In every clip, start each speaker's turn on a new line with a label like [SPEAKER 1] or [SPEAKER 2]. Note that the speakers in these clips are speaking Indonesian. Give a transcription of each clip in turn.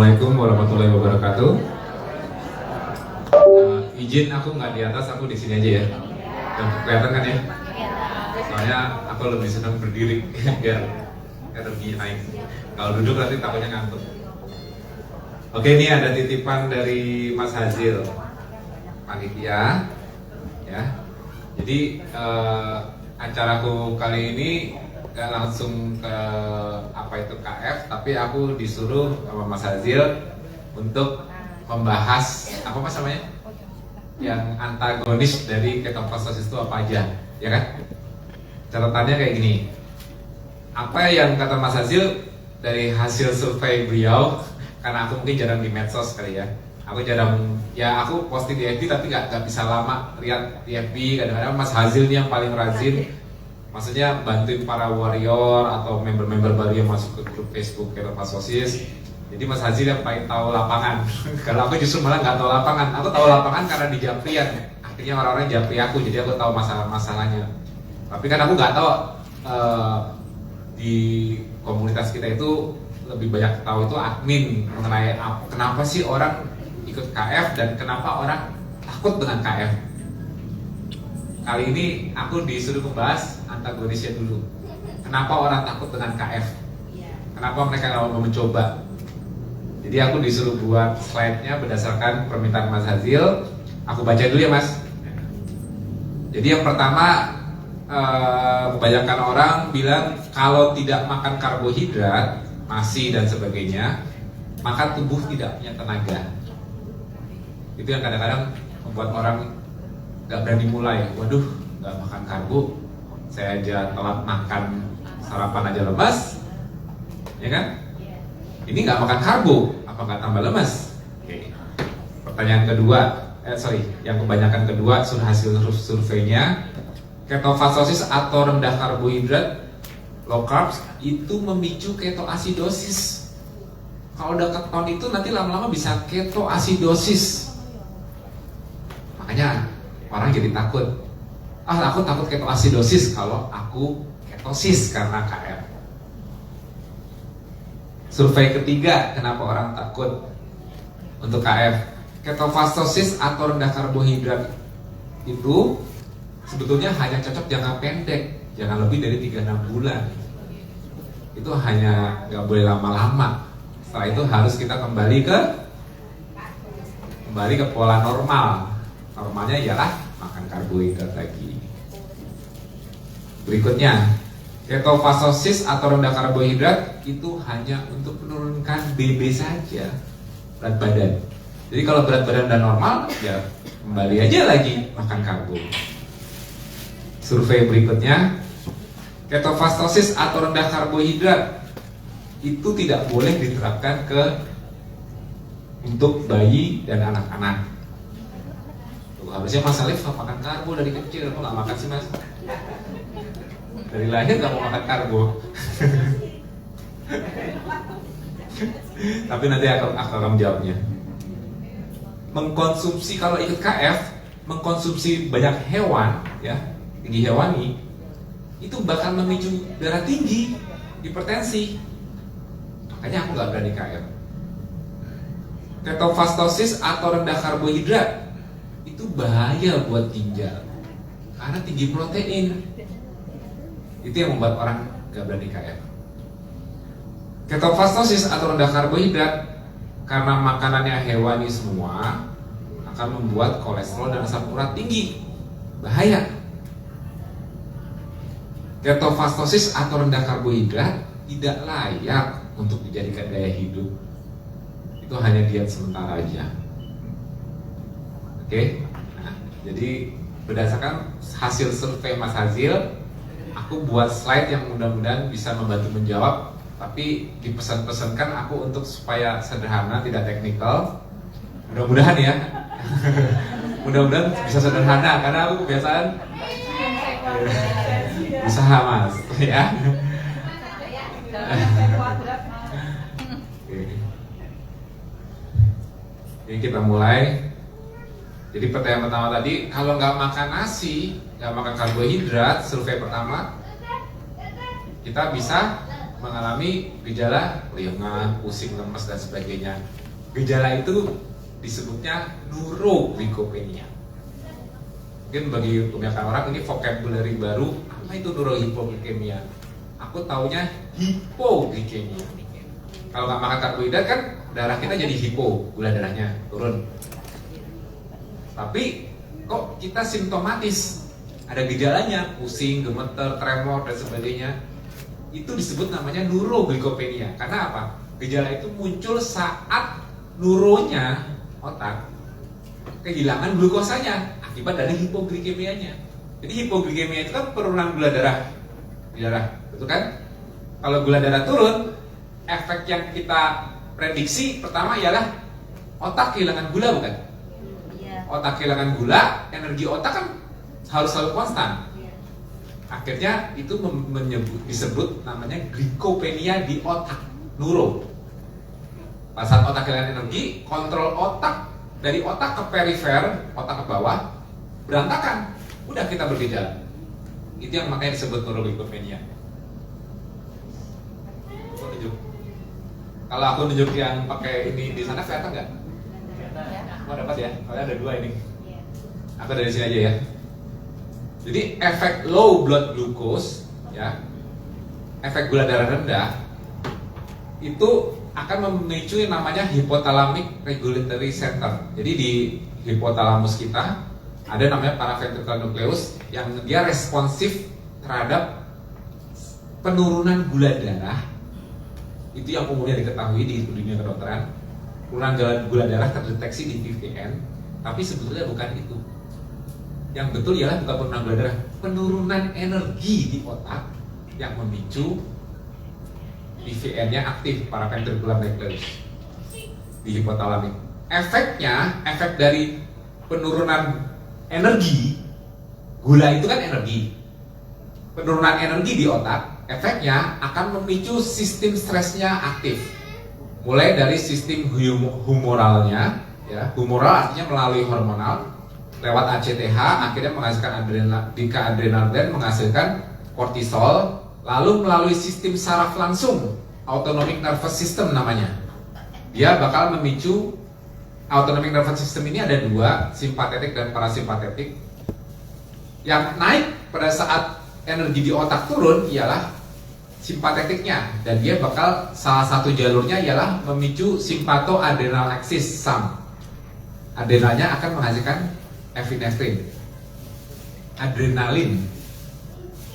[SPEAKER 1] Assalamualaikum warahmatullahi wabarakatuh. Izin aku nggak di atas, aku di sini aja ya. Kelihatan kan ya? Soalnya aku lebih senang berdiri biar energi naik. Kalau duduk nanti takutnya ngantuk. Oke, ini ada titipan dari Mas Hazil, panitia. Ya. Jadi acaraku kali ini gak langsung ke apa itu KF, tapi aku disuruh sama Mas Hazil untuk membahas apa mas namanya yang antagonis dari ketofastosis itu apa aja, ya kan? Catatannya kayak gini. Apa yang kata Mas Hazil dari hasil survei beliau, karena aku mungkin jarang di medsos kali ya. Aku jarang, ya aku posting di FB tapi gak bisa lama lihat di FB. Kadang-kadang Mas Hazil ini yang paling rajin, maksudnya bantuin para warrior atau member-member baru yang masuk ke grup Facebook ketofastosis. Jadi Mas Hazil yang paling tahu lapangan. Kalau aku justru malah nggak tahu lapangan. Aku tahu lapangan karena di Japrian. Akhirnya orang-orang japri aku, jadi aku tahu masalah-masalahnya. Tapi kan aku nggak tahu di komunitas kita itu lebih banyak tahu itu admin mengenai kenapa sih orang ikut KF dan kenapa orang takut dengan KF. Kali ini aku disuruh membahas antagonisnya dulu. Kenapa orang takut dengan KF? Kenapa mereka nggak mau mencoba? Jadi aku disuruh buat slide-nya berdasarkan permintaan Mas Hazil. Aku baca dulu ya Mas. Jadi yang pertama, kebanyakan orang bilang kalau tidak makan karbohidrat, nasi dan sebagainya, maka tubuh tidak punya tenaga. Itu yang kadang-kadang membuat orang gak berani mulai. Waduh, gak makan karbo, saya aja telat makan sarapan aja lemas, ya kan? Ini gak makan karbo, apa gak tambah lemas? Oke. Pertanyaan kedua, yang kebanyakan kedua hasil surveinya, ketofastosis atau rendah karbohidrat, low carbs itu memicu ketoasidosis. Kalau udah keton itu nanti lama-lama bisa ketoasidosis. Makanya orang jadi takut. Aku takut ketoasidosis kalau aku ketosis karena KF. Survei ketiga, kenapa orang takut untuk KF? Ketofastosis atau rendah karbohidrat itu sebetulnya hanya cocok jangka pendek, jangan lebih dari 3-6 bulan. Itu hanya nggak boleh lama-lama. Setelah itu harus kita kembali ke pola normal. Normalnya ialah makan karbohidrat lagi. Berikutnya, ketofastosis atau rendah karbohidrat itu hanya untuk menurunkan BB saja, berat badan. Jadi kalau berat badan udah normal, ya kembali aja lagi makan karbo. Survei berikutnya, ketofastosis atau rendah karbohidrat itu tidak boleh diterapkan untuk bayi dan anak-anak. Harusnya Mas Alif makan karbo dari kecil, kok nggak makan sih Mas? Dari lahir nggak mau makan karbo. Tapi nanti akan jawabnya. Mengkonsumsi, kalau ikut KF, mengkonsumsi banyak hewan, ya, tinggi hewani, itu bakal memicu darah tinggi, hipertensi. Makanya aku nggak berani KF. Ketofastosis atau rendah karbohidrat itu bahaya buat ginjal karena tinggi protein. Itu yang membuat orang nggak berani KF. Ketofastosis atau rendah karbohidrat karena makanannya hewani semua akan membuat kolesterol dan asam urat tinggi, bahaya. Ketofastosis atau rendah karbohidrat tidak layak untuk dijadikan gaya hidup. Itu hanya diet sementara aja. Oke? Nah, jadi berdasarkan hasil survei Mas Hazil, aku buat slide yang mudah-mudahan bisa membantu menjawab. Tapi dipesan-pesankan aku untuk supaya sederhana, tidak teknikal. Mudah-mudahan ya. Mudah-mudahan bisa sederhana karena aku kebiasaan usaha Mas, ya. Ini kita mulai. Jadi pertanyaan pertama tadi, kalau nggak makan nasi, nggak makan karbohidrat, survei pertama, kita bisa mengalami gejala keliungan, pusing, lemas dan sebagainya. Gejala itu disebutnya neuroglycopenia. Mungkin bagi kebanyakan orang ini vocabulary baru, apa itu neurohypoglycemia? Aku taunya hipoglikemia. Kalau nggak makan karbohidrat kan darah kita jadi hipo, gula darahnya turun. Tapi kok kita simptomatis, ada gejalanya, pusing, gemeter, tremor dan sebagainya. Itu disebut namanya neuroglycopenia. Karena apa? Gejala itu muncul saat neuronya, otak, kehilangan glukosanya akibat dari hipoglikemianya. Jadi hipoglikemia itu kan penurunan gula darah di darah, betul kan? Kalau gula darah turun, efek yang kita prediksi pertama ialah otak kehilangan gula, bukan? Otak kehilangan gula, energi otak kan harus selalu konstan. Akhirnya itu disebut namanya glikopenia di otak, neuro. Pada saat otak kehilangan energi, kontrol otak dari otak ke perifer, otak ke bawah, berantakan. Udah kita bergejala. Itu yang makanya disebut neuroglycopenia. Aku tunjuk. Kalau aku nunjuk yang pakai ini di sana kelihatan nggak? Oh dapat ya, soalnya ada dua ini. Aku dari sini aja ya. Jadi efek low blood glucose, ya, efek gula darah rendah, itu akan memicu yang namanya hypothalamic regulatory center. Jadi di hipotalamus kita ada namanya paraventricular nucleus yang dia responsif terhadap penurunan gula darah. Itu yang umumnya diketahui di dunia kedokteran. Penurunan gula darah terdeteksi di VVN, tapi sebetulnya bukan itu. Yang betul ialah bukan penurunan gula darah, penurunan energi di otak yang memicu VVN-nya aktif, paraventricular nucleus di hipotalamus. Efeknya, efek dari penurunan energi, gula itu kan energi. Penurunan energi di otak, efeknya akan memicu sistem stresnya aktif. Mulai dari sistem humoralnya, ya, humoral artinya melalui hormonal, lewat ACTH akhirnya menghasilkan adrenal gland menghasilkan kortisol, lalu melalui sistem saraf langsung, autonomic nervous system namanya. Dia bakal memicu autonomic nervous system ini ada dua, simpatetik dan parasimpatetik. Yang naik pada saat energi di otak turun ialah simpatetiknya, dan dia bakal salah satu jalurnya ialah memicu simpatoadrenal axis SAM. Adrenalnya akan menghasilkan epinefrin, adrenalin,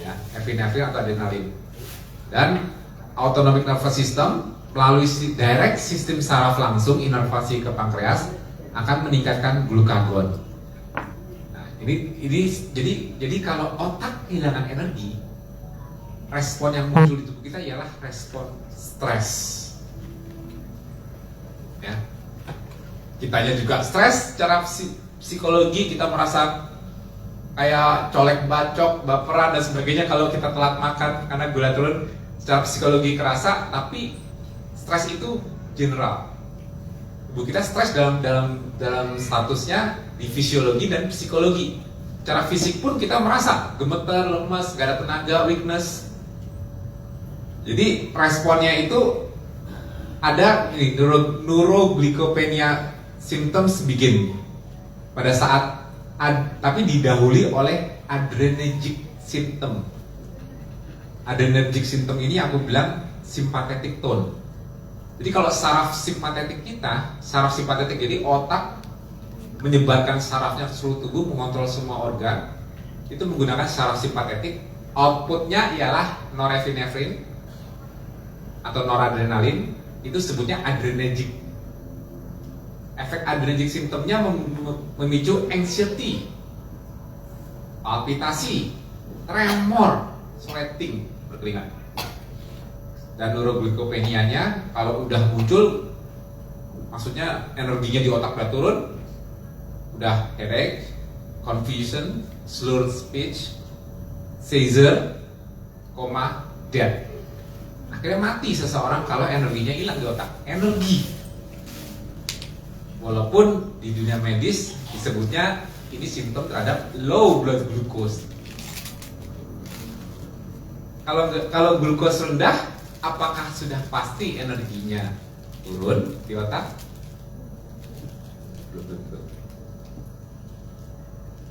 [SPEAKER 1] ya, epinefrin atau adrenalin. Dan autonomic nervous system melalui direct sistem saraf langsung inervasi ke pankreas akan meningkatkan glukagon. Nah, ini jadi kalau otak kehilangan energi, respon yang muncul di tubuh kita ialah respon stres. Ya. Kitanya juga stres secara psikologi, kita merasa kayak colek bacok, baperan dan sebagainya kalau kita telat makan karena gula turun. Secara psikologi kerasa, tapi stres itu general. Tubuh kita stres dalam statusnya di fisiologi dan psikologi. Secara fisik pun kita merasa gemeter, lemas, gak ada tenaga, weakness. Jadi responnya itu ada ini, neuroglycopenia symptoms begin pada saat tapi didahului oleh adrenergic symptom. Adrenergic symptom ini aku bilang sympathetic tone. Jadi kalau saraf simpatetik kita, saraf simpatetik jadi otak menyebarkan sarafnya ke seluruh tubuh, mengontrol semua organ, itu menggunakan saraf simpatetik. Outputnya ialah norepinefrin atau noradrenalin, itu sebutnya adrenergic. Efek adrenergic symptomnya memicu anxiety, palpitasi, tremor, sweating, berkeringat. Dan neuroglycopenianya kalau udah muncul, maksudnya energinya di otak udah turun, udah headache, confusion, slurred speech, seizure, koma, death. Akhirnya mati seseorang kalau energinya hilang di otak. Energi. Walaupun di dunia medis disebutnya ini simptom terhadap low blood glucose. Kalau glucose rendah, apakah sudah pasti energinya turun di otak? Belum tentu.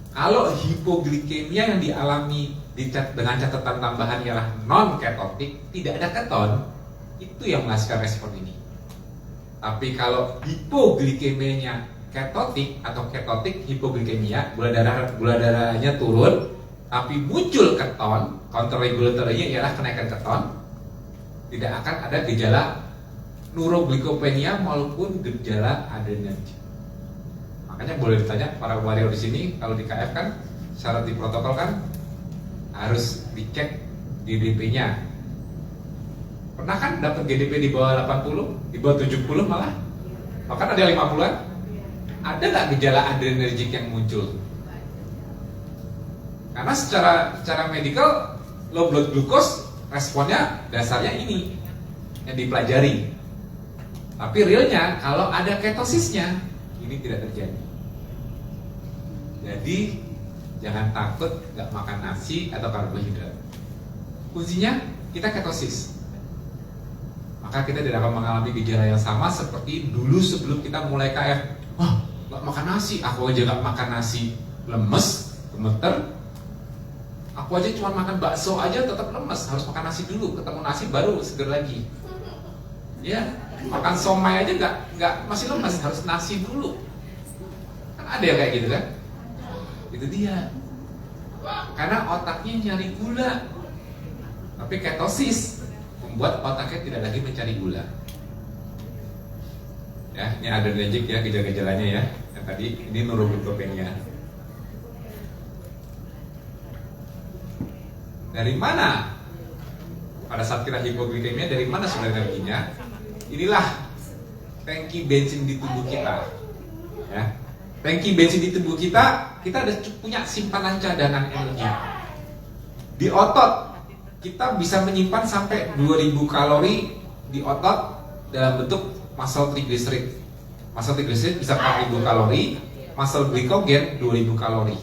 [SPEAKER 1] Kalau hipoglikemia yang dialami dengan catatan tambahan ialah non-ketotik, tidak ada keton, itu yang menghasilkan respon ini. Tapi kalau hipoglikemianya ketotik atau ketotik hipoglikemia, gula darahnya turun, tapi muncul keton, counter regulatornya ialah kenaikan keton, tidak akan ada gejala neuroglikopenia maupun gejala adrenergi. Makanya boleh ditanya para warrior di sini, kalau di KF kan syarat di protokol kan harus dicek GDP-nya. Pernah kan dapat GDP di bawah 80, di bawah 70 malah, bahkan ada 50-an. Ada nggak gejala adrenergik yang muncul? Karena secara medikal low blood glucose responnya dasarnya ini yang dipelajari. Tapi realnya kalau ada ketosisnya ini tidak terjadi. Jadi jangan takut nggak makan nasi atau karbohidrat. Kuncinya kita ketosis. Maka kita tidak akan mengalami gejala yang sama seperti dulu sebelum kita mulai KF. Wah, nggak makan nasi, aku aja nggak makan nasi, lemes, gemeter. Aku aja cuma makan bakso aja tetap lemes, harus makan nasi dulu, ketemu nasi baru seger lagi. Ya, makan somai aja nggak masih lemes, harus nasi dulu. Kan ada yang kayak gitu kan? Itu dia. Karena otaknya nyari gula. Tapi ketosis membuat otaknya tidak lagi mencari gula. Ya, ini adrenergic ya gejala-gejalanya ya. Yang tadi ini neuroglikopenia. Dari mana? Pada saat kita hipoglikemia, dari mana sumber energinya? Inilah tangki bensin di tubuh kita. Ya. Tangki bensin di tubuh kita ada punya simpanan cadangan energi. Di otot kita bisa menyimpan sampai 2000 kalori di otot dalam bentuk muscle triglyceride. Muscle triglyceride bisa 4000 kalori, muscle glycogen 2000 kalori.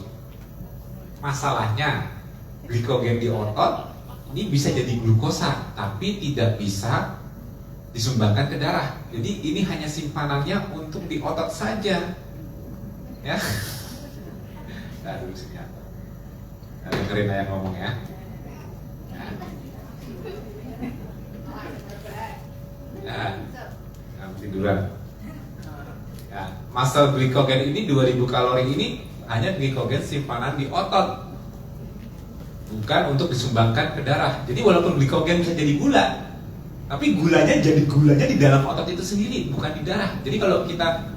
[SPEAKER 1] Masalahnya glikogen di otot ini bisa jadi glukosa, tapi tidak bisa disumbangkan ke darah. Jadi ini hanya simpanannya untuk di otot saja. Ya. Aduh, senyata. Dengerin ayah ngomong ya. Nah, tiduran. Ya, muscle glycogen ini 2000 kalori ini hanya glikogen simpanan di otot. Bukan untuk disumbangkan ke darah. Jadi walaupun glikogen bisa jadi gula, tapi gulanya jadi gulanya di dalam otot itu sendiri, bukan di darah. Jadi kalau kita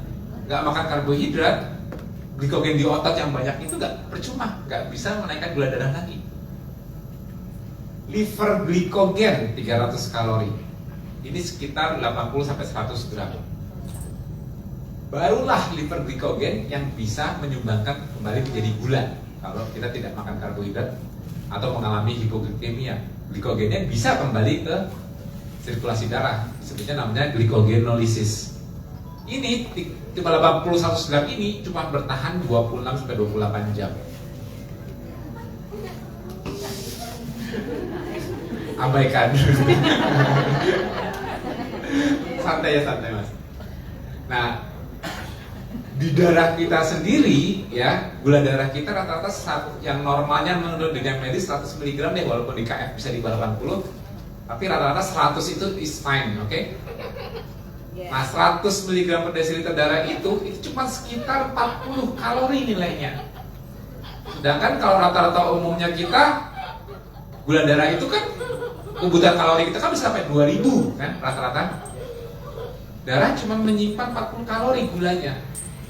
[SPEAKER 1] nggak makan karbohidrat, glikogen di otot yang banyak itu nggak percuma, nggak bisa menaikkan gula darah lagi. Liver glikogen 300 kalori, ini sekitar 80 sampai 100 gram. Barulah liver glikogen yang bisa menyumbangkan kembali menjadi gula kalau kita tidak makan karbohidrat atau mengalami hipoglikemia. Glikogennya bisa kembali ke sirkulasi darah, sebetulnya namanya glikogenolisis. Ini 80-100 gram ini cuma bertahan 26 sampai 28 jam. Abaikan. Santai ya, santai mas. Nah, di darah kita sendiri ya, gula darah kita rata-rata yang normalnya menurut dunia medis 100 mg deh, walaupun di KF bisa di bawah 80, tapi rata-rata 100 itu is fine, oke? Nah, 100 mg per desiliter darah itu cuma sekitar 40 kalori nilainya. Sedangkan kalau rata-rata umumnya kita, gula darah itu kan, kebutuhan kalori kita kan bisa sampai 2000 kan rata-rata. Darah cuma menyimpan 40 kalori gulanya.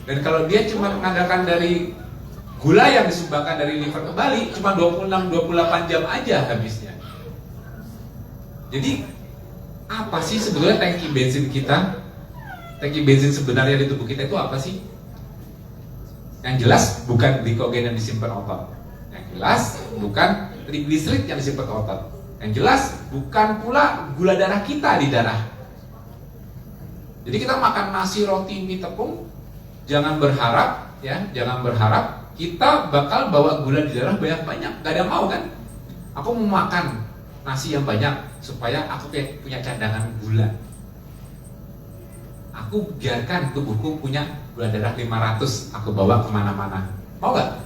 [SPEAKER 1] Dan kalau dia cuma mengandalkan dari gula yang disumbangkan dari liver ke Bali, cuma 26-28 jam aja habisnya. Jadi apa sih sebetulnya tangki bensin kita? Tangki bensin sebenarnya di tubuh kita itu apa sih? Yang jelas bukan glikogen yang disimpan otot. Yang jelas bukan trigliserid yang disimpan otot. Yang jelas bukan pula gula darah kita di darah. Jadi kita makan nasi, roti, mie, tepung, jangan berharap kita bakal bawa gula di darah banyak-banyak. Gak ada yang mau kan? Aku mau makan nasi yang banyak supaya aku punya cadangan gula. Aku biarkan tubuhku punya gula darah 500, aku bawa kemana-mana. Mau gak?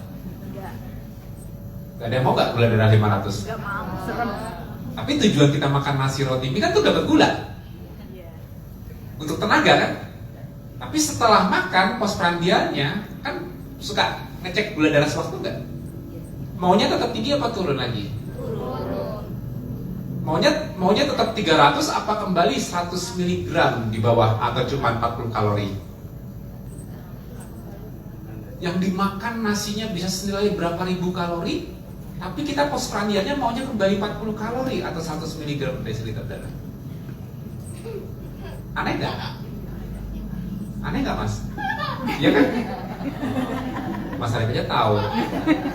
[SPEAKER 1] Gak ada yang mau gak gula darah 500?
[SPEAKER 2] Gak mau, serem.
[SPEAKER 1] Tapi tujuan kita makan nasi roti mie kan tuh dapat gula untuk tenaga kan. Tapi setelah makan postprandialnya kan suka ngecek gula darah sewaktu nggak? Maunya tetap tinggi apa turun lagi? Maunya tetap 300 apa kembali 100 mg di bawah atau cuma 40 kalori? Yang dimakan nasinya bisa senilai berapa ribu kalori, tapi kita postprandialnya maunya kembali 40 kalori atau 100 mg per desiliter darah. Aneh nggak? Aneh nggak mas? Iya kan? Mas Arif aja tahu.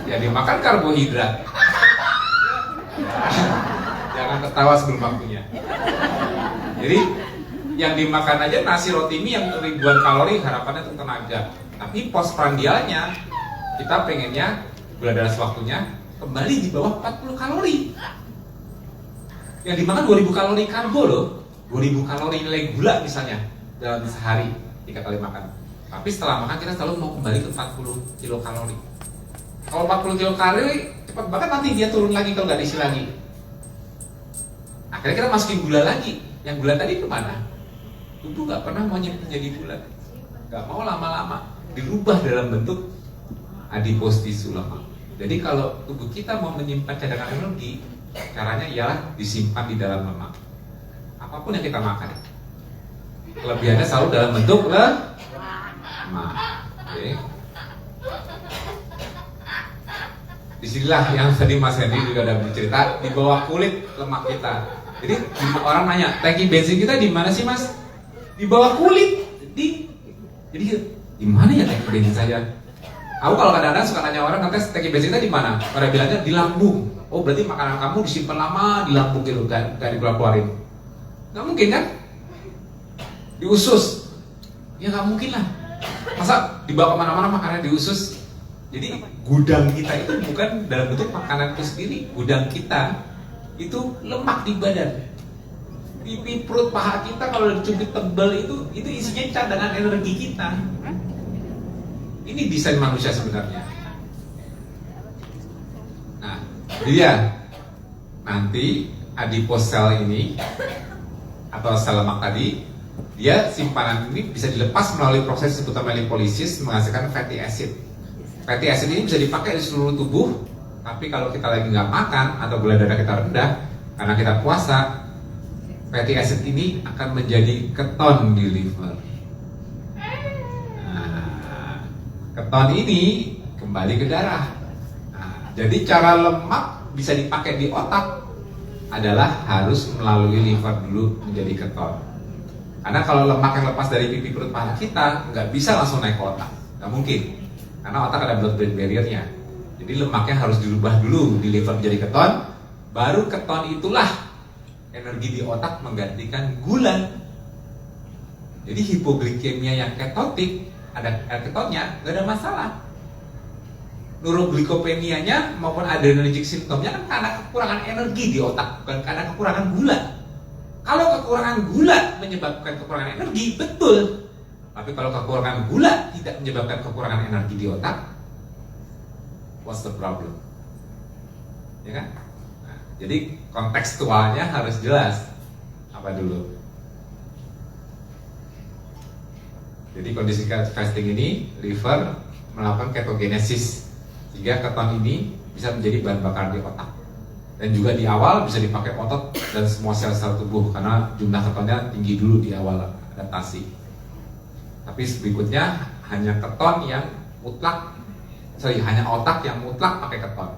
[SPEAKER 1] Ya dimakan karbohidrat. Jangan ketawa sebelum waktunya. Jadi yang dimakan aja nasi roti mie yang ribuan kalori, harapannya untuk tenaga. Tapi postprandialnya kita pengennya gula darah sewaktunya kembali di bawah 40 kalori. Yang dimakan 2000 kalori karbo loh. 2000 kalori nilai gula misalnya dalam sehari 3 kali makan. Tapi setelah makan kita selalu mau kembali ke 40 kilokalori. Kalau 40 kilokalori cepat banget nanti dia turun lagi kalau nggak diisi lagi. Akhirnya kita masukin gula lagi. Yang gula tadi kemana? Tubuh nggak pernah mau jadi gula. Nggak mau lama-lama dirubah dalam bentuk adipose tissue lemak. Jadi kalau tubuh kita mau menyimpan cadangan energi, caranya ialah disimpan di dalam lemak. Apapun yang kita makan, kelebihannya selalu dalam bentuk lemak. Okay. Disinilah yang tadi Mas Hendy juga udah bercerita, di bawah kulit lemak kita. Jadi orang nanya, tangki bensin kita di mana sih Mas? Di bawah kulit. Jadi di mana ya tangki bensin saya? Aku kalau kadang-kadang suka nanya orang, ngetes tangki bensin kita di mana? Pada bilangnya di lambung. Oh berarti makanan kamu disimpan lama di lambung gitu, gak dikeluarin. Gak mungkin kan? Di usus. Ya gak mungkin lah. Masa dibawa kemana-mana makanan di usus? Jadi gudang kita itu bukan dalam bentuk makanan itu sendiri. Gudang kita itu lemak di badan. Pipi, perut, paha kita kalau dicubit tebal itu isinya cadangan energi kita. Ini desain manusia sebenarnya. Nah, dia nanti adipose cell ini atau sel lemak tadi, dia simpanan ini bisa dilepas melalui proses disebut lipolisis menghasilkan fatty acid. Fatty acid ini bisa dipakai di seluruh tubuh, tapi kalau kita lagi nggak makan atau gula darah kita rendah karena kita puasa, fatty acid ini akan menjadi keton di liver. Nah, keton ini kembali ke darah. Nah, jadi cara lemak bisa dipakai di otak adalah harus melalui liver dulu menjadi keton. Karena kalau lemak yang lepas dari pipi, perut, paha kita nggak bisa langsung naik ke otak, nggak mungkin. Karena otak ada blood-brain barrier-nya. Jadi lemaknya harus dirubah dulu di liver menjadi keton, baru keton itulah energi di otak menggantikan gula. Jadi hipoglikemia yang ketotik, ada ketonnya, nggak ada masalah. Neuroglikopenianya maupun adrenergic symptomnya kan karena kekurangan energi di otak, bukan karena kekurangan gula. Kalau kekurangan gula menyebabkan kekurangan energi, betul. Tapi kalau kekurangan gula tidak menyebabkan kekurangan energi di otak, what's the problem? Ya kan? Nah, jadi kontekstualnya harus jelas. Apa dulu? Jadi kondisi fasting ini, liver melakukan ketogenesis sehingga keton ini bisa menjadi bahan bakar di otak. Dan juga di awal bisa dipakai otot dan semua sel-sel tubuh karena jumlah ketonnya tinggi dulu di awal adaptasi. Tapi berikutnya hanya keton yang mutlak, hanya otak yang mutlak pakai keton.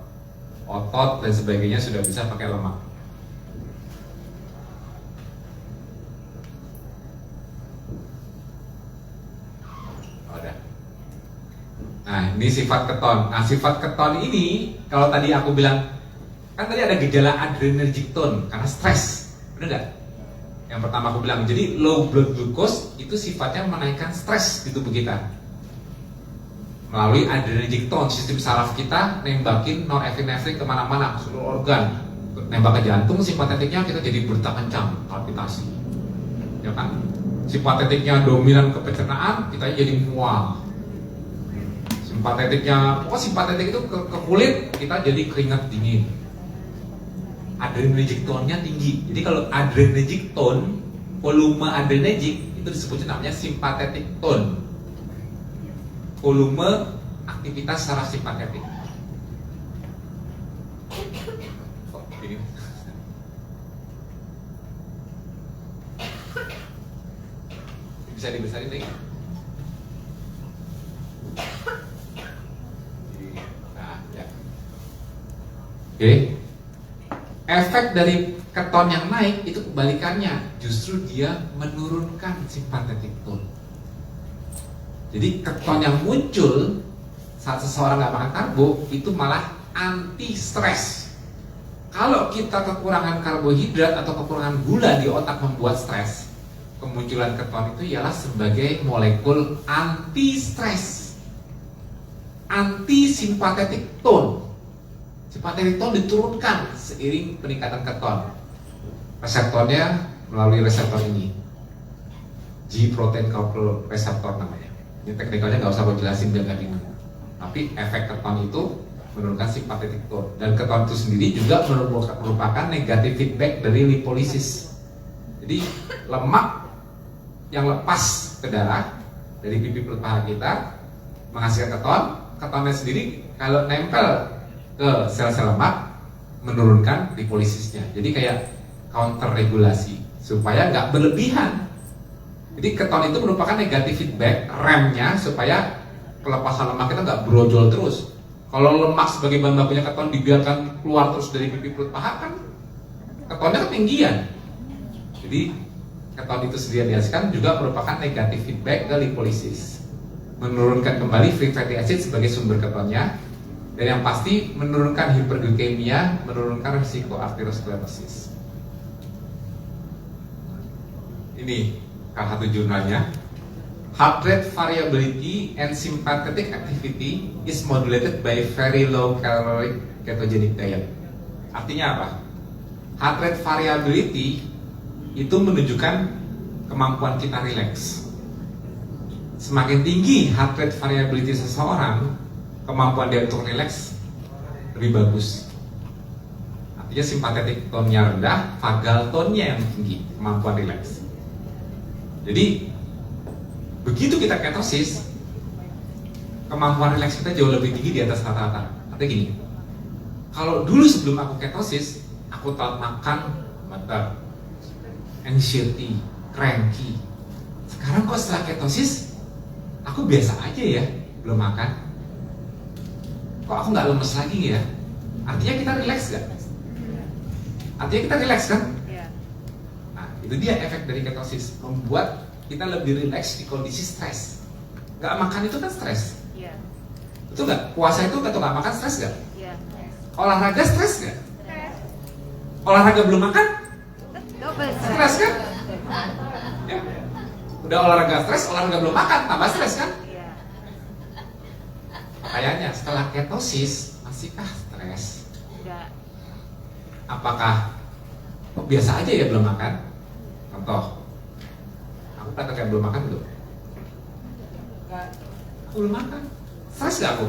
[SPEAKER 1] Otot dan sebagainya sudah bisa pakai lemak. Nah, ini sifat keton. Nah, sifat keton ini kalau tadi aku bilang kan tadi ada gejala adrenergic tone karena stres, benar nggak? Yang pertama aku bilang, jadi low blood glucose itu sifatnya menaikkan stres di tubuh kita melalui adrenergic tone, sistem saraf kita nembakin norepinefrin kemana-mana ke seluruh organ, nembak ke jantung, simpatetiknya kita jadi berdetak kencang, palpitasi, ya kan? Simpatetiknya dominan ke pencernaan, kita jadi mual. Simpatetiknya, simpatetik itu ke kulit, kita jadi keringat dingin. Adrenergic tone-nya tinggi. Jadi kalau adrenergic tone, volume adrenergic itu disebutnya namanya sympathetic tone. Volume aktivitas secara simpatetik. Bisa dibesarin lagi. Nah, ya. Oke. Efek dari keton yang naik itu kebalikannya, justru dia menurunkan sympathetic tone. Jadi keton yang muncul saat seseorang nggak makan karbo itu malah anti stres. Kalau kita kekurangan karbohidrat atau kekurangan gula di otak membuat stres, kemunculan keton itu ialah sebagai molekul anti stres, anti sympathetic tone. Sympathetic tone diturunkan seiring peningkatan keton. Reseptornya melalui reseptor ini, G protein coupled receptor namanya. Ini teknikalnya nggak usah gue jelasin biar nggak bingung. Tapi efek keton itu menurunkan sympathetic tone, dan keton itu sendiri juga merupakan negatif feedback dari lipolisis. Jadi lemak yang lepas ke darah dari pipi perut paha kita menghasilkan keton. Ketonnya sendiri kalau nempel ke sel-sel lemak menurunkan lipolisisnya. Jadi kayak counter regulasi supaya nggak berlebihan. Jadi keton itu merupakan negatif feedback, remnya supaya pelepasan lemak kita nggak brojol terus. Kalau lemak sebagai bahan bakunya keton dibiarkan keluar terus dari pipi perut paha, kan ketonnya ketinggian. Jadi keton itu sendiri dihasilkan juga merupakan negatif feedback ke lipolisis, menurunkan kembali free fatty acid sebagai sumber ketonnya, dan yang pasti menurunkan hiperglikemia, menurunkan risiko arteriosklerosis. Ini salah satu jurnalnya. Heart rate variability and sympathetic activity is modulated by very low caloric ketogenic diet. Artinya apa? Heart rate variability itu menunjukkan kemampuan kita rileks. Semakin tinggi heart rate variability seseorang, kemampuan dia untuk rileks lebih bagus. Artinya sympathetic tone-nya rendah, vagal tone-nya yang tinggi, kemampuan rileks. Jadi begitu kita ketosis, kemampuan rileks kita jauh lebih tinggi di atas rata-rata. Artinya gini, kalau dulu sebelum aku ketosis, aku telat makan, mata anxiety, cranky. Sekarang kok setelah ketosis, aku biasa aja ya, belum makan. Kok aku nggak lemes lagi ya? Artinya kita rileks gak? Artinya kita rileks kan? Nah, itu dia efek dari ketosis, membuat kita lebih rileks di kondisi stres. Gak makan itu kan stres. Iya. Betul gak? Puasa itu atau gak makan stres gak? Iya. Olahraga stres gak? Olahraga belum makan? Stres kan? Ya. Udah olahraga stres, olahraga belum makan, tambah stres kan? Iya. Kayaknya setelah ketosis, masihkah stres? Enggak. Apakah biasa aja ya belum makan? Contoh, aku kata kayak belum makan belum? Aku belum makan. Stres gak aku?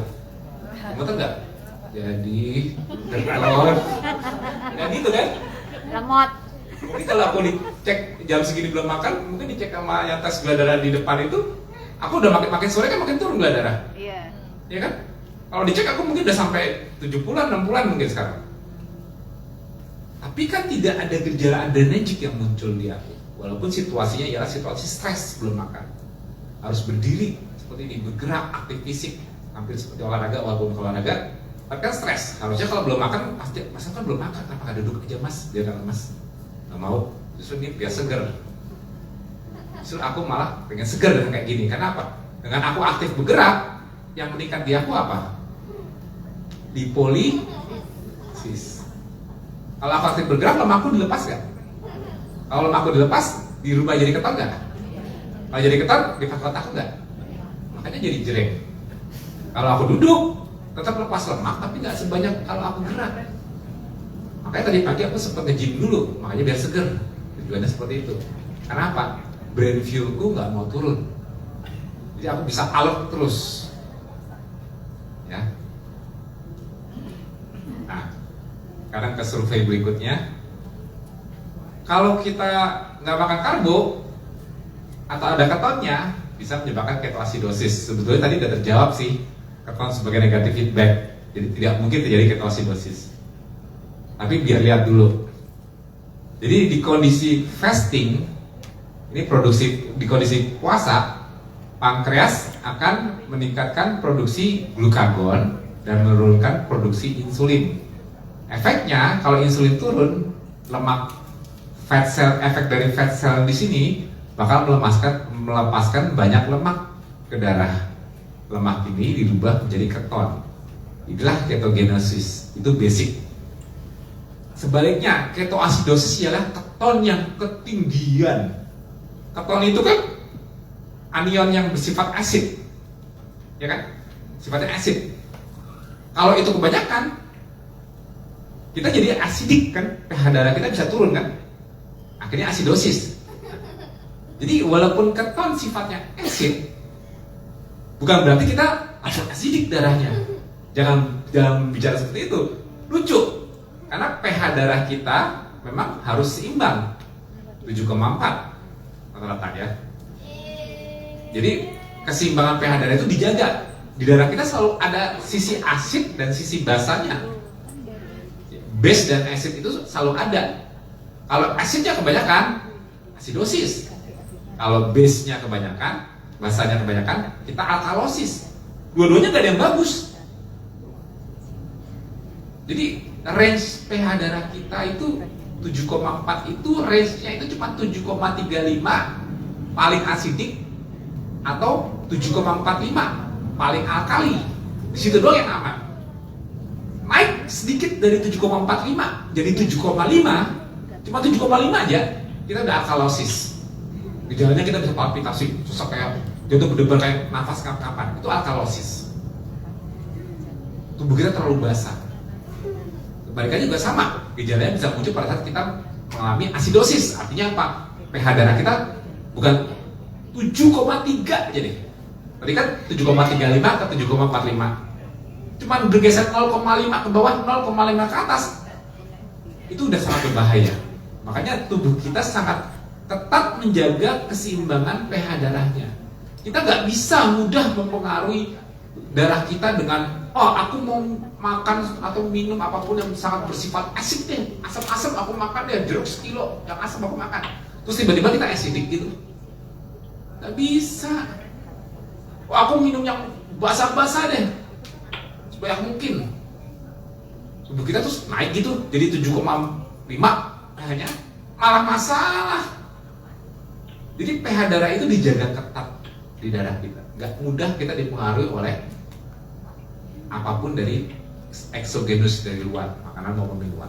[SPEAKER 1] Betul gak? Jadi telur. Dan gitu kan?
[SPEAKER 2] Lemot.
[SPEAKER 1] Mungkin kalau aku dicek jam segini belum makan, mungkin dicek sama yang tes gula darah di depan itu, aku udah makin sore kan makin turun gula darah.
[SPEAKER 2] Iya.
[SPEAKER 1] Iya kan? Kalau dicek aku mungkin udah sampai 7 bulan, 6 bulan mungkin sekarang. Tapi kan tidak ada gejala adrenergic yang muncul di aku. Walaupun situasinya ialah situasi stres belum makan. Harus berdiri seperti ini, bergerak, aktif fisik, hampir seperti olahraga walaupun olahraga. Tapi kan stres. Harusnya kalau belum makan, pasti masa kan belum makan, kenapa gak duduk aja mas, biar gak lemas. Gak mau, justru ini biar seger. Justru aku malah pengen seger dengan kayak gini. Kenapa? Dengan aku aktif bergerak, yang meningkat di aku apa? Lipolisis. Kalau aku aktif bergerak, lemakku dilepas gak? Kalau lemakku dilepas, dirubah jadi keton gak? Kalau jadi keton, dipakai otak gak? Makanya jadi jereng. Kalau aku duduk, tetap lepas lemak, tapi gak sebanyak kalau aku gerak. Makanya tadi pagi aku sempat nge-gym dulu, makanya biar seger. Tujuannya seperti itu. Karena apa? Brain fuelku nggak mau turun. Jadi aku bisa alert terus. Ya. Nah, sekarang ke survei berikutnya. Kalau kita nggak makan karbo atau ada ketonnya, bisa menyebabkan ketoasidosis. Sebetulnya tadi sudah terjawab sih, keton sebagai negatif feedback. Jadi tidak mungkin terjadi ketoasidosis. Tapi biar lihat dulu. Jadi di kondisi fasting, ini di kondisi puasa, pankreas akan meningkatkan produksi glukagon dan menurunkan produksi insulin. Efeknya kalau insulin turun, efek dari fat cell di sini bakal melepaskan banyak lemak ke darah. Lemak ini dirubah menjadi keton. Inilah ketogenesis, itu basic. Sebaliknya, ketoasidosis ialah keton yang ketinggian. Keton itu kan anion yang bersifat asid, ya kan? Sifatnya asid. Kalau itu kebanyakan, kita jadi asidik kan? pH darah kita bisa turun kan? Akhirnya asidosis. Jadi walaupun keton sifatnya asid, bukan berarti kita langsung asidik darahnya. Jangan bicara seperti itu. Lucu. Karena pH darah kita memang harus seimbang 7,4 rata-rata ya. Jadi keseimbangan pH darah itu dijaga. Di darah kita selalu ada sisi asid dan sisi basanya. Base dan asid itu selalu ada. Kalau asidnya kebanyakan, asidosis. Kalau base-nya kebanyakan, basanya kebanyakan, kita alkalosis. Dua-duanya gak ada yang bagus. Jadi range pH darah kita itu 7,4 itu range-nya itu cuma 7,35 paling asidik atau 7,45 paling alkali. Di situ doang yang aman. Naik sedikit dari 7,45 jadi 7,5, cuma 7,5 aja kita udah alkalosis. Gejalanya kita bisa palpitasi, susah kayak jantung berdebar kayak nafas kapan-kapan. Itu alkalosis. Tubuh kita terlalu basah. Kebalikannya juga sama, gejalanya bisa muncul pada saat kita mengalami asidosis. Artinya apa? pH darah kita bukan 7,3 aja deh. Tadi kan 7,35 ke 7,45. Cuman bergeser 0,5 ke bawah, 0,5 ke atas. Itu udah sangat berbahaya. Makanya tubuh kita sangat ketat menjaga keseimbangan pH darahnya. Kita nggak bisa mudah mempengaruhi darah kita dengan aku mau makan atau minum apapun yang sangat bersifat asid deh, asam-asam aku makan deh, jeruk sekilo yang asam aku makan. Terus tiba-tiba kita asidik gitu. Nggak bisa. Aku minum yang basah-basah deh, sebanyak mungkin. Tubuh kita terus naik gitu, jadi 7,5 pH-nya, malah masalah. Jadi pH darah itu dijaga ketat di darah kita. Nggak mudah kita dipengaruhi oleh apapun dari eksogenus dari luar, makanan maupun minuman.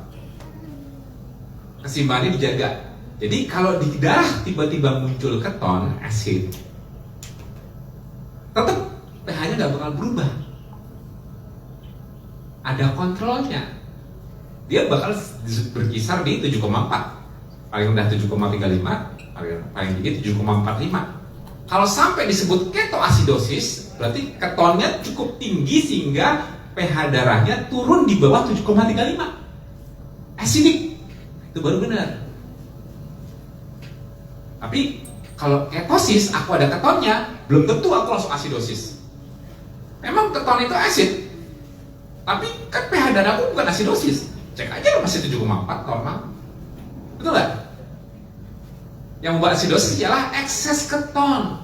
[SPEAKER 1] Keseimbangannya dijaga. Jadi kalau di darah tiba-tiba muncul keton, asid, tetap pH-nya nggak bakal berubah. Ada kontrolnya. Dia bakal berkisar di 7,4. Paling rendah 7,35, paling tinggi 7,45. Kalau sampai disebut ketoasidosis, berarti ketonnya cukup tinggi sehingga pH darahnya turun di bawah 7,35. Asidik. Itu baru benar. Tapi kalau ketosis, aku ada ketonnya, belum tentu aku langsung asidosis. Memang keton itu asid, tapi kan pH darahku bukan asidosis. Cek aja masih 7,4 normal. Betul nggak? Yang membuat asidosis ialah ekses keton.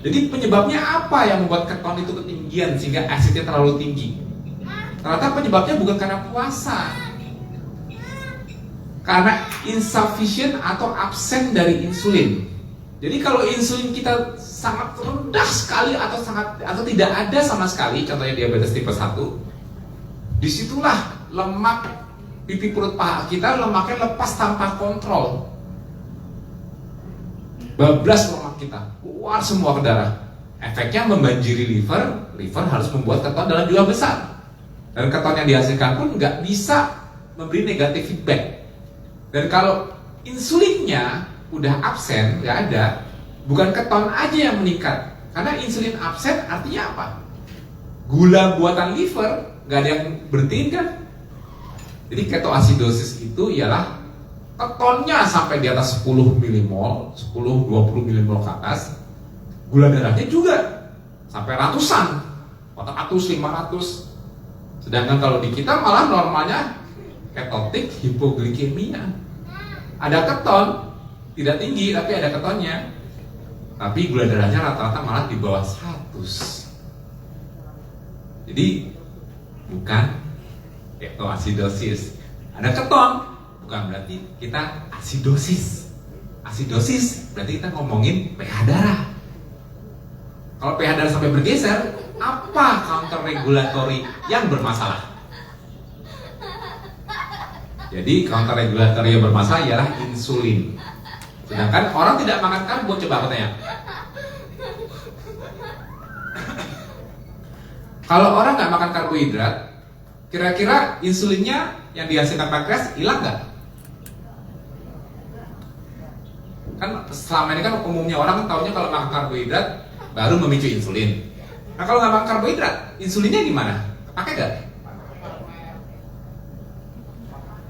[SPEAKER 1] Jadi penyebabnya apa yang membuat keton itu ketinggian sehingga asidnya terlalu tinggi? Ternyata penyebabnya bukan karena puasa, karena insufficient atau absen dari insulin. Jadi kalau insulin kita sangat rendah sekali atau tidak ada sama sekali, contohnya diabetes tipe 1, disitulah lemak pipi perut paha kita lemaknya lepas tanpa kontrol. Bablas lemak kita, keluar semua ke darah. efeknya membanjiri liver. Liver harus membuat keton dalam jumlah besar, dan keton yang dihasilkan pun nggak bisa memberi negatif feedback. Dan kalau insulinnya udah absen, nggak ada, bukan keton aja yang meningkat, karena insulin absen artinya apa? Gula buatan liver nggak ada yang berhentiin kan? Jadi ketoasidosis itu ialah ketonnya sampai di atas 10 milimol, 10-20 milimol ke atas, gula darahnya juga sampai ratusan, 400, 500. Sedangkan kalau di kita malah normalnya ketotik hipoglikemia. Ada keton, tidak tinggi tapi ada ketonnya, tapi gula darahnya rata-rata malah di bawah 100. Jadi bukan ketoasidosis. Ada keton, bukan berarti kita asidosis. Asidosis berarti kita ngomongin pH darah. Kalau pH darah sampai bergeser, apa counter regulatory yang bermasalah? Jadi counter regulatory yang bermasalah ialah insulin. Sedangkan orang tidak makan karbo, coba aku tanya. Kalau orang nggak makan karbohidrat, kira-kira insulinnya yang dihasilkan pankreas hilang nggak? Kan selama ini kan umumnya orang taunya kalau makan karbohidrat baru memicu insulin. Nah kalau nggak makan karbohidrat, insulinnya gimana? Pakai nggak?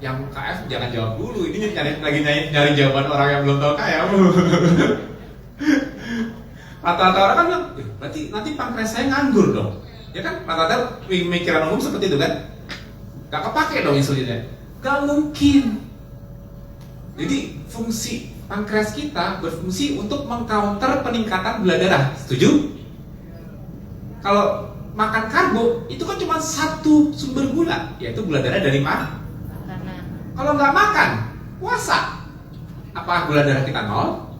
[SPEAKER 1] Yang KF jangan jawab dulu, ini lagi nyari jawaban orang yang belum tahu KF. Rata-rata orang kan bilang, berarti nanti pankreas saya nganggur dong. Ya kan, rata-rata pemikiran umum seperti itu kan. Gak kepake dong insulinnya. Gak mungkin. Jadi fungsi pankreas kita berfungsi untuk mengcounter peningkatan gula darah. Setuju? Kalau makan karbo itu kan cuma satu sumber gula, yaitu gula darah dari mana? Kalau nggak makan, puasa, apa gula darah kita nol?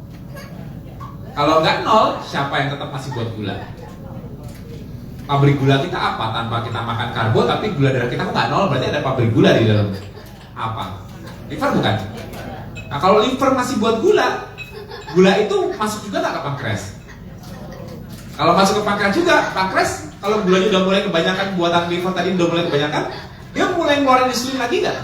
[SPEAKER 1] Kalau nggak nol, siapa yang tetap masih buat gula? Pabrik gula kita apa? Tanpa kita makan karbo, tapi gula darah kita nggak nol, berarti ada pabrik gula di dalam. Apa? Liver bukan? Nah kalau liver masih buat gula, gula itu masuk juga nggak ke pankreas? Kalau masuk ke pankreas juga, pankreas kalau gulanya udah mulai kebanyakan, buatan liver tadi udah mulai kebanyakan, dia mulai ngeluarin insulin lagi nggak?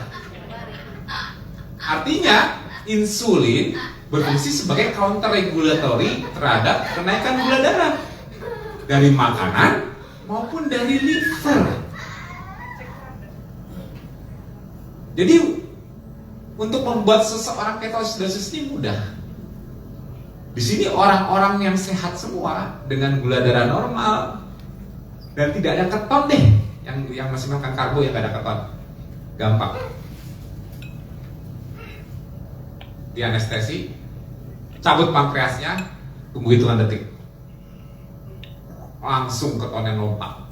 [SPEAKER 1] Artinya insulin berfungsi sebagai counter regulatory terhadap kenaikan gula darah dari makanan maupun dari liver. Jadi untuk membuat seseorang ketoasidosis ini mudah. Di sini orang-orang yang sehat semua dengan gula darah normal dan tidak ada keton deh, yang masih makan karbo yang gak ada keton, gampang. Di anestesi, cabut pankreasnya, tunggu hitungan detik, langsung ketonnya lompat.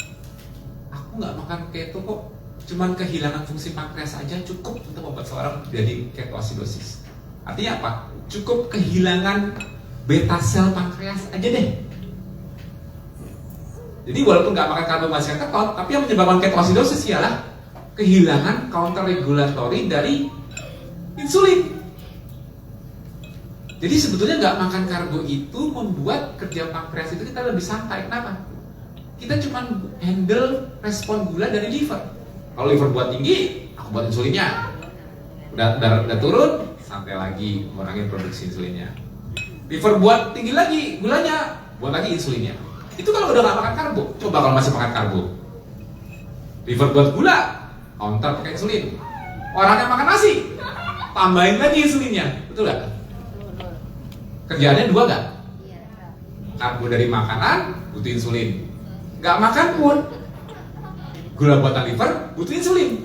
[SPEAKER 1] Aku nggak makan keto kok, cuman kehilangan fungsi pankreas aja cukup untuk membuat seorang jadi ketoasidosis. Artinya apa? Cukup kehilangan beta sel pankreas aja deh. Jadi walaupun nggak makan karbo masih keton, tapi yang menyebabkan ketoasidosis ialah kehilangan counter regulatory dari insulin. Jadi sebetulnya nggak makan karbo itu membuat kerja pankreas itu kita lebih santai. Kenapa? Kita cuma handle respon gula dari liver. Kalau liver buat tinggi, aku buat insulinnya. Udah turun, santai lagi, kurangin produksi insulinnya. Liver buat tinggi lagi gulanya, buat lagi insulinnya. Itu kalau udah nggak makan karbo. Coba kalau masih makan karbo, liver buat gula, counter pakai insulin. Orang yang makan nasi, tambahin lagi insulinnya, betul nggak? Kerjaannya dua gak? Karbo dari makanan, butuh insulin. Gak makan pun, gula buatan liver, butuh insulin.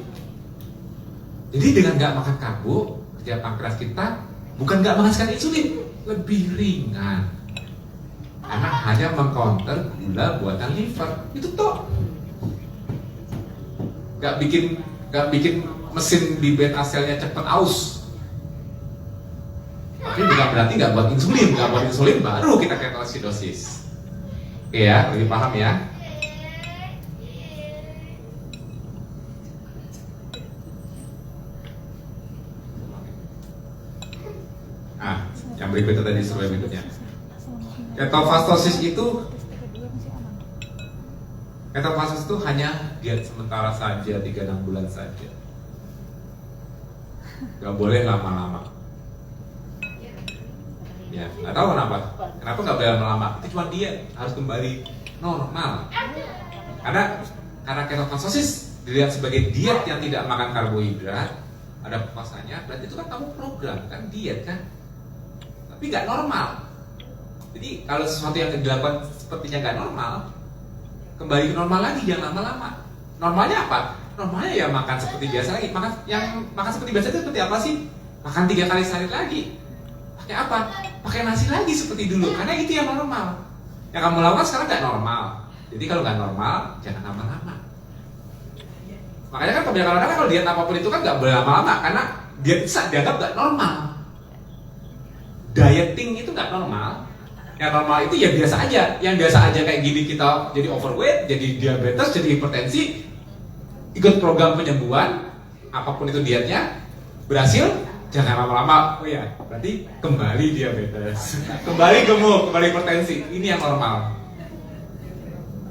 [SPEAKER 1] Jadi dengan gak makan karbo, kerja pankreas kita bukan gak menghasilkan insulin, lebih ringan. Karena hanya mengcounter gula buatan liver. Itu toh gak bikin mesin di beta selnya cepet aus. Tapi bukan berarti nggak buat insulin baru kita ketoasidosis. Oke ya, lebih paham ya? Nah, yang berikutnya tadi survei berikutnya. Ketofastosis itu Ketofastosis itu hanya diet sementara saja, 3-6 bulan saja. Gak boleh lama-lama. Ya, nggak tahu kenapa. Kenapa nggak boleh lama-lama? Itu cuma diet, harus kembali normal. Karena ketofastosis dilihat sebagai diet yang tidak makan karbohidrat, ada puasanya, berarti itu kan kamu program, kan diet kan? Tapi nggak normal. Jadi kalau sesuatu yang dilakukan sepertinya nggak normal, kembali ke normal lagi, jangan lama-lama. Normalnya apa? Normalnya ya makan seperti biasa lagi. Makan seperti biasa itu seperti apa sih? Makan 3 kali sehari lagi. Pakai apa? Pakai nasi lagi seperti dulu. Karena itu yang normal. Yang kamu lakukan sekarang nggak normal. Jadi kalau nggak normal, jangan lama-lama. Makanya kan kebanyakan orang kalau diet apapun itu kan nggak boleh lama-lama, karena diet bisa dianggap nggak normal. Dieting itu nggak normal. Yang normal itu ya biasa aja. Yang biasa aja kayak gini kita jadi overweight, jadi diabetes, jadi hipertensi, ikut program penyembuhan, apapun itu dietnya, berhasil, jangan lama-lama. Oh ya, berarti kembali diabetes, kembali gemuk, kembali hipertensi. Ini yang normal.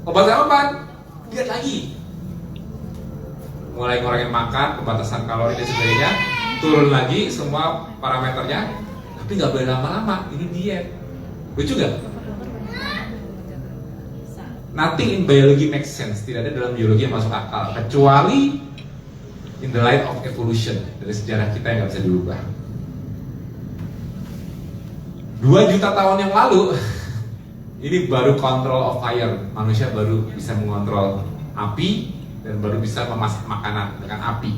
[SPEAKER 1] Obat-obatan, diet lagi. Mulai ngurangin makan, pembatasan kalori dan sebagainya, turun lagi semua parameternya, tapi nggak boleh lama-lama. Ini diet. Lucu gak? Nothing in biology makes sense. Tidak ada dalam biologi yang masuk akal, kecuali in the light of evolution. Dari sejarah kita yang gak bisa diubah. 2 juta tahun yang lalu, ini baru control of fire. Manusia baru bisa mengontrol api dan baru bisa memasak makanan dengan api.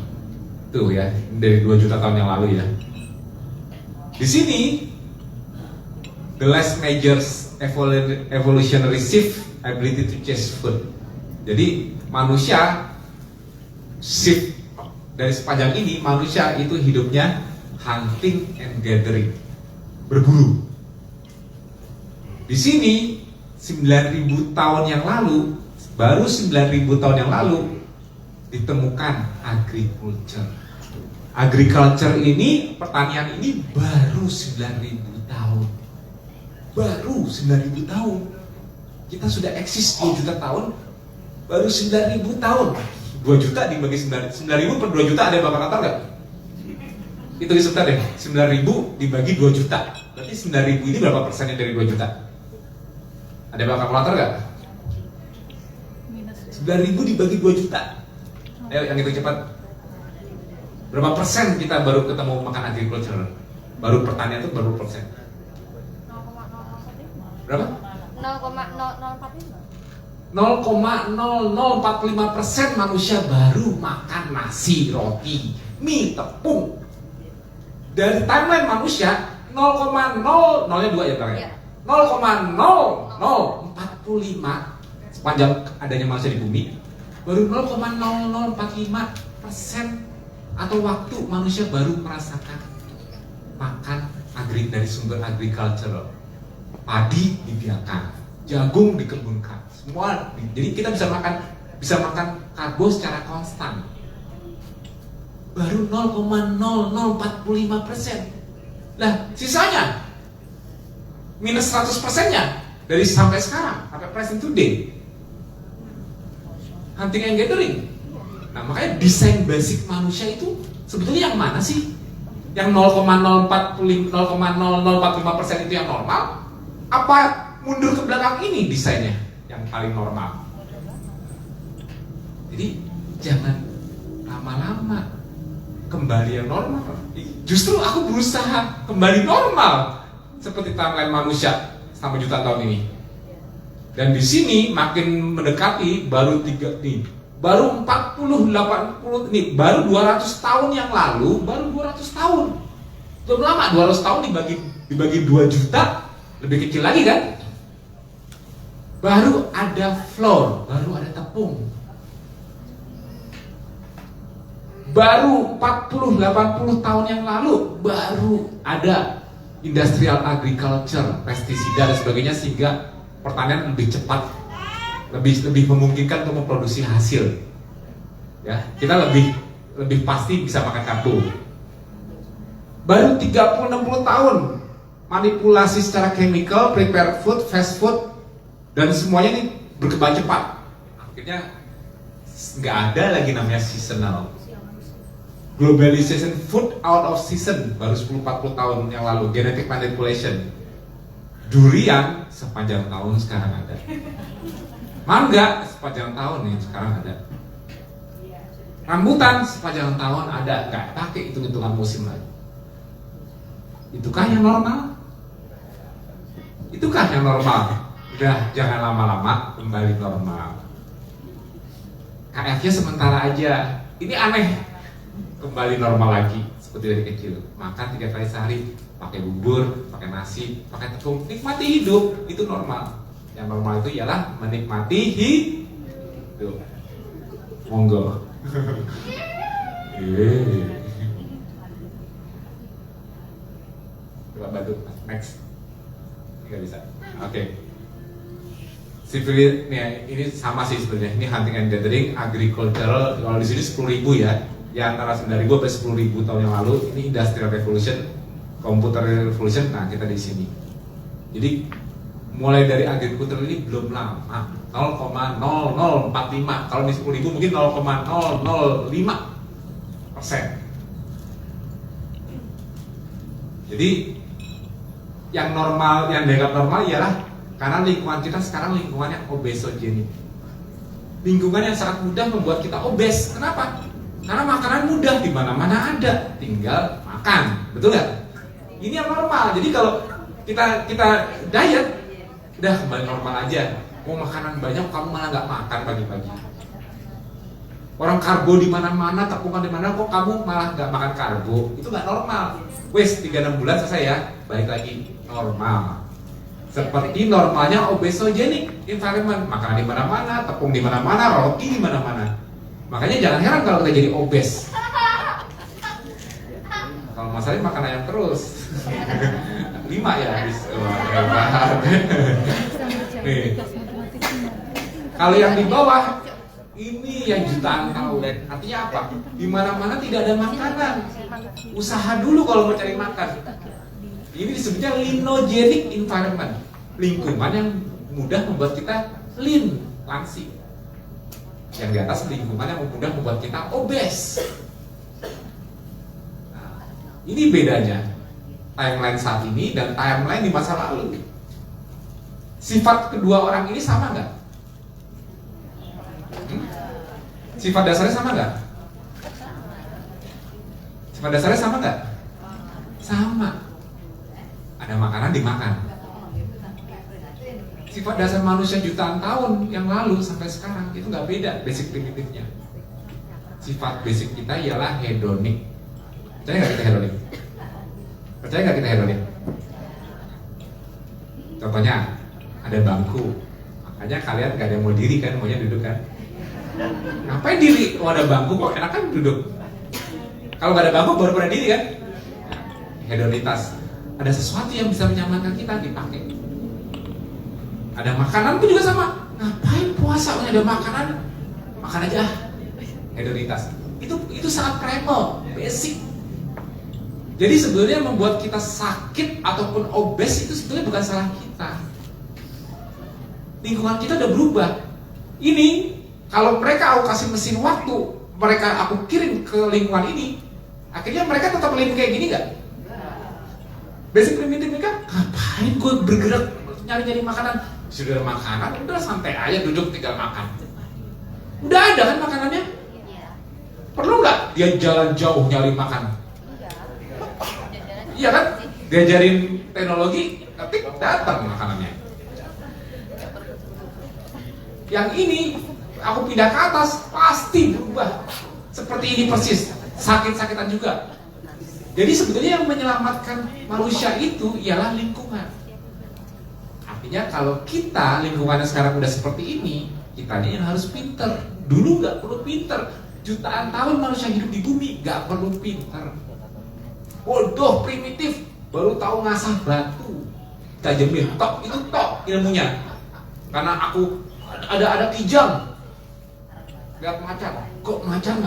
[SPEAKER 1] Tuh ya, dari 2 juta tahun yang lalu ya. Di sini the last major evolutionary shift, ability to chase food. Jadi manusia shift dari sepanjang ini, manusia itu hidupnya hunting and gathering, berburu. Di sini 9.000 tahun yang lalu, baru 9.000 tahun yang lalu ditemukan agriculture. Agriculture ini, pertanian ini baru 9.000 tahun. Baru 9.000 tahun. Kita sudah eksis 2 juta tahun, baru 9.000 tahun. 2 juta dibagi 9.000 per 2 juta, ada yang bakal kantor nggak? Itu sebentar deh, 9.000 dibagi 2 juta. Berarti 9.000 ini berapa persennya dari 2 juta? Ada yang bakal kalkulator nggak? 9.000 dibagi 2 juta. Ayo yang itu cepat. Berapa persen kita baru ketemu makan agriculture? Baru pertanian itu berapa persen? Berapa? 0,0045% manusia baru makan nasi, roti, mie, tepung. Dari timeline manusia 0,0 nolnya 2 ya Bang ya? 0,0045 sepanjang adanya manusia di bumi, baru 0,0045% atau waktu manusia baru merasakan makan dari sumber agricultural. Padi dibiarkan, jagung dikebunkan, semua. Jadi kita bisa makan karbo secara konstan. Baru 0,0045%. Lah, sisanya minus 100%-nya dari sampai sekarang, sampai present today. Hunting and gathering. Nah, makanya desain basic manusia itu sebetulnya yang mana sih? Yang 0,045% itu yang normal? Apa mundur ke belakang ini desainnya yang paling normal? Jadi jangan lama-lama, kembali yang normal. Justru aku berusaha kembali normal seperti timeline manusia selama jutaan tahun ini. Dan di sini makin mendekati baru 3 nih, baru 40, 80 nih, baru 200 tahun yang lalu, baru 200 tahun. Belum lama, 200 tahun dibagi 2 juta, lebih kecil lagi kan? Baru ada flour, baru ada tepung. Baru 40-80 tahun yang lalu, baru ada industrial agriculture, pestisida dan sebagainya, sehingga pertanian lebih cepat, lebih memungkinkan untuk memproduksi hasil. Ya, kita lebih pasti bisa makan karbo. Baru 30-60 tahun manipulasi secara chemical, prepare food, fast food, dan semuanya ini berkembang cepat. Akhirnya nggak ada lagi namanya seasonal. Globalization, food out of season baru 10-40 tahun yang lalu. Genetic manipulation. Durian sepanjang tahun sekarang ada. Mangga sepanjang tahun nih sekarang ada. Rambutan sepanjang tahun ada. Nggak pakai hitung-hitungan musim lagi. Itukah yang normal? Itukah yang normal? Udah, jangan lama-lama, kembali normal. KF-nya sementara aja. Ini aneh. Kembali normal lagi seperti dari kecil. Makan 3 kali sehari, pakai bubur, pakai nasi, pakai tepung. Nikmati hidup, itu normal. Yang normal itu ialah menikmati hidup. Monggo. Coba bantu, next. Nggak bisa. Oke. Sipil ini sama sih sebenarnya. Ini hunting and gathering, agricultural. Kalau di sini 10.000 ya. Yang antara 9.000 sampai 10.000 tahun yang lalu. Ini industrial revolution, computer revolution. Nah, kita di sini. Jadi mulai dari agriculture ini belum lama. 0,0045. Kalau di 10.000 mungkin 0,005%. Jadi yang normal, yang dianggap normal ialah karena lingkungan kita sekarang lingkungan yang obesogenik. Lingkungan yang sangat mudah membuat kita obes. Kenapa? Karena makanan mudah di mana-mana ada, tinggal makan, betul nggak? Ini yang normal. Jadi kalau kita diet, udah kembali normal aja. Mau makanan banyak, kamu malah nggak makan pagi-pagi. Orang karbo di mana-mana, tepungan di mana, kok kamu malah nggak makan karbo? Itu nggak normal. Wes 3-6 bulan selesai ya, balik lagi normal. Seperti normalnya obesogenic environment, makanan di mana-mana, tepung di mana-mana, roti di mana-mana. Makanya jangan heran kalau kita jadi obes. Kalau masalahnya makan ayam terus. 5 ya habis. Hebat. Nih. Kalau yang di bawah ini yang jutaan tahun. Artinya apa? Di mana-mana tidak ada makanan. Usaha dulu kalau mau cari makan. Ini disebutnya linogenic environment. Lingkungan yang mudah membuat kita lean, langsing. Yang di atas lingkungan yang mudah membuat kita obes. Nah, ini bedanya timeline saat ini dan timeline di masa lalu. Sifat kedua orang ini sama nggak? Sifat dasarnya sama nggak? Sifat dasarnya sama nggak? Sama. Ada makanan dimakan. Sifat dasar manusia jutaan tahun yang lalu sampai sekarang itu nggak beda basic primitifnya. Sifat basic kita ialah hedonik. Percaya nggak kita hedonik? Percaya nggak kita hedonik? Contohnya ada bangku, makanya kalian nggak ada yang mau diri kan, maunya duduk kan? Ngapain diri? Oh ada bangku kok enak kan duduk. Kalau nggak ada bangku baru pada diri kan? Hedonitas. Ada sesuatu yang bisa menyamankan kita dipakai. Ada makanan pun juga sama. Ngapain puasa punya ada makanan? Makan aja. Hedonitas. Itu sangat primal, basic. Jadi sebenarnya membuat kita sakit ataupun obes itu sebenarnya bukan salah kita. Lingkungan kita udah berubah. Ini kalau mereka aku kasih mesin waktu, mereka aku kirim ke lingkungan ini, akhirnya mereka tetap lingkungan kayak gini nggak? Basic primitif mereka, ngapain gue bergerak nyari-nyari makanan? Sudah ada makanan, udah santai aja duduk tinggal makan. Udah ada kan makanannya? Perlu nggak dia jalan jauh nyari makan? Iya kan? Diajarin teknologi, ketik datang makanannya. Yang ini aku pindah ke atas pasti berubah. Seperti ini persis, sakit-sakitan juga. Jadi sebenarnya yang menyelamatkan manusia itu ialah lingkungan. Artinya kalau kita lingkungannya sekarang udah seperti ini, kita ini yang harus pinter. Dulu nggak perlu pinter. Jutaan tahun manusia hidup di bumi nggak perlu pinter. Bodoh, primitif, baru tahu ngasah batu, tajemin, tok itu tok ilmunya. Karena aku ada kijang, lihat macan, kok macan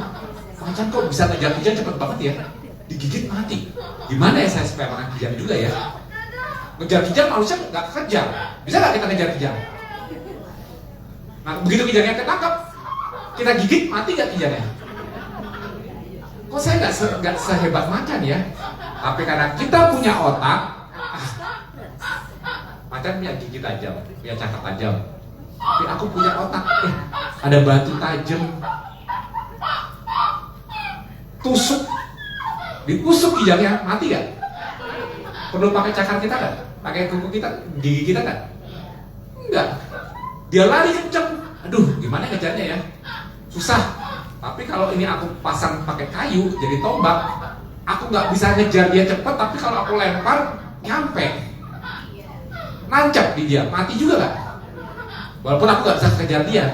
[SPEAKER 1] kok bisa ngejar kijang cepet banget ya, digigit mati. Gimana ya saya supaya makan kijang juga ya? Ngejar kijang manusia nggak kejar, bisa nggak kita ngejar kijang? Nah, begitu kijangnya ketangkap, kita gigit, mati gak kijangnya? Kok saya nggak sehebat macan ya? Tapi karena kita punya otak, macan punya gigi tajam, punya cakap tajam. Tapi aku punya otak, ada batu tajam, tusuk, ditusuk kijangnya, mati gak? Perlu pakai cakar kita gak? Pakai kuku kita, gigi kita gak? Enggak. Dia lari kenceng, aduh gimana ngejarnya ya? Susah. Tapi kalau ini aku pasang pakai kayu jadi tombak, aku nggak bisa ngejar dia cepet. Tapi kalau aku lempar nyampe, nancap di dia, mati juga gak? Walaupun aku nggak bisa kejar dia.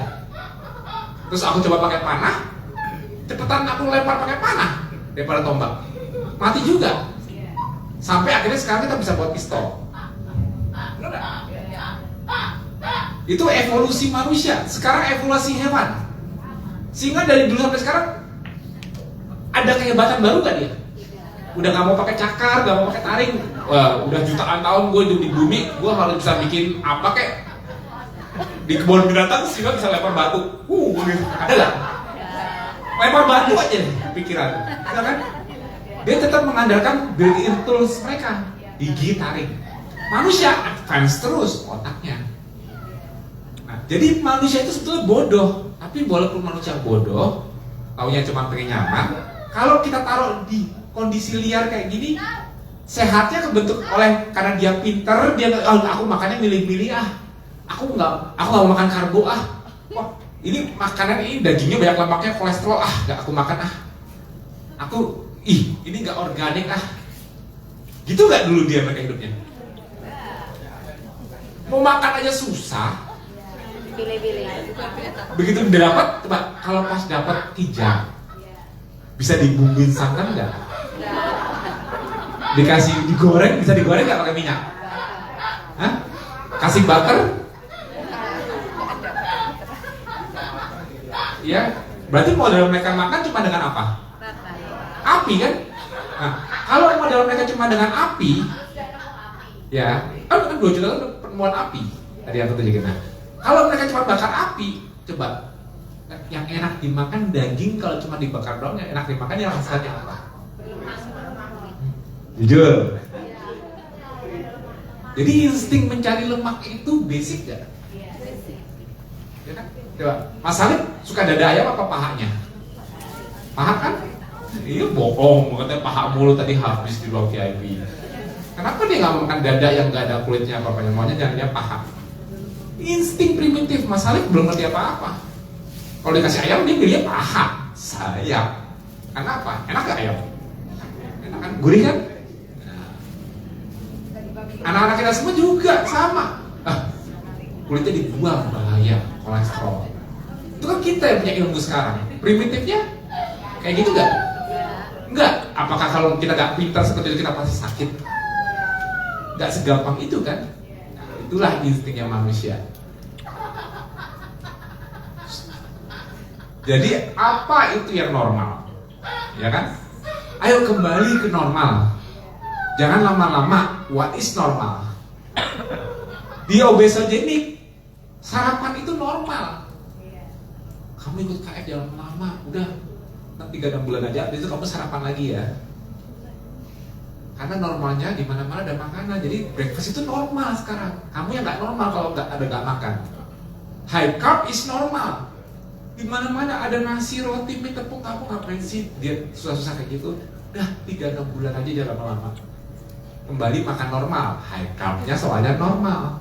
[SPEAKER 1] Terus aku coba pakai panah, cepetan aku lempar pakai panah daripada tombak, mati juga. Sampai akhirnya sekarang kita bisa buat pistol. Benar gak? Itu evolusi manusia. Sekarang evolusi hewan. Sehingga dari dulu sampai sekarang ada kehebatan baru gak dia? Udah gak mau pakai cakar, gak mau pakai taring. Wah, udah jutaan tahun gue hidup di bumi, gue harus bisa bikin apa kek? Di kebun binatang sehingga bisa lempar batu. Gitu. Ada gak? Lempar batu aja nih pikiran. Ya kan? Dia tetap mengandalkan built-in tools mereka, gigi, taring. Manusia advance terus otaknya. Nah, jadi manusia itu sebetulnya bodoh. Tapi walaupun manusia bodoh, taunya cuma pengen nyaman. Kalau kita taruh di kondisi liar kayak gini, sehatnya kebentuk oleh karena dia pinter, dia aku makannya milih-milih aku nggak mau makan karbo wah ini makanan ini dagingnya banyak lemaknya, kolesterol nggak aku makan aku ini nggak organik gitu nggak dulu dia mereka hidupnya, mau makan aja susah.
[SPEAKER 2] Pilih-pilih.
[SPEAKER 1] Begitu dapat, coba kalau pas dapat kijang, bisa dibumbuin santan nggak? Dikasih digoreng, bisa digoreng nggak pakai minyak? Hah? Kasih butter? Iya. Berarti modal mereka makan cuma dengan apa? Api kan? Nah, kalau modal mereka cuma dengan api, ya kan 2 juta itu penemuan api tadi yang kita kita. Kalau mereka cuma bakar api, coba yang enak dimakan daging kalau cuma dibakar doang, yang enak dimakan yang rasanya apa? Jujur. Jadi insting mencari lemak itu basic gak? Ya kan? Coba, Mas Salim suka dada ayam apa pahanya? Paha kan? Iya bohong, katanya paha mulu tadi habis di ruang VIP. Kenapa dia nggak makan dada yang nggak ada kulitnya apa-apanya? Maunya jangannya paha. Insting primitif, Mas Salim belum ngerti apa-apa. Kalau dikasih ayam dia pilihnya paha, sayap. Karena apa? Enak gak ayam? Enak kan? Gurih kan? Nah. Anak-anak kita semua juga sama. Kulitnya dibuang, bahaya, kolesterol. Itu kan kita yang punya ilmu sekarang. Primitifnya kayak gitu gak? Enggak. Apakah kalau kita gak pintar seperti itu kita pasti sakit? Gak segampang itu kan? Nah, itulah instingnya manusia. Jadi apa itu yang normal? Ya kan? Ayo kembali ke normal. Jangan lama-lama. What is normal? Di obesogenik, sarapan itu normal. Kamu ikut KF jangan lama. Udah 3-6 bulan aja, habis itu kamu sarapan lagi ya. Karena normalnya di mana-mana ada makanan. Jadi breakfast itu normal sekarang. Kamu yang nggak normal kalau nggak makan. High carb is normal. Di mana-mana ada nasi, roti, mie, tepung, kamu ngapain sih dia susah-susah kayak gitu? Udah 3-6 bulan aja jangan lama-lama. Kembali makan normal. High carb-nya soalnya normal.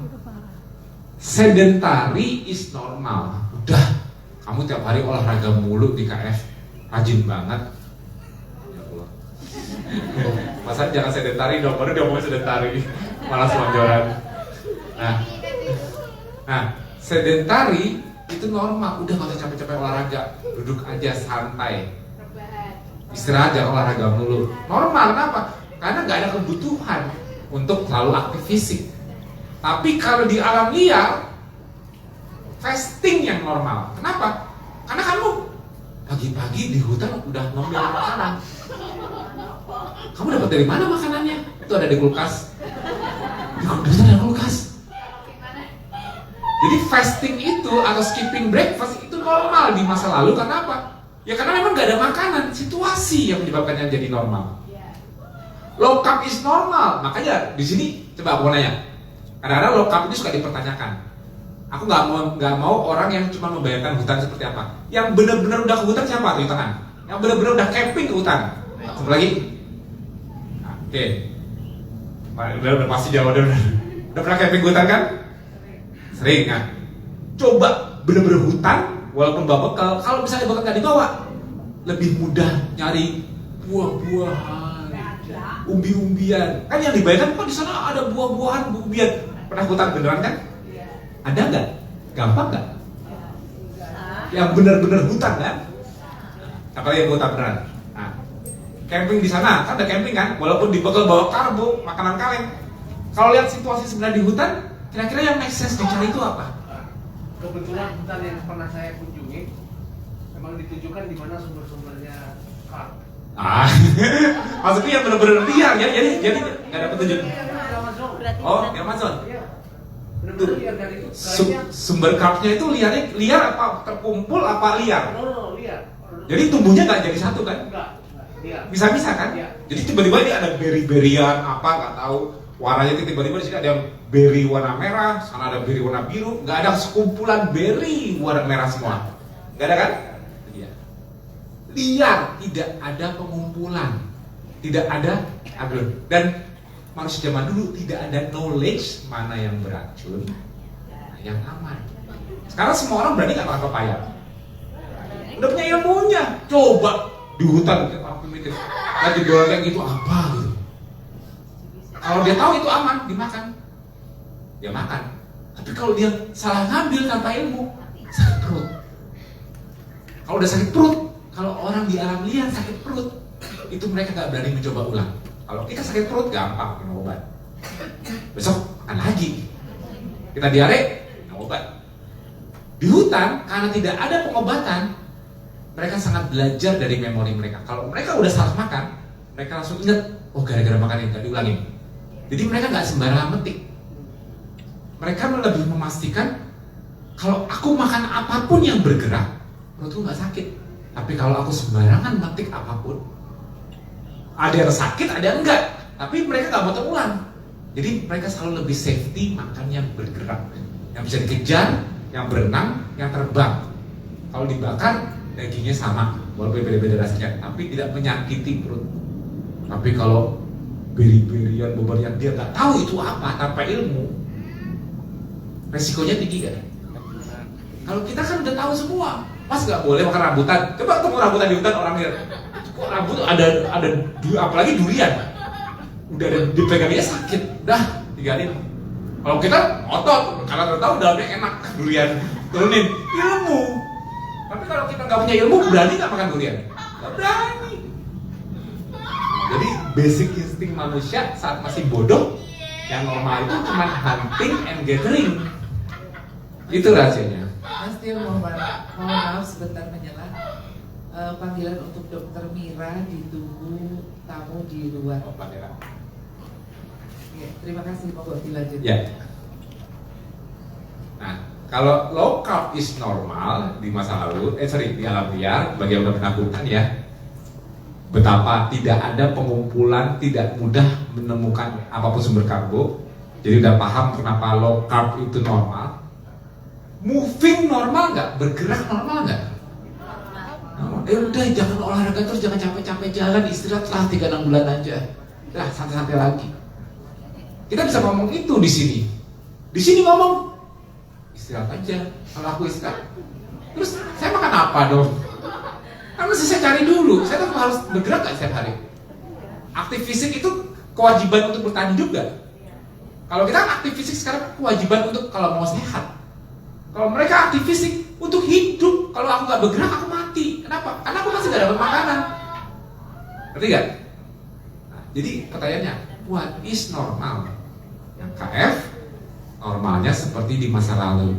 [SPEAKER 1] Sedentary is normal. Udah, kamu tiap hari olahraga mulu di KF, rajin banget. Ya Allah. Masa jangan sedentary dong, baru dia ngomong sedentary, malah selonjoran. Nah, sedentary itu normal. Udah gak usah capek-capek olahraga, duduk aja santai, istirahat jangan olahraga mulu. Normal, kenapa? Karena gak ada kebutuhan untuk selalu aktif fisik. Tapi kalau di alam liar, fasting yang normal. Kenapa? Karena kamu pagi-pagi di hutan udah ngambil makanan. Kamu dapat dari mana makanannya? Itu ada di kulkas. Di hutan ada kulkas. Jadi fasting itu atau skipping breakfast itu normal di masa lalu karena apa? Ya karena memang gak ada makanan, situasi yang menyebabkannya jadi normal. Low carb is normal, makanya di sini coba aku mau nanya. Kadang-kadang low carb ini suka dipertanyakan. Aku nggak mau orang yang cuma membayangkan hutan seperti apa. Yang benar-benar udah ke hutan siapa tuh di tangan? Yang benar-benar udah camping ke hutan. Satu lagi. Oke. Udah pasti jawab udah pernah camping ke hutan kan? Sering kan? Coba bener-bener hutan, walaupun bawa bekal, kalau misalnya bekal nggak dibawa, lebih mudah nyari buah-buahan, umbi-umbian. Kan yang dibayangkan kok di sana ada buah-buahan, umbian. Pernah hutan beneran kan? Ada nggak? Gampang nggak? Yang bener-bener hutan kan? Apalagi yang hutan beneran. Nah, camping di sana kan ada camping kan? Walaupun dibekal bawa karbo, makanan kaleng. Kalau lihat situasi sebenarnya di hutan, kira-kira yang make sense dicari itu apa?
[SPEAKER 2] Kebetulan hutan yang pernah saya kunjungi memang ditujukan di mana sumber-sumbernya karb.
[SPEAKER 1] Maksudnya yang benar-benar liar ya, jadi nggak ada petunjuk. Oh, di Amazon.
[SPEAKER 2] Iya. Benar-benar liar dari itu.
[SPEAKER 1] Sumber karbnya itu liar apa terkumpul apa liar?
[SPEAKER 2] No, liar.
[SPEAKER 1] Jadi tumbuhnya nggak jadi satu kan?
[SPEAKER 2] Enggak, liar.
[SPEAKER 1] Bisa-bisa kan?
[SPEAKER 2] Iya.
[SPEAKER 1] Jadi tiba-tiba ini ada beri-berian apa nggak tahu. Warnanya tiba-tiba di sini ada yang beri warna merah, sana ada beri warna biru, nggak ada sekumpulan beri warna merah semua, nggak ada kan? Iya. Liar, tidak ada pengumpulan, tidak ada agron. Dan manusia zaman dulu tidak ada knowledge mana yang beracun, mana yang aman. Sekarang semua orang berani nggak makan pepaya? Udah punya ilmunya, coba di hutan aku mikir, lagi jualan kayak gitu apa gitu. Kalau dia tahu itu aman, dimakan. Dia makan. Tapi kalau dia salah ngambil tanpa ilmu, sakit perut. Kalau udah sakit perut, kalau orang di alam liar sakit perut, itu mereka nggak berani mencoba ulang. Kalau kita sakit perut, gampang minum obat. Besok makan lagi. Kita diare, minum obat. Di hutan, karena tidak ada pengobatan, mereka sangat belajar dari memori mereka. Kalau mereka udah salah makan, mereka langsung ingat, oh gara-gara makan ini, nggak diulangin. Jadi mereka nggak sembarangan metik. Mereka lebih memastikan kalau aku makan apapun yang bergerak, perutku nggak sakit. Tapi kalau aku sembarangan metik apapun, ada yang sakit, ada yang enggak. Tapi mereka nggak mau terulang. Jadi mereka selalu lebih safety makan yang bergerak, yang bisa dikejar, yang berenang, yang terbang. Kalau dibakar, dagingnya sama, walaupun beda-beda rasanya, tapi tidak menyakiti perut. Tapi kalau beri-berian, boborian, dia nggak tahu itu apa tanpa ilmu, resikonya tinggi kan? Kalau kita kan udah tahu semua, pas nggak boleh makan rambutan. Coba ketemu rambutan di hutan, orang lihat, kok rambut ada apalagi durian, udah ada dipegangnya sakit, dah tinggalin. Kalau kita otot, karena tahu dalamnya enak durian, turunin ilmu. Tapi kalau kita nggak punya ilmu, berani nggak makan durian? Nggak berani. Jadi basic insting manusia saat masih bodoh, yang normal itu cuma hunting and gathering. Itu rahasianya.
[SPEAKER 3] Mas Tio, mohon maaf sebentar menyela. Panggilan untuk Dokter Mira ditunggu tamu di luar.
[SPEAKER 1] Oh, Pak Dera.
[SPEAKER 3] Ya, terima kasih, monggo dilanjut.
[SPEAKER 1] Ya. Nah, kalau low carb is normal di masa lalu, di alam liar, bagi yang udah pernah hutan ya, betapa tidak ada pengumpulan, tidak mudah menemukan apapun sumber karbo. Jadi udah paham kenapa low carb itu normal. Moving normal nggak? Bergerak normal nggak? Udah jangan olahraga terus, jangan capek-capek jalan, istirahatlah 3-6 bulan aja. Dah santai-santai lagi. Kita bisa ngomong itu di sini. Di sini ngomong istirahat aja. Kalau aku istirahat, terus saya makan apa dong? Kan mesti saya cari dulu, saya tetap harus bergerak gak setiap hari? Aktif fisik itu kewajiban untuk bertahan hidup gak? Kalau kita aktif fisik sekarang kewajiban untuk kalau mau sehat. Kalau mereka aktif fisik untuk hidup, kalau aku gak bergerak aku mati. Kenapa? Karena aku masih gak dapat makanan. Ngerti gak? Nah, jadi pertanyaannya, what is normal? Yang KF, normalnya seperti di masa lalu.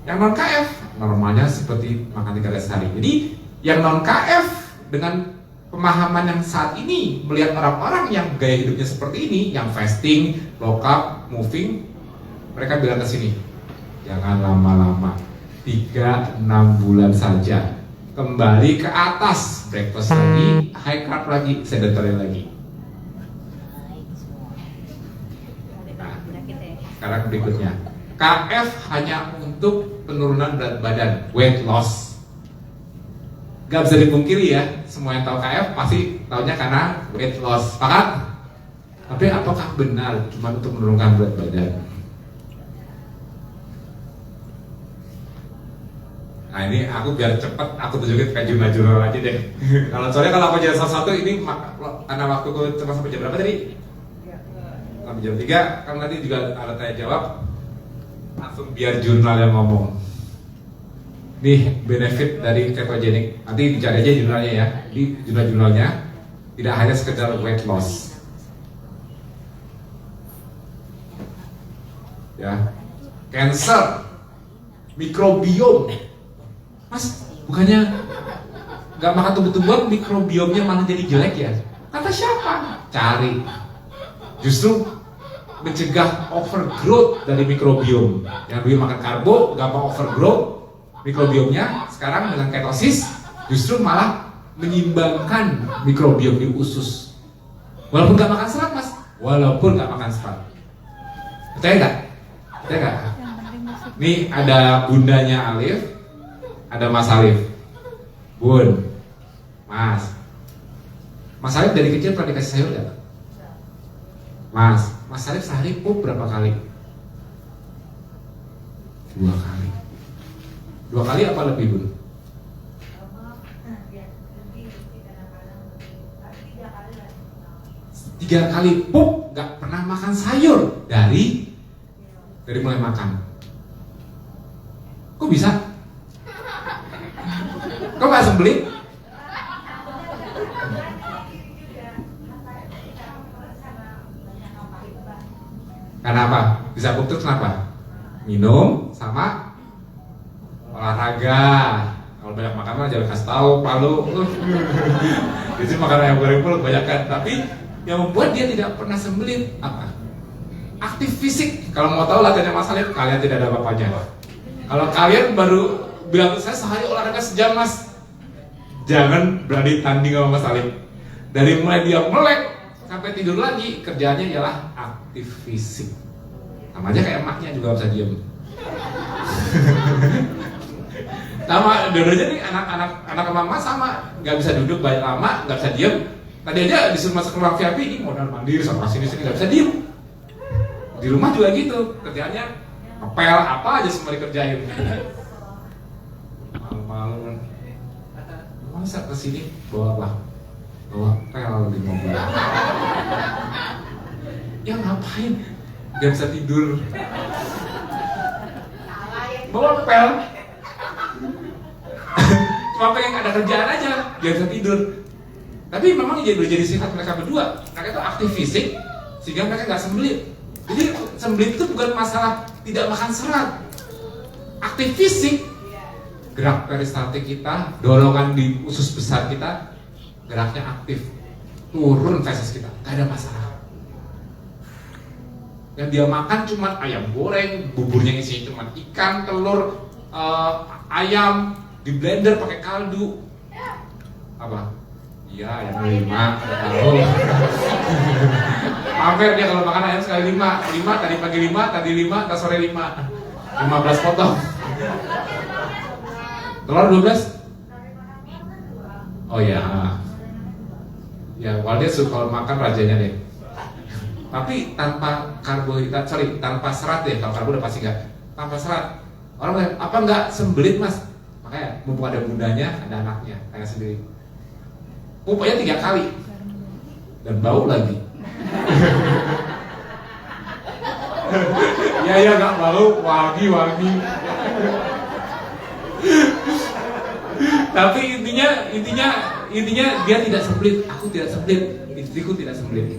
[SPEAKER 1] Yang non KF, normalnya seperti makan 3 kali sehari. Jadi yang non KF dengan pemahaman yang saat ini melihat orang-orang yang gaya hidupnya seperti ini, yang fasting, low carb, moving, mereka bilang ke sini, Jangan lama-lama, 3-6 bulan saja. Kembali ke atas, breakfast lagi, high carb lagi, sedentary lagi. Nah, sekarang berikutnya, KF hanya untuk penurunan berat badan, weight loss. Gak bisa dipungkiri ya, semua yang tahu KF pasti taunya karena weight loss, sepakat? Tapi apakah benar cuma untuk menurunkan berat badan? Nah ini aku biar cepet, aku tunjukin kayak jurnal aja deh. Soalnya kalau aku jadi salah satu ini karena waktuku cuma sampai jam berapa tadi? Sampai jam 3, kan nanti juga ada tanya jawab. Langsung biar jurnal yang ngomong. Nih benefit dari ketogenic. Nanti dicari aja jurnalnya ya. Di jurnal-jurnalnya tidak hanya sekedar weight loss. Ya, cancer, mikrobiom. Mas, bukannya nggak makan tumbuh-tumbuhan, mikrobiomnya malah jadi jelek ya? Kata siapa? Cari. Justru mencegah overgrowth dari mikrobiom. Yang dulu makan karbo, gampang overgrowth mikrobiomnya. Sekarang dengan ketosis, justru malah menyimbangkan mikrobiom di usus. Walaupun nggak makan serat, Mas. Walaupun nggak makan serat. Percaya nggak? Percaya nggak? Nih ada bundanya Alif. Ada Mas Alif, Bun, Mas Alif dari kecil pernah dikasih sayur gak? Mas Alif sehari pup berapa kali? 2 kali. 2 kali apa lebih, Bun? 3 kali pup, gak pernah makan sayur dari mulai makan. Kok bisa? Kok gak sembelit? Karena apa? Bisa putus kenapa? Minum sama olahraga. Kalau banyak makan mah jangan kasih tahu, palu. Jadi makan ayam goreng pun kebanyakan. Tapi yang membuat dia tidak pernah sembelit apa? Aktif fisik. Kalau mau tahu latihannya Mas Alif, kalian tidak ada apa-apanya. Kalau kalian baru bilang saya sehari olahraga sejam, Mas, jangan berani tanding sama Mas Alif. Dari mulai dia melek sampai tidur lagi, kerjaannya ialah aktif fisik. Sama aja kayak emaknya juga bisa diem. Sama dua-duanya nih anak mama sama, nggak bisa duduk banyak lama, nggak bisa diem. Tadi aja disuruh masuk ke ruang VIP, ini modal mandiri sama sini nggak bisa diem. Di rumah juga gitu, kerjaannya ngepel apa aja semua dikerjain. Malu-malu. Masa kesini bawa apa? Bawa pel di mobil. Ya ngapain? Gak bisa tidur. Bawa pel. Cuma pengen ada kerjaan aja, gak bisa tidur. Tapi memang jadi sifat mereka berdua. Mereka itu aktif fisik, sehingga mereka gak sembelit. Jadi sembelit itu bukan masalah tidak makan serat. Aktif fisik, gerak peristaltik kita, dorongan di usus besar kita, geraknya aktif, turun feses kita, gak ada masalah. Yang dia makan cuma ayam goreng, buburnya isi cuma ikan, telur, ayam, di blender pakai kaldu. Apa? Iya, ayam 5, tahu. Pamer dia kalau makan ayam sekali 5 tadi pagi 5, tadi 5, tadi sore 5, 15 potong. Telur 12? Oh iya. Ya, Waldia suka kalau makan rajanya deh. Tapi tanpa karbohidrat, tanpa serat deh. Kalau karbo udah pasti enggak. Tanpa serat. Orang bilang, apa enggak sembelit, Mas? Makanya mumpung ada bundanya, ada anaknya, kayak sendiri. Pupuknya 3 kali. Dan bau lagi. Ya enggak bau, wangi. Tapi intinya dia tidak sembelit, aku tidak sembelit, istriku tidak sembelit.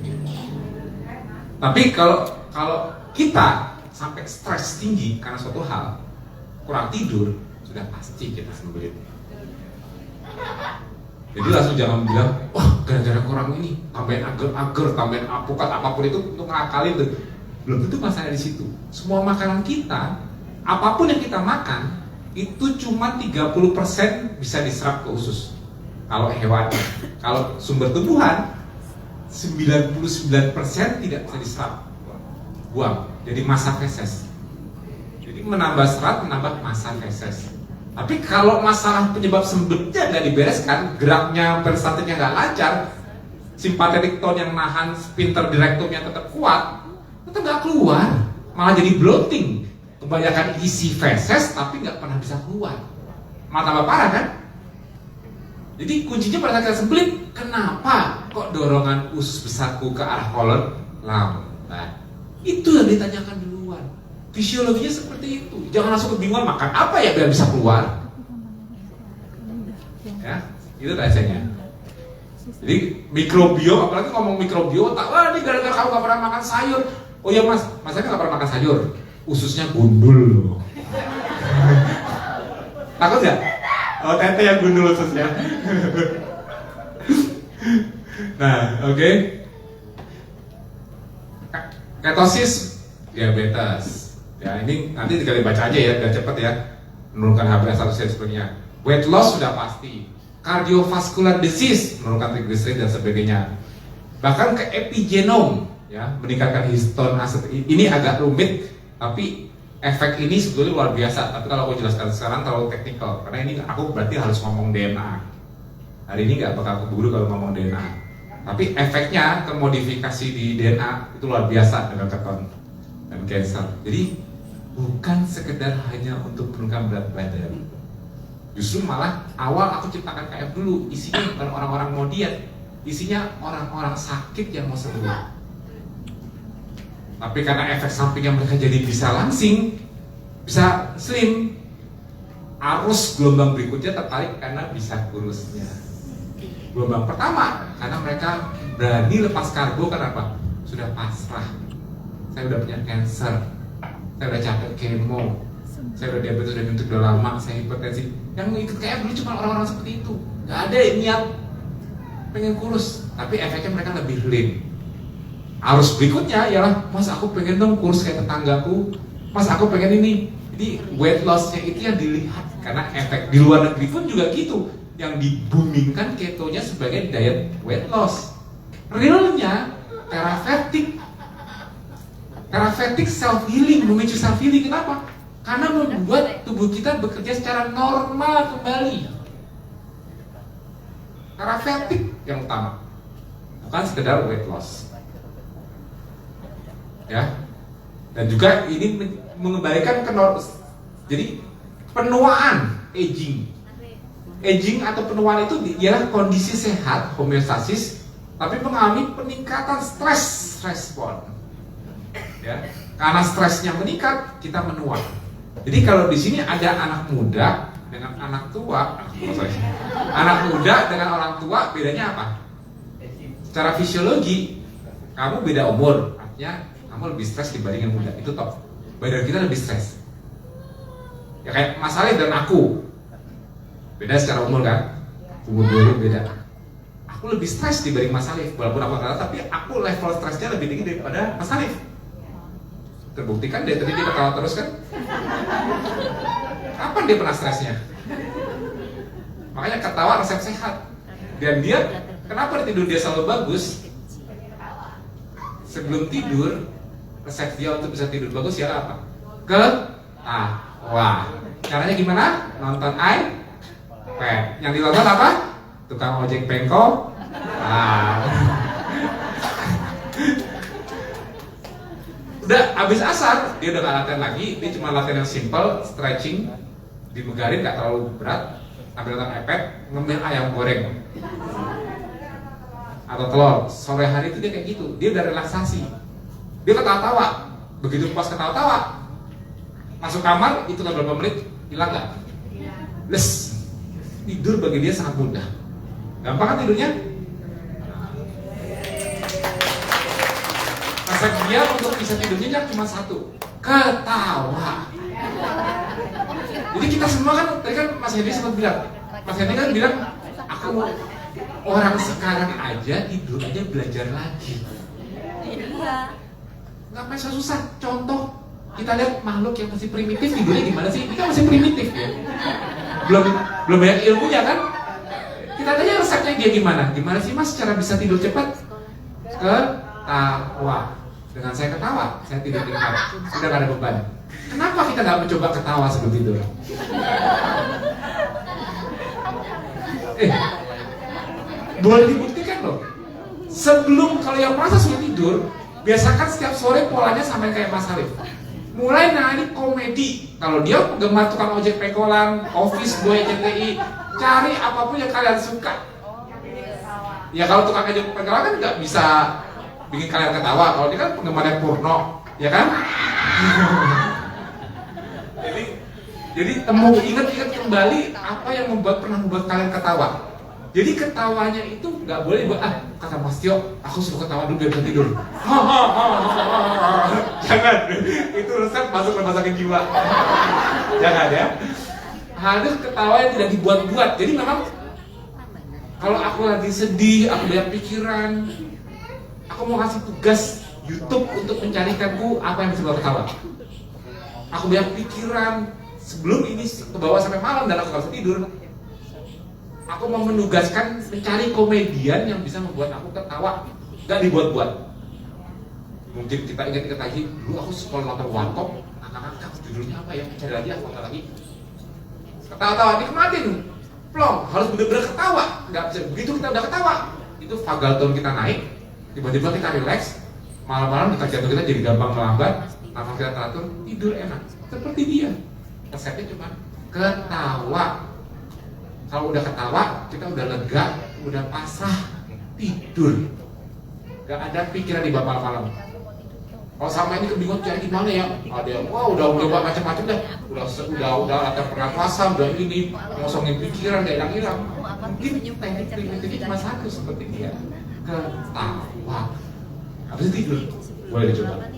[SPEAKER 1] Tapi kalau kita sampai stres tinggi karena suatu hal, kurang tidur, sudah pasti kita sembelit. Jadi langsung jangan bilang, wah gara-gara kurang ini, tambahin agar, tambahin apukat, apapun itu untuk ngakalin tuh. Belum tentu masalah di situ. Semua makanan kita apapun yang kita makan itu cuma 30% bisa diserap ke usus. Kalau hewan, kalau sumber tumbuhan 99% tidak bisa diserap, buang. Jadi massa feses. Jadi menambah serat, menambah massa feses. Tapi kalau masalah penyebab sembetnya nggak dibereskan, geraknya peristatiknya nggak lancar, simpatetik tone yang nahan sphincter direktumnya tetap kuat, tetap nggak keluar, malah jadi bloating. Kebanyakan isi feses tapi nggak pernah bisa keluar, malah tambah parah kan? Jadi kuncinya pada saat kita sembelit, kenapa kok dorongan usus besarku ke arah kolon lambat? Itu yang ditanyakan duluan. Fisiologinya seperti itu. Jangan langsung kebingungan makan apa ya biar bisa keluar. Ya, itu rahasianya. Jadi mikrobiom, apalagi ngomong mikrobiom, wah ini gara-gara kamu gak pernah makan sayur. Oh iya mas, masanya gak pernah makan sayur, ususnya gundul loh. Takut gak? Oh tete yang gundul ususnya. Nah, oke. Ketosis, diabetes. Ya ini nanti tinggal dibaca aja ya, biar cepet ya. Menurunkan HbA1c dan sebagainya. Weight loss sudah pasti. Cardiovascular disease, menurunkan triglyceride dan sebagainya. Bahkan ke epigenom, ya, meningkatkan histon aset. Ini agak rumit, tapi efek ini sebetulnya luar biasa. Tapi kalau aku jelaskan sekarang terlalu teknikal, karena ini aku berarti harus ngomong DNA. Hari ini nggak bakal keburu kalau ngomong DNA. Tapi efeknya ke modifikasi di DNA itu luar biasa dengan keton dan cancer. Jadi bukan sekedar hanya untuk menurunkan berat badan. Justru malah awal aku ciptakan KF dulu, isinya bukan orang-orang mau diet, isinya orang-orang sakit yang mau sembuh. Tapi karena efek sampingnya mereka jadi bisa langsing, bisa slim, arus gelombang berikutnya tertarik karena bisa kurusnya. Gelombang pertama karena mereka berani lepas karbo, kenapa? Sudah pasrah. Saya udah punya cancer, saya udah capek kemo, saya udah diabetes udah bentuk udah lama, saya hipertensi. Yang ikut KF dulu cuma orang-orang seperti itu. Gak ada yang niat pengen kurus, tapi efeknya mereka lebih lean. Arus berikutnya ialah, mas aku pengen dong kurus kayak tetanggaku, mas aku pengen ini. Jadi weight loss-nya itu yang dilihat, karena efek di luar negeri pun juga gitu, yang dibumingkan ketonya sebagai diet weight loss. Realnya therapeutic self healing, memicu self healing. Kenapa? Karena membuat tubuh kita bekerja secara normal kembali. Therapeutic yang utama, bukan sekedar weight loss. Ya, dan juga ini mengembalikan ke jadi penuaan, aging atau penuaan itu ialah kondisi sehat homeostasis, tapi mengalami peningkatan stres respon. Ya, karena stresnya meningkat, kita menua. Jadi kalau di sini ada anak muda dengan anak tua, anak muda dengan orang tua, bedanya apa? Secara fisiologi, kamu beda umur, artinya kamu lebih stres dibanding yang muda, itu top. Badan kita lebih stres. Ya kayak Mas Alif dan aku, beda secara umur kan, umur 20 beda. Aku lebih stres dibanding Mas Alif, walaupun aku kalah, tapi aku level stresnya lebih tinggi daripada Mas Alif. Terbukti kan, dia tadi dia ketawa terus kan? Kapan dia pernah stresnya? Makanya ketawa resep sehat. Dan dia, kenapa tidur dia selalu bagus? Sebelum tidur, resep dia untuk bisa tidur bagus ya apa? Wah, caranya gimana? Nonton iPad. Yang ditonton apa? Tukang ojek pengko. Udah habis asar, dia udah gak latihan lagi. Dia cuma latihan yang simple, stretching, dimegarin, gak terlalu berat. Ambil nonton iPad, ngemil ayam goreng atau telur. Sore hari itu dia kayak gitu, dia udah relaksasi. Dia ketawa-tawa. Begitu pas ketawa-tawa, masuk kamar, itu kan berapa menit, hilang gak? Les. Tidur bagi dia sangat mudah. Gampang kan tidurnya? Resep dia untuk bisa tidur nyenyak cuma satu, ketawa. Jadi kita semua kan, tadi kan Mas Hendy sempat bilang, Mas Hendy kan bilang, aku mau orang sekarang aja tidur aja belajar lagi. Nggak susah. Contoh, Kita lihat makhluk yang masih primitif tidurnya gimana sih? Ini kan masih primitif ya. Belum banyak ilmunya kan? Kita tanya resepnya dia gimana? Gimana sih mas cara bisa tidur cepat? Ketawa. Dengan saya ketawa, saya tidur nikmat. Sudah gak ada beban. Kenapa kita nggak mencoba ketawa sebelum tidur? Boleh dibuktikan loh. Sebelum kalau yang merasa sulit tidur, biasakan setiap sore polanya sama kayak Mas Harif. Mulai nari komedi. Kalau dia penggemar tukang ojek pengkolan, office boy, CTI, cari apapun yang kalian suka. Ya kalau tukang ojek pengkolan kan nggak bisa bikin kalian ketawa. Kalau dia kan penggemarnya porno, ya kan? Jadi ingat kembali apa yang pernah membuat kalian ketawa. Jadi ketawanya itu nggak boleh buat kata Mas Tio, aku suruh ketawa dulu biar bisa tidur. Jangan, itu resep masuk rumah sakit jiwa. Jangan ya. Harus ketawa yang tidak dibuat-buat. Jadi memang kalau aku lagi sedih, aku banyak pikiran, aku mau kasih tugas YouTube untuk mencarikanku apa yang bisa buat ketawa. Aku banyak pikiran, sebelum ini ke bawah sampai malam dan aku gak bisa tidur. Aku mau menugaskan mencari komedian yang bisa membuat aku ketawa, gak dibuat-buat. Mungkin kita ingat lagi, dulu aku sekolah nonton Warkop, anak-anak judulnya apa ya? Cari lagi, aku nonton lagi. Ketawa-tawa nikmatin, plong, harus bener-bener ketawa. Gak bisa begitu kita udah ketawa, itu vagal tone kita naik, tiba-tiba kita relax, malam-malam kita jantung kita jadi gampang melambat, nafas kita teratur, tidur enak. Seperti dia. Resepnya cuma ketawa. Kalau udah ketawa, kita udah lega, udah pasrah, tidur. Gak ada pikiran di malam-malam. Kalau sama ini kebingungan cari gimana ya? Ada yang, wah udah macam-macam deh. Udah ada pernafasan, udah ini ngosongin pikiran, gak hilang-hilang. Mungkin teknik primitifnya cuma satu seperti dia, ketawa. Habis itu tidur, boleh dicoba.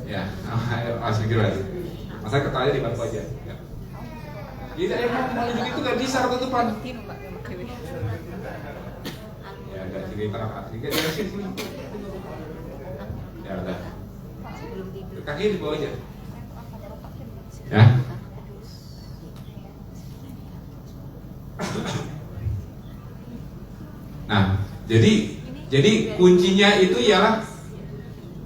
[SPEAKER 1] Ya, harus pikir lagi. Masa ketawanya di bangku aja. Ya. Jadi ada yang mau nunjuk itu nggak bisa ketutupan. Ya, agak kiri tengah kiri di sini. Ya udah. Kaki di bawah aja. Ya. Nah, jadi kuncinya itu ialah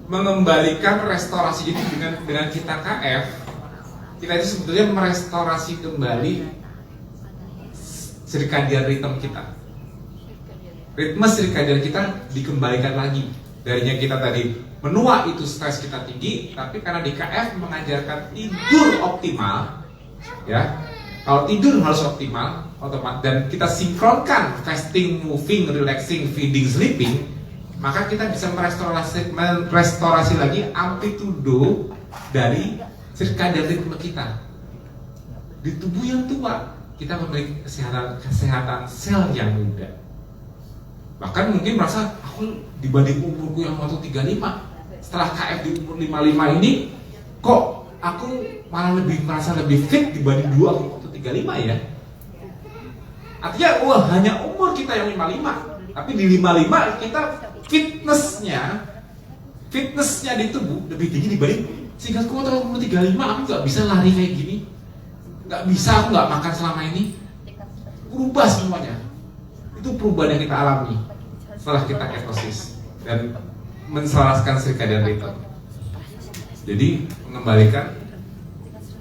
[SPEAKER 1] mengembalikan restorasi. Jadi dengan kita KF, kita itu sebetulnya merestorasi kembali circadian rhythm kita. Ritme circadian kita dikembalikan lagi. Darinya kita tadi menua itu stres kita tinggi, tapi karena di KF mengajarkan tidur optimal, ya. Kalau tidur harus optimal, otomatis dan kita sinkronkan fasting, moving, relaxing, feeding, sleeping, maka kita bisa merestorasi lagi amplitudo dari circadian ritme kita. Di tubuh yang tua, kita memiliki kesehatan sel yang muda. Bahkan mungkin merasa aku dibanding umurku yang waktu 35, setelah KF di umur 55 ini, kok aku malah merasa lebih fit dibanding dulu aku waktu 35 ya. Artinya hanya umur kita yang 55, tapi di 55 kita fitnessnya di tubuh lebih tinggi dibanding. Sehingga aku waktu umur 35 aku gak bisa lari kayak gini, gak bisa, aku gak makan selama ini. Berubah semuanya. Itu perubahan yang kita alami setelah kita ketosis dan menselaraskan circadian rhythm. Jadi mengembalikan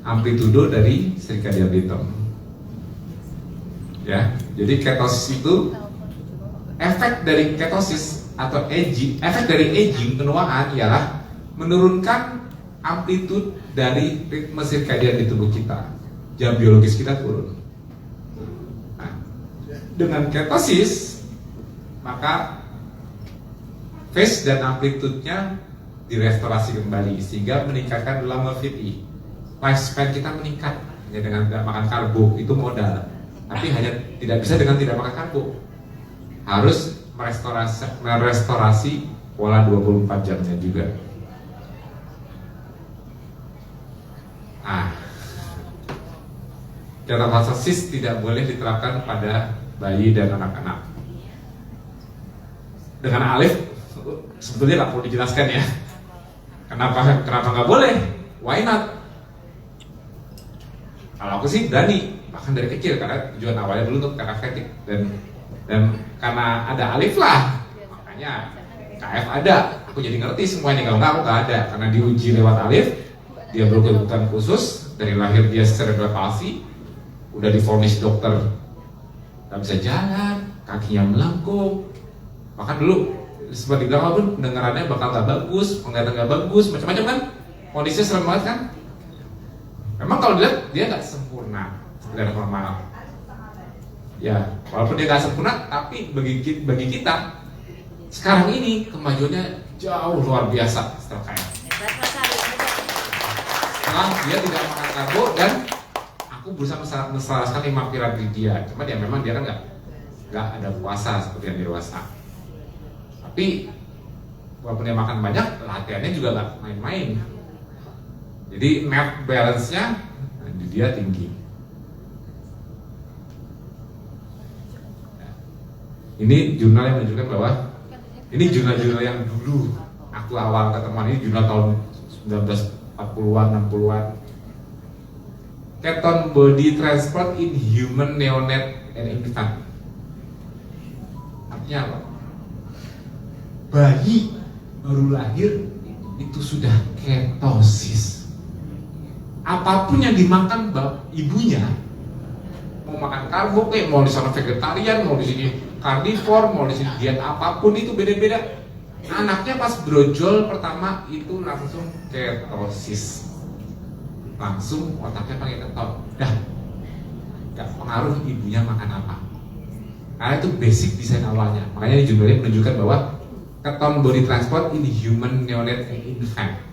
[SPEAKER 1] amplitudo dari circadian rhythm. Ya, jadi ketosis itu efek dari ketosis atau aging, efek dari aging penuaan ialah menurunkan amplitude dari ritme circadian di tubuh kita. Jam biologis kita turun. Nah, dengan ketosis maka phase dan amplitude-nya direstorasi kembali sehingga meningkatkan longevity. Lifespan kita meningkat hanya dengan tidak makan karbo, itu modal. Tapi hanya tidak bisa dengan tidak makan karbo. Harus merestorasi pola 24 jamnya juga. Ketosis tidak boleh diterapkan pada bayi dan anak-anak. Dengan alif sebetulnya nggak perlu dijelaskan ya, karena Kenapa nggak boleh? Why not? Kalau aku sih berani, bahkan dari kecil, karena tujuan awalnya dulu untuk terapeutik dan karena ada Alif lah, makanya KF ada. Aku jadi ngerti semua ini. Kalau nggak aku nggak ada, karena diuji lewat Alif. Dia berkebutuhan khusus, dari lahir dia cerebral palsy, udah divonis dokter nggak bisa jalan, kakinya melengkung. Bahkan dulu sempat dibilang apapun pendengarannya bakal nggak bagus, penglihatan nggak bagus, macam-macam kan. Kondisinya serem banget kan. Memang kalau dilihat dia nggak sempurna, tidak normal. Ya, walaupun dia nggak sempurna, tapi bagi kita sekarang ini kemajuannya jauh luar biasa setelah KF. Setelah dia tidak makan karbo dan aku berusaha menselaraskan 5 piramid dia. Cuma dia memang dia kan nggak ada puasa seperti yang dewasa. Tapi walaupun dia makan banyak, latihannya juga nggak main-main. Jadi net balance-nya dia tinggi. Ini jurnal yang menunjukkan bahwa ini jurnal-jurnal yang dulu aku awal ketemuan, ini jurnal tahun 1940-an, 60-an. Ketone body transport in human neonate and infant. Artinya apa? Bayi baru lahir itu sudah ketosis. Apapun yang dimakan ibunya, mau makan karbo kayak mau di sana vegetarian, mau di sini karnivor, mau di sini diet apapun itu beda-beda. Anaknya pas brojol pertama itu langsung ketosis, langsung otaknya pakai keton. Dah, gak pengaruh ibunya makan apa. Karena itu basic desain awalnya. Makanya di jurnalnya menunjukkan bahwa ketone body transport in human neonate and infant.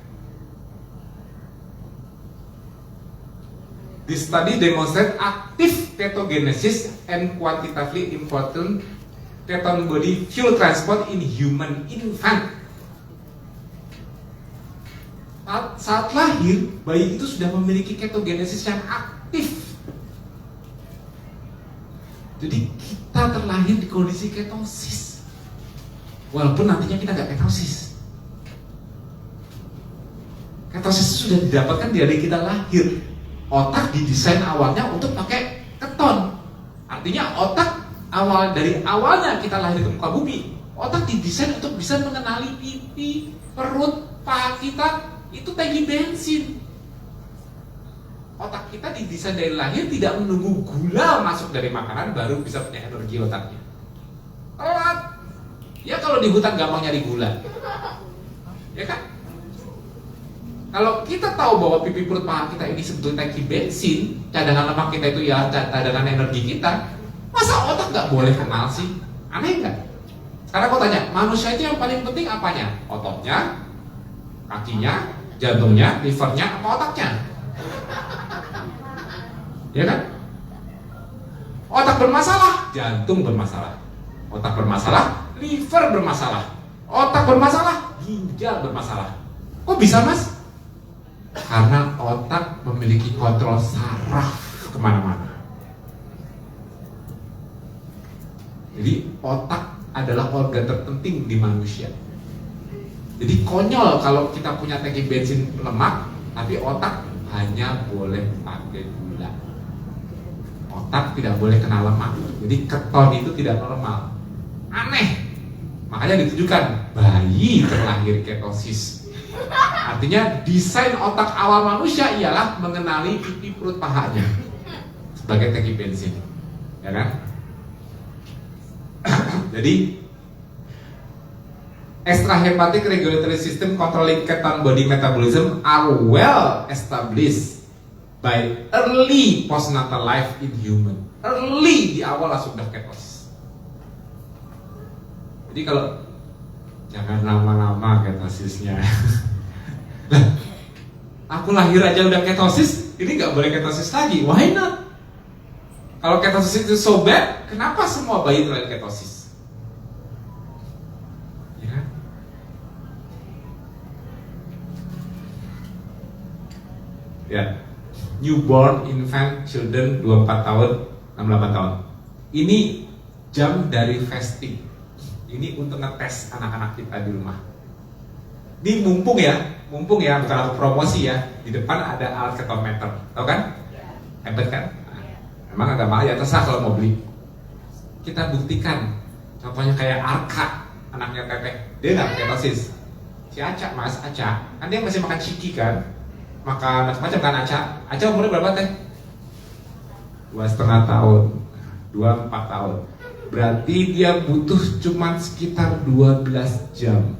[SPEAKER 1] This study demonstrate active ketogenesis and quantitatively important ketone body fuel transport in human infant. Saat lahir, bayi itu sudah memiliki ketogenesis yang aktif. Jadi kita terlahir di kondisi ketosis, walaupun nantinya kita nggak ketosis. Ketosis sudah didapatkan dari kita lahir. Otak didesain awalnya untuk pakai keton. Artinya otak dari awalnya kita lahir ke muka bumi, otak didesain untuk bisa mengenali pipi, perut, paha kita itu tangki bensin. Otak kita didesain dari lahir tidak menunggu gula masuk dari makanan baru bisa punya energi otaknya. Telat. Ya kalau di hutan gampang nyari gula, ya kan? Kalau kita tahu bahwa pipi perut paha kita ini sebetulnya tangki bensin, cadangan lemak kita itu ya cadangan energi kita, masa otak nggak boleh kenal sih? Aneh nggak? Sekarang aku tanya, manusia itu yang paling penting apanya? Ototnya, kakinya, jantungnya, livernya, apa otaknya? Ya kan? Otak bermasalah, jantung bermasalah. Otak bermasalah, liver bermasalah. Otak bermasalah, ginjal bermasalah. Kok bisa, Mas? Karena otak memiliki kontrol saraf kemana-mana. Jadi otak adalah organ terpenting di manusia. Jadi konyol kalau kita punya tangki bensin lemak, tapi otak hanya boleh pakai gula. Otak tidak boleh kena lemak. Jadi keton itu tidak normal. Aneh. Makanya ditujukan bayi terlahir ketosis. Artinya desain otak awal manusia ialah mengenali pipi perut pahanya sebagai tangki bensin, ya kan? Jadi extrahepatic regulatory system controlling ketone body metabolism are well established by early postnatal life in human. Early di awal langsung udah ketosis. Jadi kalau jangan lama-lama ketosisnya. Lah, aku lahir aja udah ketosis, ini nggak boleh ketosis lagi. Why not? Kalau ketosis itu so bad, kenapa semua bayi terlahir ketosis? Ya. Ya. Newborn infant children 24 tahun, 68 tahun. Ini jam dari fasting. Ini untuk ngetes anak-anak kita di rumah. Ini mumpung ya, mumpung ya, bukan aku promosi ya, di depan ada alat ketometer, tahu kan? Hebat kan? Emang agak mahal ya, terserah kalau mau beli. Kita buktikan, contohnya kayak Arka, anaknya Teteh, dia nggak ketosis. Si Aca, Mas Aca, kan dia masih makan ciki kan, makan macam-macam kan Aca. Aca umurnya berapa Teh? 2,5 tahun, 2-4 tahun. Berarti dia butuh cuma sekitar 12 jam.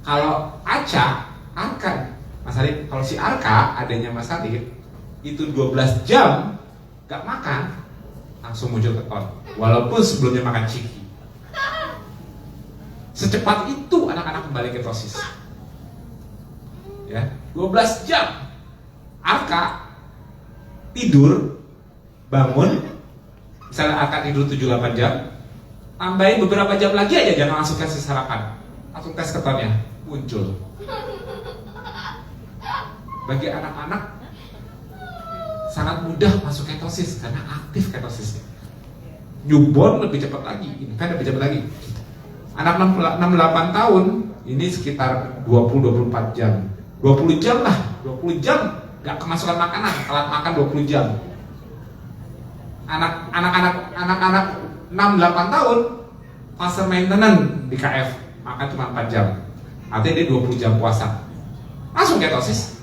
[SPEAKER 1] Kalau Aca, Arka, Mas Arif, kalau si Arka adanya Mas Arif itu 12 jam gak makan, langsung muncul keton. Walaupun sebelumnya makan ciki. Secepat itu anak-anak kembali ketosis. Ya, 12 jam. Arka tidur, bangun, misalnya Arka tidur 7-8 jam, tambahin beberapa jam lagi aja, jangan langsung kasih sarapan, langsung tes ketonnya, muncul. Bagi anak-anak sangat mudah masuk ketosis karena aktif ketosisnya. Newborn lebih cepat lagi, infant lebih cepat lagi. Anak 6-8 tahun ini sekitar 20-24 jam. 20 jam lah, 20 jam gak kemasukan makanan, telat makan 20 jam. Anak-anak 6-8 tahun fase maintenance di KF, makan cuma 4 jam. Artinya dia 20 jam puasa, langsung ketosis.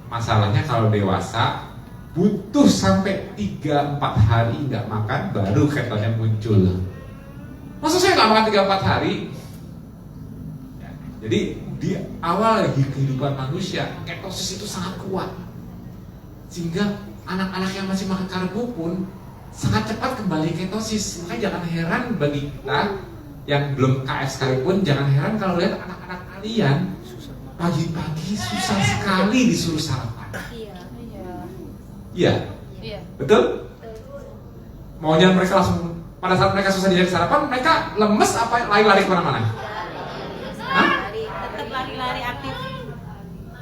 [SPEAKER 1] Masalahnya kalau dewasa butuh sampai 3-4 hari nggak makan baru ketonnya muncul. Masa saya nggak makan 3-4 hari? Ya, jadi di awal kehidupan manusia ketosis itu sangat kuat, sehingga anak-anak yang masih makan karbo pun sangat cepat kembali ketosis. Makanya jangan heran bagi kita yang belum KF sekalipun, jangan heran kalau lihat anak-anak kalian pagi-pagi susah sekali disuruh sarapan. Iya. Betul? Maunya mereka langsung, pada saat mereka susah diajak sarapan, mereka lemes apa lari-lari kemana-mana?
[SPEAKER 4] Tetap lari-lari aktif.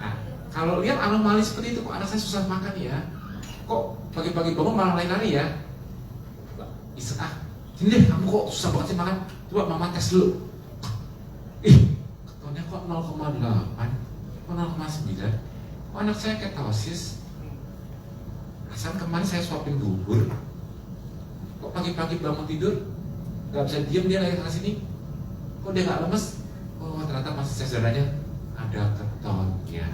[SPEAKER 1] Nah, kalau lihat anomali seperti itu, kok anak saya susah makan ya? Kok pagi-pagi bangun malah lari-lari ya? Iseng sini deh, kamu kok susah banget sih makan? Coba mama tes dulu. Ketonnya kok 0,8, kok 0,9? Kok anak saya ketosis? Asal kemarin saya suapin bubur, kok pagi-pagi bangun tidur gak bisa diem, dia lagi ke sini. Kok dia gak lemes? Oh ternyata masih saudaranya ada ketonnya.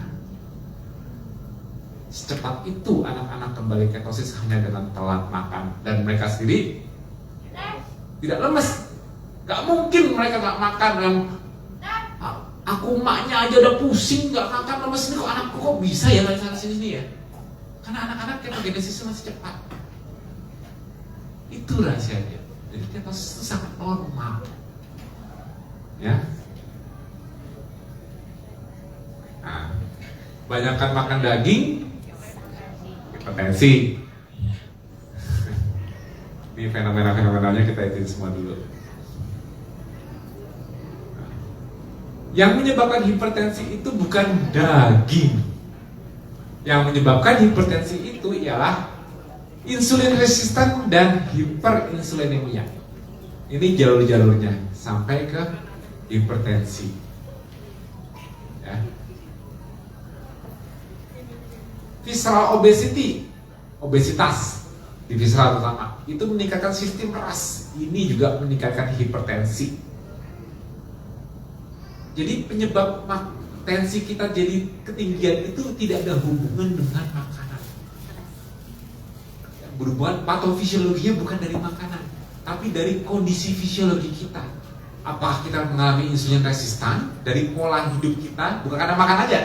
[SPEAKER 1] Secepat itu anak-anak kembali ketosis hanya dengan telat makan. Dan mereka sendiri tidak lemes. Gak mungkin mereka gak makan. Yang aku maknya aja udah pusing gak makan, lemes. Ini kok anakku kok bisa ya lari sana sini ya? Karena anak-anak ketogenesisnya masih cepat. Itu rahasianya. Jadi ketosis itu sangat normal. Ya. Nah, banyakkan makan daging, hipertensi. Ini fenomena-fenomenanya kita ikutin semua dulu. Yang menyebabkan hipertensi itu bukan daging. Yang menyebabkan hipertensi itu ialah insulin resistan dan hiperinsulinemia. Ini jalur-jalurnya sampai ke hipertensi. Ya. Visceral obesity, obesitas di visceral terutama, itu meningkatkan sistem ras. Ini juga meningkatkan hipertensi. Jadi penyebab tensi kita jadi ketinggian itu tidak ada hubungan dengan makanan. Berhubungan patofisiologinya bukan dari makanan, tapi dari kondisi fisiologi kita. Apakah kita mengalami insulin resistan dari pola hidup kita, bukan karena makan aja.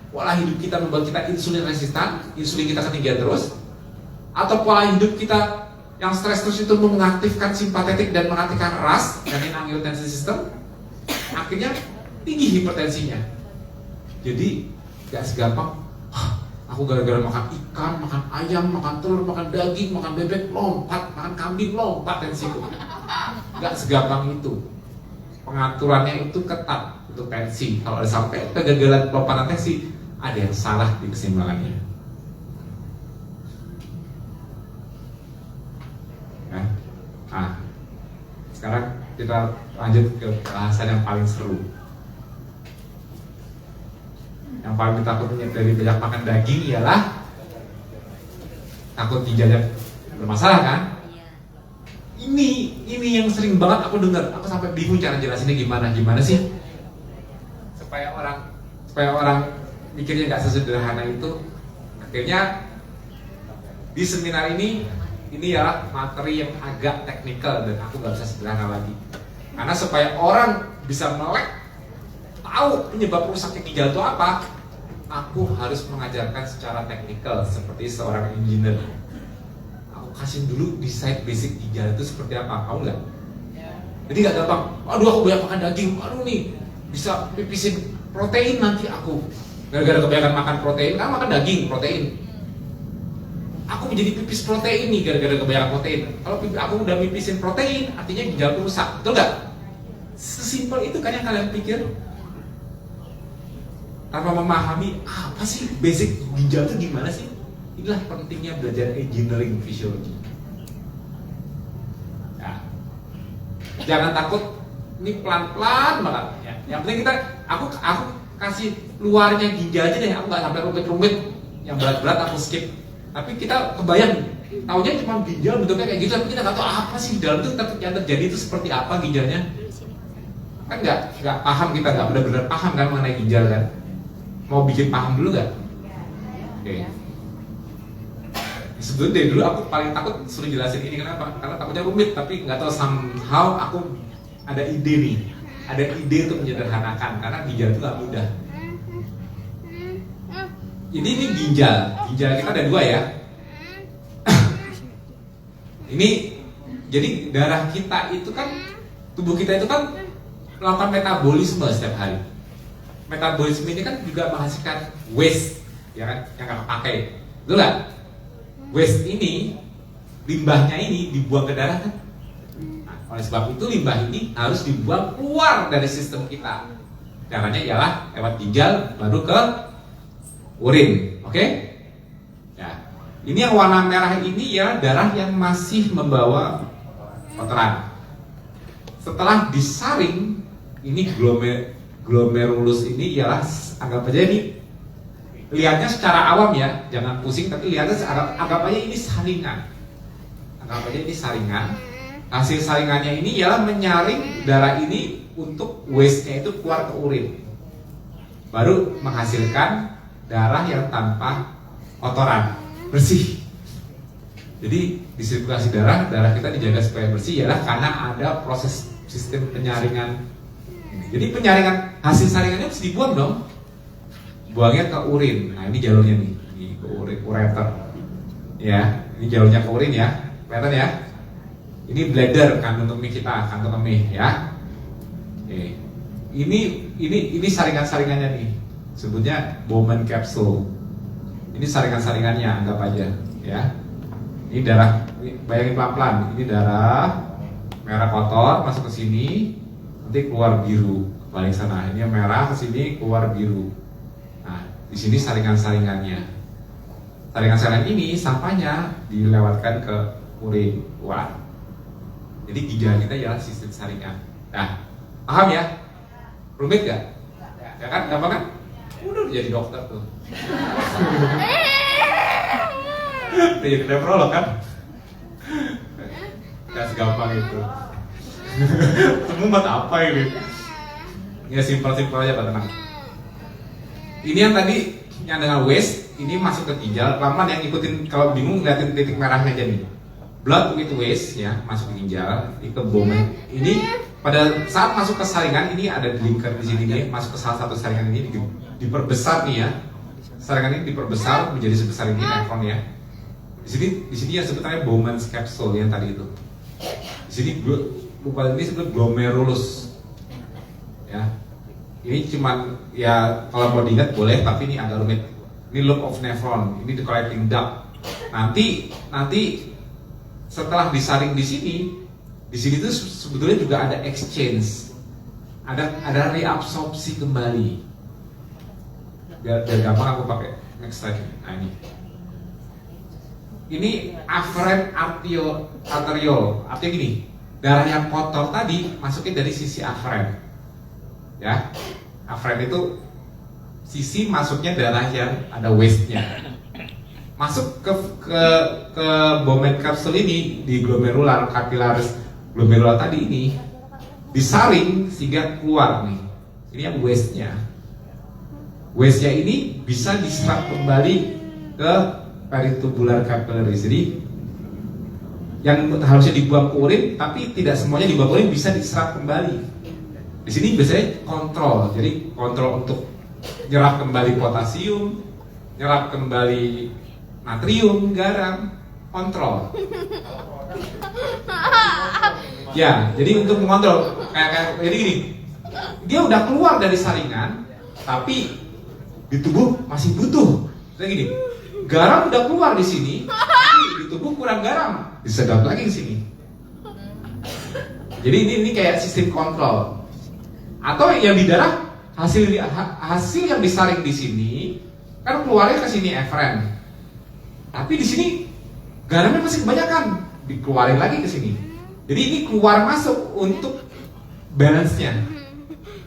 [SPEAKER 1] Pola hidup kita membuat kita insulin resistan, insulin kita ketinggian terus, atau pola hidup kita yang stres terus itu mengaktifkan simpatetik dan mengaktifkan RAS, renin-angiotensin system, akhirnya tinggi hipertensinya. Jadi gak segampang aku gara-gara makan ikan, makan ayam, makan telur, makan daging, makan bebek lompat, makan kambing lompat tensiku. Gak segampang itu. Pengaturannya itu ketat untuk tensi. Kalau ada sampai kegagalan lompatan tensi, ada yang salah di keseimbangannya. Nah, sekarang kita lanjut ke bahasan yang paling seru. Yang paling ditakutnya dari banyak makan daging ialah takut ginjalnya bermasalah kan? Ini yang sering banget aku dengar. Aku sampai bingung cara jelasinnya gimana sih supaya orang mikirnya nggak sesederhana itu. Akhirnya di seminar ini ya materi yang agak teknikal dan aku nggak bisa sederhana lagi. Karena supaya orang bisa melek tahu penyebab rusaknya ginjal itu apa, aku harus mengajarkan secara teknikal seperti seorang engineer. Aku kasih dulu desain basic ginjal itu seperti apa, tahu nggak? Jadi nggak gampang. Aduh, aku banyak makan daging. Aduh nih bisa pipisin protein nanti aku. Gara-gara kebanyakan makan protein, kan makan daging protein. Aku menjadi pipis protein nih gara-gara kebanyakan protein. Kalau aku udah pipisin protein, artinya ginjalku rusak, betul nggak? Sesimpel itu kan yang kalian pikir. Tanpa memahami apa sih basic ginjal itu gimana sih? Inilah pentingnya belajar engineering physiology. Ya. Jangan takut, ini pelan-pelan banget. Ya. Yang penting aku kasih luarnya ginjal aja deh. Aku nggak sampai rumit-rumit. Yang berat-berat aku skip. Tapi kita kebayang, taunya cuma ginjal bentuknya kayak gitu, tapi kita nggak tahu apa sih di dalam itu yang terjadi itu seperti apa ginjalnya. Kan nggak paham, kita nggak benar-benar paham kan mengenai ginjal kan. Mau bikin paham dulu nggak? Oke. Sebetulnya dari dulu aku paling takut suruh jelasin ini, kenapa? Karena takutnya rumit, tapi nggak tahu somehow aku ada ide nih, ada ide untuk menyederhanakan karena ginjal itu nggak mudah. Ini ginjal kita ada dua ya. Ini jadi darah kita itu kan, tubuh kita itu kan melakukan metabolisme setiap hari. Metabolisme ini kan juga menghasilkan waste, ya kan, yang nggak pakai, betul nggak? Waste ini, limbahnya ini dibuang ke darah kan. Nah, oleh sebab itu limbah ini harus dibuang keluar dari sistem kita. Caranya ialah lewat ginjal baru ke urin, oke? Ya, ini yang warna merah ini ya darah yang masih membawa kotoran. Setelah disaring, ini glomerulus ini ialah, anggap aja ini, lihatnya secara awam ya, jangan pusing, tapi lihatnya anggap aja ini saringan. Anggap aja ini saringan. Hasil saringannya ini ialah menyaring darah ini untuk waste-nya itu keluar ke urin. Baru menghasilkan darah yang tanpa kotoran, bersih. Jadi disirkulasi darah kita dijaga supaya bersih ialah karena ada proses sistem penyaringan. Jadi penyaringan, hasil saringannya mesti dibuang dong. Buangnya ke urin. Nah ini jalurnya nih, ini ke urin, ureter. Ya, ini jalurnya ke urin ya, kelihatan ya. Ini bladder, kandung kemih kita, kantong kemih ya. Oke. Ini saringan-saringannya nih. Sebutnya Bowman capsule. Ini saringan-saringannya, anggap aja ya. Ini darah, bayangin pelan-pelan. Ini darah merah kotor masuk ke sini, nanti keluar biru balik sana. Ini yang merah ke sini keluar biru. Nah, di sini saringan-saringannya. Saringan-saringan ini sampahnya dilewatkan ke urin keluar. Jadi ginjal kita ialah sistem saringan. Nah, paham ya? Rumit gak? Ya kan? Gampang kan? Udah jadi dokter tuh. Udah jadi nefrolog kan? Gak segampang itu. Kamu buat apa ini? Ya simpel-simpel aja Pak, tenang. Ini yang tadi yang dengan waste, ini masuk ke ginjal. Pelan-pelan yang ikutin, kalau bingung liatin titik merahnya aja nih. Blood with waste ya, masuk ke ginjal, ini ke Bowman. Ini pada saat masuk ke saringan, ini ada linker di sini nih, masuk ke salah satu saringan ini diperbesar nih ya. Saringan ini diperbesar menjadi sebesar ini nefron ya. Di sini yang sebetulnya Bowman's capsule yang tadi itu. Di sini lupa ini sebetulnya glomerulus. Ya. Ini cuman ya kalau mau diingat boleh, tapi ini agak rumit. Ini loop of nephron, ini the collecting duct. Nanti setelah disaring di sini tuh sebetulnya juga ada exchange, ada reabsorpsi kembali. Biar gampang aku pakai next slide. Nah ini afferent arteriole, artinya gini, darah yang kotor tadi masuknya dari sisi afferent. Ya, afferent itu sisi masuknya darah yang ada waste-nya. Masuk ke Bowman capsule ini di glomerular capillaris glomerular tadi ini disaring sehingga keluar nih. Ini yang waste-nya. Waste-nya ini bisa diserap kembali ke peritubular capillaris. Jadi yang harusnya dibuang ke urin, tapi tidak semuanya dibuang ke urin, bisa diserap kembali. Di sini biasanya kontrol. Jadi kontrol untuk nyerap kembali potasium, nyerap kembali natrium, garam, kontrol. Ya, jadi untuk mengontrol kayak jadi gini, dia udah keluar dari saringan, tapi di tubuh masih butuh. Kayak gini, garam udah keluar di sini, tapi di tubuh kurang garam, disedot lagi di sini. Jadi ini kayak sistem kontrol. Atau yang di darah hasil yang disaring di sini kan keluarnya ke sini efren. Tapi di sini garamnya masih kebanyakan, dikeluarin lagi ke sini. Jadi ini keluar masuk untuk balance-nya.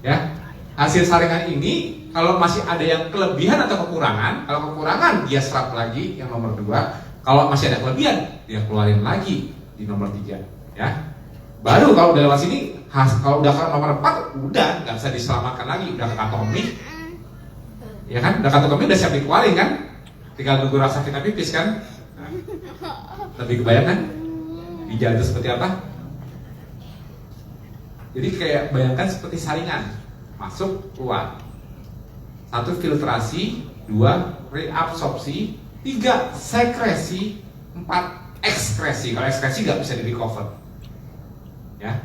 [SPEAKER 1] Ya. Hasil saringan ini kalau masih ada yang kelebihan atau kekurangan, kalau kekurangan dia serap lagi yang nomor 2, kalau masih ada kelebihan dia keluarin lagi di nomor 3, ya. Baru kalau udah lewat sini, kalau udah ke nomor 4 udah nggak bisa diselamatkan lagi, udah ke kantong. Ya kan? Udah kantong udah siap dikeluarin kan? Tinggal nunggu rasa vita pipis kan? Nah, lebih kebayang kan? Ginjal itu seperti apa? Jadi kayak bayangkan seperti saringan, masuk keluar. 1 filtrasi, 2 reabsorpsi, 3 sekresi, 4 ekskresi. Kalau ekskresi nggak bisa di recover, ya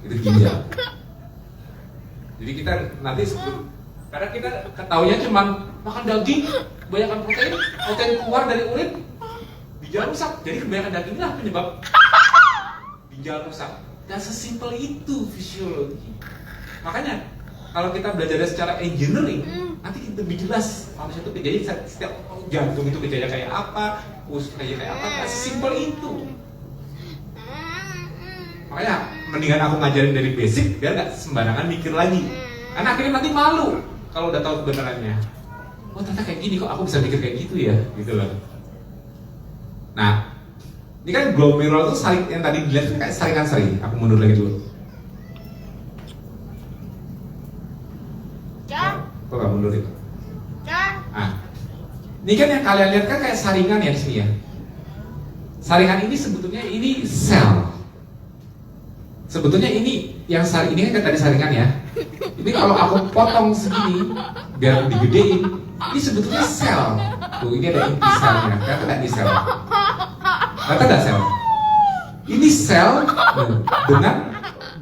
[SPEAKER 1] itu ginjal. Jadi kita nanti karena kita ketahuinya cuma makan daging, kebanyakan protein keluar dari urin, ginjal rusak. Jadi kebanyakan daging lah penyebab ginjal rusak. Dan sesimpel itu fisiologi. Makanya kalau kita belajar secara engineering, nanti kita lebih jelas manusia itu jadi setiap jantung itu gejala kayak apa, usus kayak apa, nggak sesimpel itu. Makanya mendingan aku ngajarin dari basic biar nggak sembarangan mikir lagi. Karena akhirnya nanti malu kalau udah tahu kebenarannya. Oh ternyata kayak gini kok aku bisa mikir kayak gitu ya, gitu loh. Nah, ini kan glomerul itu saling yang tadi dilihat kayak saringan sering. Aku mundur lagi dulu. Kok gak mundur itu? Nah, ini kan yang kalian lihat kan kayak saringan ya di sini ya. Saringan ini sebetulnya ini sel. Sebetulnya ini yang ini kan tadi saringan ya. Ini kalau aku potong segini biar digedein, ini sebetulnya sel. Tuh ini ada inti selnya. Kata tadi sel. Kata ada sel. Ini sel dengan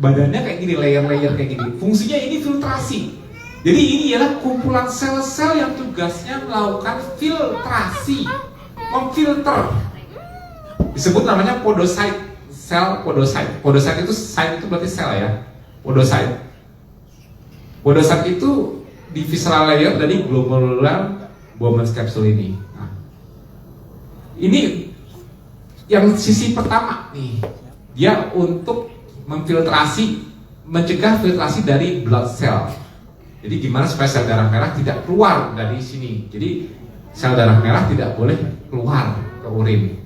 [SPEAKER 1] badannya kayak gini, layer-layer kayak gini. Fungsinya ini filtrasi. Jadi ini adalah kumpulan sel-sel yang tugasnya melakukan filtrasi, memfilter. Disebut namanya podocyte. Sel podocyte. Podocyte itu site itu berarti sel ya. Podocyte. Podocyte itu di visceral layer dari glomerular Bowman capsule ini. Nah, ini yang sisi pertama nih. Dia untuk memfiltrasi, mencegah filtrasi dari blood cell. Jadi gimana supaya sel darah merah tidak keluar dari sini. Jadi sel darah merah tidak boleh keluar ke urin.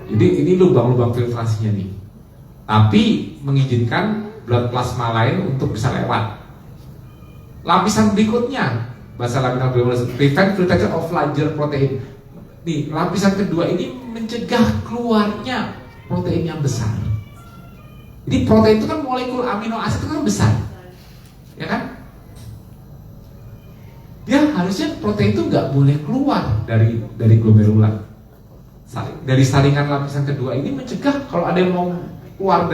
[SPEAKER 1] Jadi ini lubang-lubang filtrasinya nih. Tapi mengizinkan blood plasma lain untuk bisa lewat. Lapisan berikutnya, bahasa laminar prevent filtration of larger protein. Nih, lapisan kedua ini mencegah keluarnya protein yang besar. Jadi protein itu kan molekul amino asid itu kan besar, ya kan? Dia harusnya protein itu nggak boleh keluar dari glomerular. Dari saringan lapisan kedua ini mencegah kalau ada yang mau keluar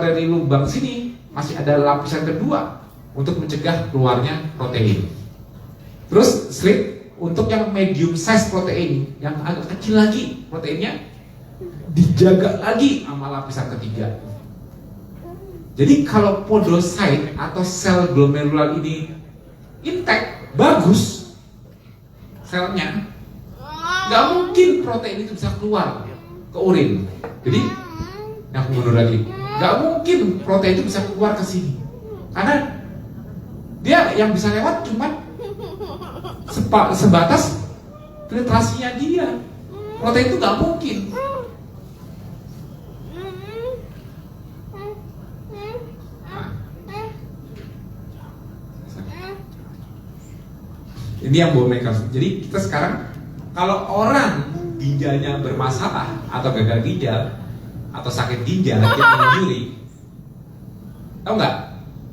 [SPEAKER 1] dari lubang sini, masih ada lapisan kedua untuk mencegah keluarnya protein. Terus slip untuk yang medium size protein, yang agak kecil lagi proteinnya dijaga lagi sama lapisan ketiga. Jadi kalau podocyte atau sel glomerular ini intact, bagus selnya, nggak mungkin protein itu bisa keluar ke urin. Jadi, aku mundur lagi, nggak mungkin protein itu bisa keluar ke sini, karena Dia yang bisa lewat cuma sebatas filtrasinya dia. Protein itu nggak mungkin. Ini yang bone marrow. Jadi kita sekarang kalau orang ginjalnya bermasalah atau gagal ginjal atau sakit ginjal, kidney injury, tahu nggak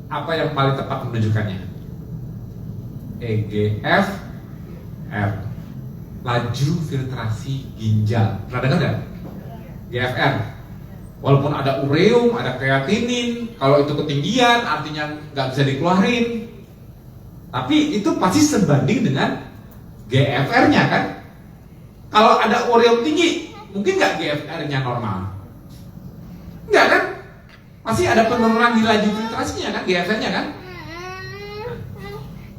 [SPEAKER 1] apa yang paling tepat menunjukkannya? EGFR, laju filtrasi ginjal. Pernah dengar nggak? GFR. Walaupun ada ureum, ada kreatinin, kalau itu ketinggian artinya nggak bisa dikeluarin. Tapi itu pasti sebanding dengan GFR-nya kan? Kalau ada ureum tinggi, mungkin nggak GFR-nya normal? Enggak kan? Pasti ada penurunan di laju filtrasinya kan, GFR-nya kan?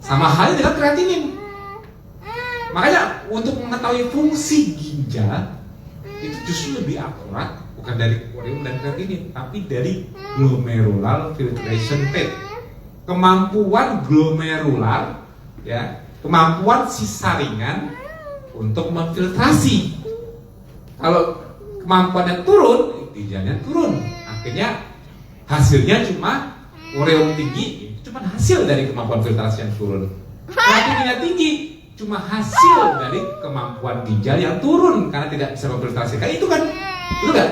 [SPEAKER 1] Sama halnya dengan kreatinin. Makanya untuk mengetahui fungsi ginjal itu justru lebih akurat bukan dari ureum dan kreatinin, tapi dari glomerular filtration rate. Kemampuan glomerular, ya, kemampuan si saringan untuk memfiltrasi. Kalau kemampuannya turun, ginjalnya turun. Akhirnya hasilnya cuma ureum tinggi, itu cuma hasil dari kemampuan filtrasi yang turun. Kreatininnya tinggi, cuma hasil dari kemampuan ginjal yang turun karena tidak bisa memfiltrasi. Kayak itu kan, betul nggak?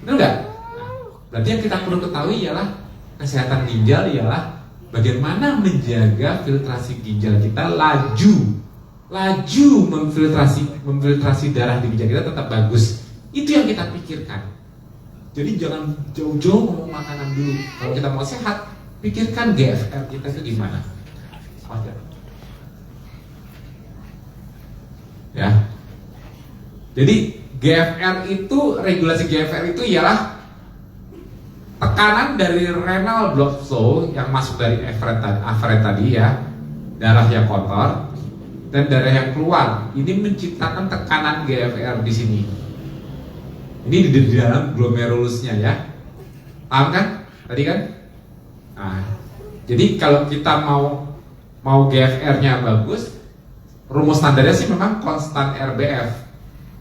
[SPEAKER 1] Betul nggak? Nah, berarti yang kita perlu ketahui ialah kesehatan ginjal ialah bagaimana menjaga filtrasi ginjal kita laju memfiltrasi darah di ginjal kita tetap bagus. Itu yang kita pikirkan. Jadi jangan jauh-jauh ngomong makanan dulu. Kalau kita mau sehat, pikirkan GFR kita itu gimana. Ya. Jadi regulasi GFR itu ialah tekanan dari renal blood flow yang masuk dari afferent tadi ya, darah yang kotor dan darah yang keluar. Ini menciptakan tekanan GFR di sini. Ini di dalam glomerulusnya ya. Paham kan? Tadi kan? Nah, jadi kalau kita mau GFR-nya bagus, rumus standarnya sih memang konstan RBF,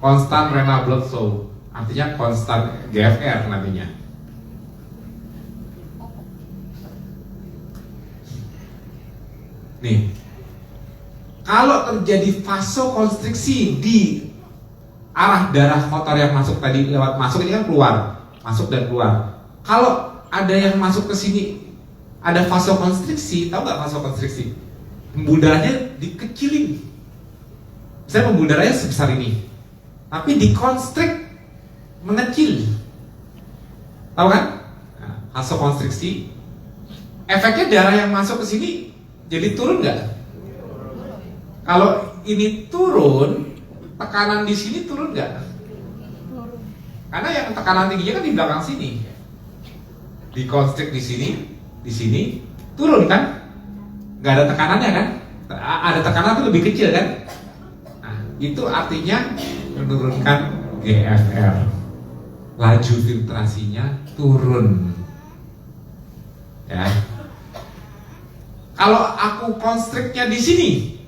[SPEAKER 1] konstan renal blood flow. Artinya konstan GFR nantinya. Nih, kalau terjadi vasokonstriksi di arah darah kotor yang masuk tadi lewat masuk ini kan keluar, masuk dan keluar. Kalau ada yang masuk ke sini, ada vasokonstriksi, tahu nggak vasokonstriksi? Pembuluh darahnya dikecilin. Misalnya pembuluh darahnya sebesar ini, tapi dikonstrik mengecil. Tahu kan? Nah, vasokonstriksi. Efeknya darah yang masuk ke sini jadi turun nggak? Kalau ini turun, tekanan di sini turun nggak? Karena yang tekanan tingginya kan di belakang sini. Dikonstrik di sini turun kan? Nggak ada tekanannya kan? Ada tekanan itu lebih kecil kan? Nah, itu artinya menurunkan GFR. Laju filtrasinya turun. Ya. Kalau aku konstriknya di sini,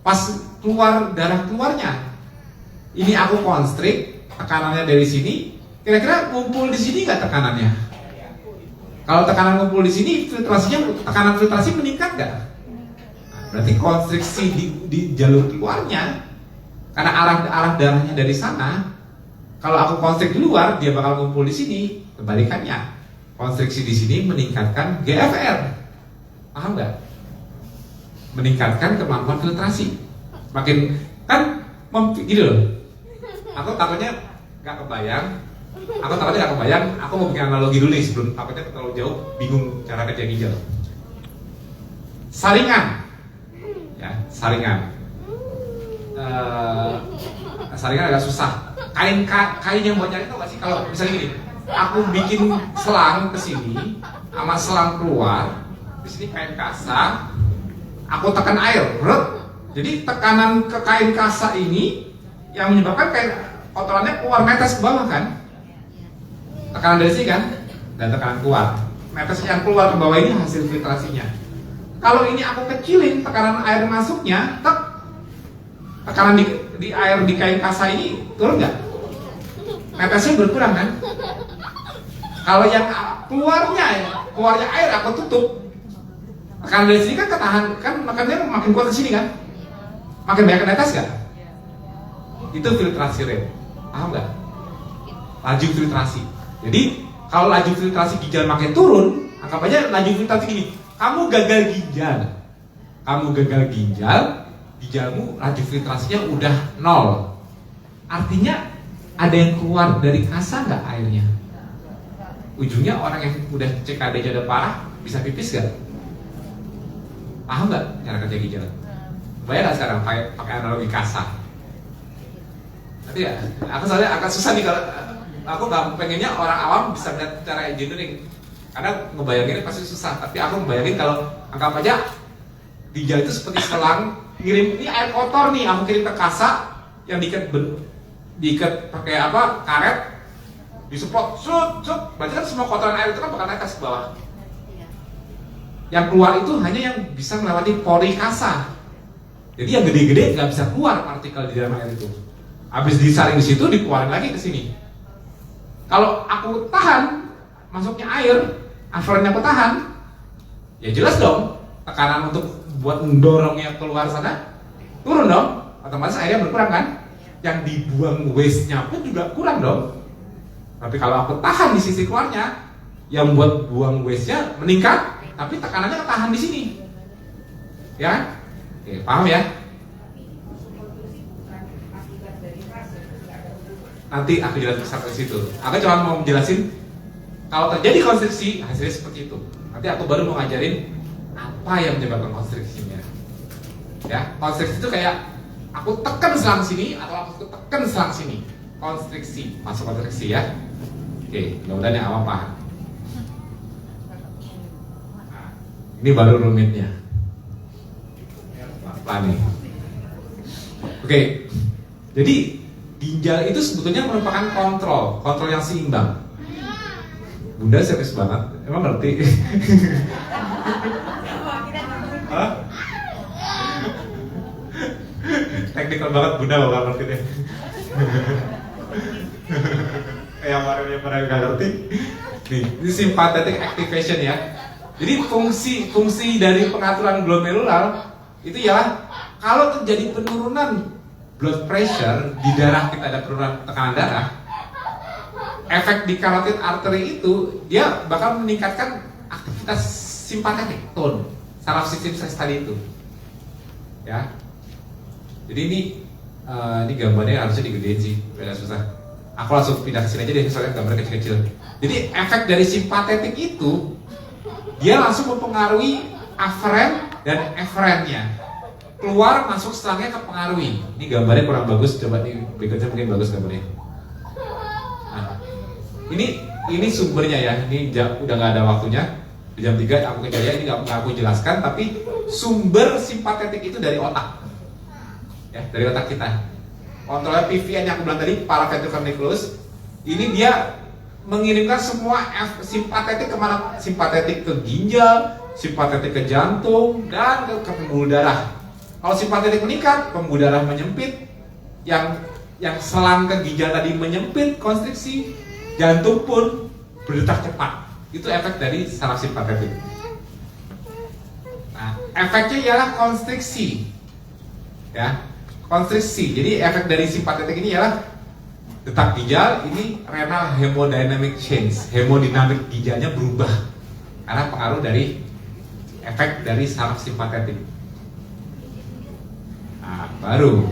[SPEAKER 1] pas keluar darah keluarnya, ini aku konstrik, tekanannya dari sini, kira-kira ngumpul di sini nggak tekanannya? Kalau tekanan ngumpul di sini, tekanan filtrasi meningkat nggak? Nah, berarti konstriksi di jalur keluarnya, karena arah darahnya dari sana. Kalau aku konstrik di luar, dia bakal ngumpul di sini. Kebalikannya, konstriksi di sini meningkatkan GFR. Paham nggak? Meningkatkan kemampuan filtrasi. Makin kan gini loh. Aku takutnya nggak kebayang. Aku mau bikin analogi dulu nih sebelum takutnya terlalu jauh, bingung cara kerja ginjal. Saringan, ya saringan. Saringan agak susah. Kain yang buat nyari tau gak sih? Kalau misalnya gini, aku bikin selang ke sini, sama selang keluar. Di sini kain kasa, aku tekan air, jadi tekanan ke kain kasa ini yang menyebabkan kain kotorannya keluar netes ke bawah kan? Tekanan dari sini kan, dan tekanan keluar. Netes yang keluar ke bawah ini hasil filtrasinya. Kalau ini aku kecilin tekanan air masuknya, tekanan di air di kain kasa ini turun nggak? Netesnya berkurang kan? Kalau yang keluarnya air aku tutup, tekanan dari sini kan ketahan, kan makanya makin kuat ke sini kan? Makin banyak netes nggak? Itu filtrasi rate, paham nggak? Laju filtrasi. Jadi kalau laju filtrasi ginjal makin turun, anggap aja laju filtrasi gini. Kamu gagal ginjal, ginjalmu laju filtrasinya udah 0. Artinya ada yang keluar dari kasa nggak airnya? Ujungnya orang yang udah CKD-nya udah parah bisa pipis nggak? Paham nggak cara kerja ginjal? Bayang nggak sekarang pakai analogi kasa? Nanti ya, aku soalnya agak susah nih kalau aku nggak pengennya orang awam bisa melihat cara engineering. Karena ngebayanginnya pasti susah, tapi aku ngebayangin kalau anggap aja ginjal itu seperti selang ngirim ini air kotor nih, aku kirim ke kasa yang diikat pakai apa karet, disemprot, berarti kan semua kotoran air itu kan bakal naik ke bawah. Yang keluar itu hanya yang bisa melewati pori kasa. Jadi yang gede-gede nggak bisa keluar partikel di dalam air itu. Habis disaring di situ, dikeluarin lagi ke sini. Kalau aku tahan masuknya air, afferentnya aku tahan, ya jelas dong tekanan untuk buat mendorongnya keluar sana turun dong, otomatis airnya berkurang kan, yang dibuang waste-nya pun juga kurang dong. Tapi kalau aku tahan di sisi keluarnya, yang buat buang waste-nya meningkat, tapi tekanannya ketahan di sini, ya, oke, paham ya? Nanti aku jelasin sampai situ. Aku cuma mau menjelasin kalau terjadi konstriksi, hasilnya seperti itu. Nanti aku baru mau ngajarin apa yang menyebabkan konstriksinya. Ya, konstriksi itu kayak aku tekan selang sini atau aku tekan selang sini. Konstriksi, masuk konstriksi ya. Oke, mudah-mudahan yang awam paham. Nah, ini baru rumitnya. Pelan nih. Oke, jadi ginjal itu sebetulnya merupakan kontrol yang seimbang. Bunda serius banget, emang ngerti? Hah? Teknikal banget Bunda gak ngerti deh. Yang pernah gak ngerti. Nih, ini sympathetic activation ya. Jadi fungsi dari pengaturan glomerular itu ya kalau terjadi penurunan blood pressure di darah, kita ada penurunan tekanan darah, efek di carotid artery itu dia bakal meningkatkan aktivitas simpatetik tone saraf sistem stres tadi itu, ya. Jadi ini gambarnya harusnya digedein sih, agak susah. Aku langsung pindah ke sini aja deh, soalnya gambarnya kecil-kecil. Jadi efek dari simpatetik itu dia langsung mempengaruhi afferent dan efferentnya. Keluar masuk selangnya kepengaruhi. Ini gambarnya kurang bagus, coba nih berikutnya mungkin bagus gambarnya. Ini sumbernya ya, ini udah nggak ada waktunya. Di jam 3 aku kejadian, ini nggak aku jelaskan, tapi sumber simpatetik itu dari otak, ya, dari otak kita. Kontrolnya PVN yang aku bilang tadi, paraventricular nucleus. Ini dia mengirimkan semua simpatetik kemana? Simpatetik ke ginjal, simpatetik ke jantung, dan ke pembuluh darah. Kalau simpatetik meningkat, pembuluh darah menyempit, yang selang ke ginjal tadi menyempit, konstriksi, jantung pun berdetak cepat. Itu efek dari saraf simpatetik. Nah, efeknya ialah konstriksi, ya, konstriksi. Jadi efek dari simpatetik ini ialah detak ginjal, ini renal hemodynamic change, hemodinamik ginjalnya berubah karena pengaruh dari efek dari saraf simpatetik. Nah, baru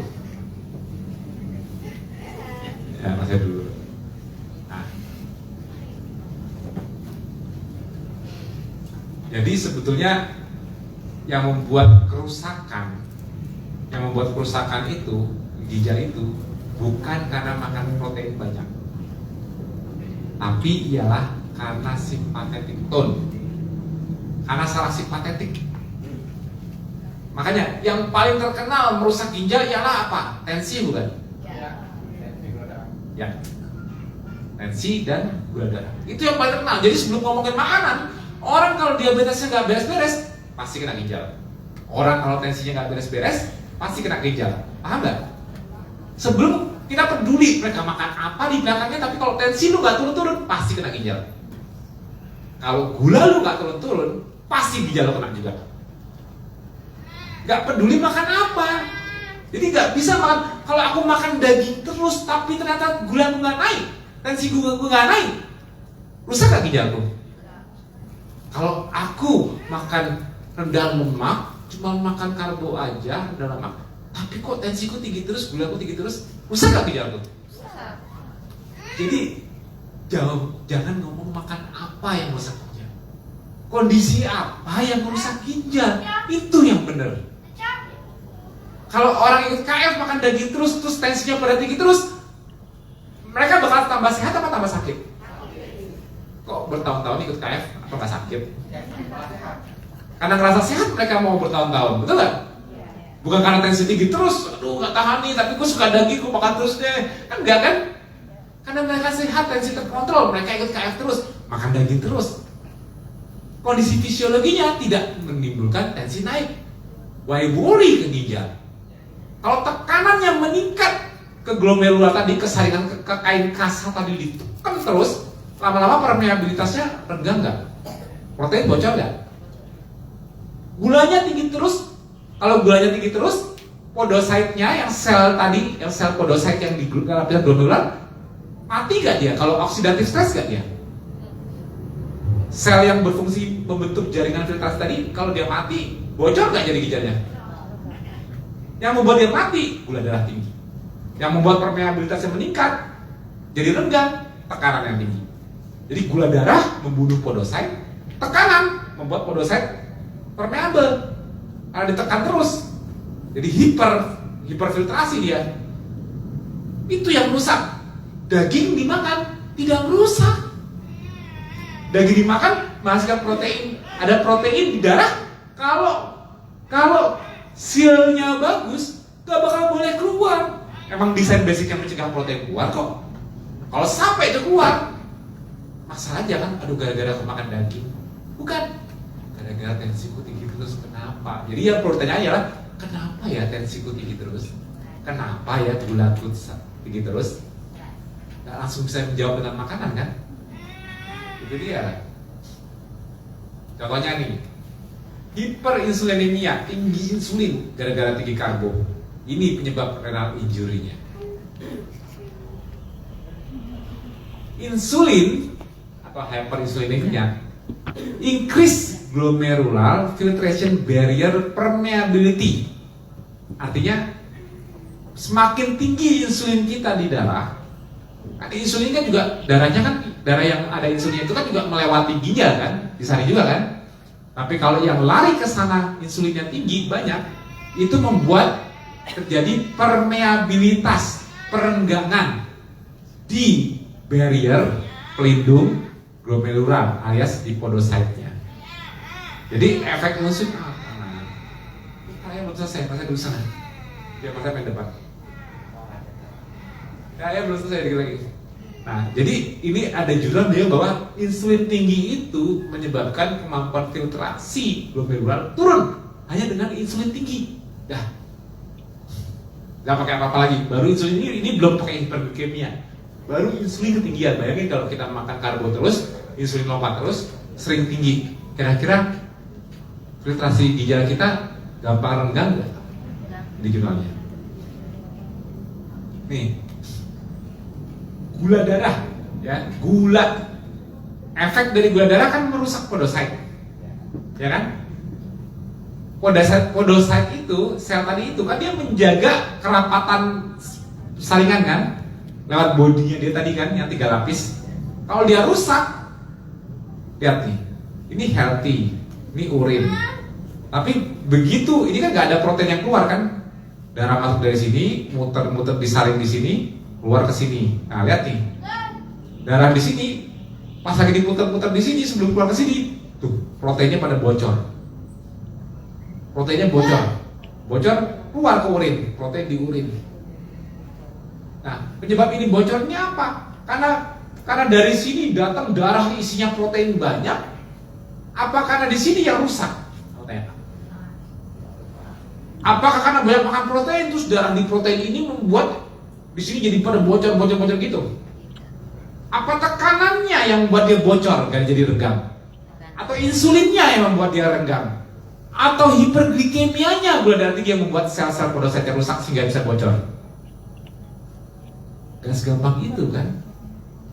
[SPEAKER 1] ya, masih dulu. Jadi sebetulnya yang membuat kerusakan itu ginjal itu bukan karena makan protein banyak, tapi ialah karena simpatetik tone, karena saraf simpatetik. Makanya yang paling terkenal merusak ginjal ialah apa? Tensi bukan? Ya, tensi dan gula darah. Itu yang paling terkenal. Jadi sebelum ngomongin makanan, orang kalau diabetesnya nggak beres-beres, pasti kena ginjal. Orang kalau tensinya nggak beres-beres, pasti kena ginjal. Paham nggak? Sebelum kita peduli mereka makan apa di belakangnya, tapi kalau tensi lu nggak turun-turun, pasti kena ginjal. Kalau gula lu nggak turun-turun, pasti ginjal lu kena juga. Nggak peduli makan apa. Jadi nggak bisa makan. Kalau aku makan daging terus, tapi ternyata gula gue nggak naik, tensi gue nggak naik, rusak nggak ginjalku? Kalau aku makan rendah lemak, cuma makan karbo aja, rendah lemak, tapi kok tensiku tinggi terus, gulaku tinggi terus, rusak nggak ginjalku? Jadi jangan ngomong makan apa yang merusak ginjal, kondisi apa yang merusak ginjal, itu yang benar. Kalau orang ikut KF makan daging terus tensinya pada tinggi terus, mereka bakal tambah sehat apa tambah sakit? Kok bertahun-tahun ikut KF apa nggak sakit? Karena ngerasa sehat mereka mau bertahun-tahun, betul nggak? Bukan karena tensi tinggi terus, aduh nggak tahan nih, tapi gue suka daging, gue makan terus deh, kan enggak kan? Karena mereka sehat, tensi terkontrol, mereka ikut KF terus, makan daging terus. Kondisi fisiologinya tidak menimbulkan tensi naik. Why worry ke ginjal? Kalau tekanannya meningkat ke glomerular tadi, kesaringan ke kain kasar tadi ditekan terus, lama-lama permeabilitasnya renggang nggak? Protein bocor nggak? Gulanya tinggi terus. Kalau gulanya tinggi terus, podositnya yang sel tadi, yang sel podosit yang di lapisan glomerular, mati nggak dia? Kalau oksidatif stres nggak dia? Sel yang berfungsi membentuk jaringan filtrasi tadi, kalau dia mati, bocor nggak jadi ginjalnya? Yang membuat dia mati, gula darah tinggi. Yang membuat permeabilitasnya meningkat, jadi renggang, tekanan yang tinggi. Jadi gula darah membunuh podosit, tekanan membuat podosit permeabel, karena ditekan terus. Jadi hiperfiltrasi dia. Itu yang rusak. Daging dimakan tidak merusak. Daging dimakan menghasilkan protein. Ada protein di darah. Kalau silnya bagus, gak bakal boleh keluar. Emang desain basic yang mencegah protein keluar kok. Kalau sampai itu keluar, masalah aja kan, aduh gara-gara aku makan daging. Bukan, gara-gara tensiku tinggi terus, kenapa? Jadi yang perlu tanya adalah, kenapa ya tensiku tinggi terus? Kenapa ya gulaku tinggi terus? Gak langsung bisa menjawab dengan makanan kan? Itu dia. Contohnya nih, hiperinsulinemia, tinggi insulin gara-gara tinggi karbo. Ini penyebab renal injury-nya. Insulin atau hyperinsulinemia increase glomerular filtration barrier permeability. Artinya semakin tinggi insulin kita di darah, insulin kan juga darahnya kan, darah yang ada insulin itu kan juga melewati ginjal kan, disaring juga kan. Tapi kalau yang lari ke sana insulinnya tinggi banyak, itu membuat terjadi permeabilitas, perenggangan di barrier pelindung glomerular alias di podositnya. Jadi efek insulin saya belum selesai, masa dulu sana. Biar masa main depan. Ya belum selesai dikit lagi. Nah, jadi ini ada judul dia bahwa insulin tinggi itu menyebabkan kemampuan filtrasi glomerular turun hanya dengan insulin tinggi. Dah, nggak pakai apa-apa lagi. Baru insulin ini belum pakai hiperglikemia. Baru insulin ketinggian. Bayangin kalau kita makan karbo terus, insulin lompat terus, sering tinggi. Kira-kira filtrasi ginjal kita gampang renggang nggak? Di jurnalnya. Nih. Gula darah, ya, gula. Efek dari gula darah kan merusak podosit, ya kan? Podosit itu, sel tadi itu kan dia menjaga kerapatan saringan kan, lewat bodinya dia tadi kan, yang 3 lapis. Kalau dia rusak, lihat nih, ini healthy, ini urin. Tapi begitu, ini kan nggak ada protein yang keluar kan? Darah masuk dari sini, muter-muter disaring di sini, keluar ke sini. Nah, lihat nih. Darah di sini pas lagi diputar-putar di sini sebelum keluar ke sini, tuh proteinnya pada bocor. Proteinnya bocor. Bocor keluar ke urin, protein di urin. Nah, penyebab ini bocornya apa? Karena dari sini datang darah isinya protein banyak. Apa karena di sini yang rusak? pertanyaan. Apakah karena banyak makan protein terus darah di protein ini membuat di sini jadi pada bocor gitu? Apa tekanannya yang membuat dia bocor dan jadi renggang? Atau insulinnya yang membuat dia renggang? Atau hiperglikemianya, gula darah tinggi, yang membuat sel-sel podosit rusak sehingga bisa bocor? Gak segampang itu kan?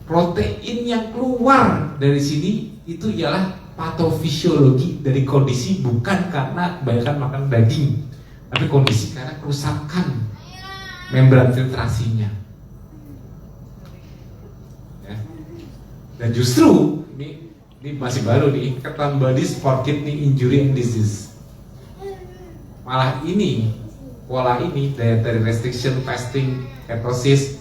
[SPEAKER 1] Protein yang keluar dari sini itu ialah patofisiologi dari kondisi, bukan karena kebanyakan makan daging, tapi kondisi karena kerusakan membran filtrasinya. Ya. Dan justru ini masih baru nih, keton bodies for kidney injury and disease. Malah ini, pola ini, dietary restriction, fasting, ketosis,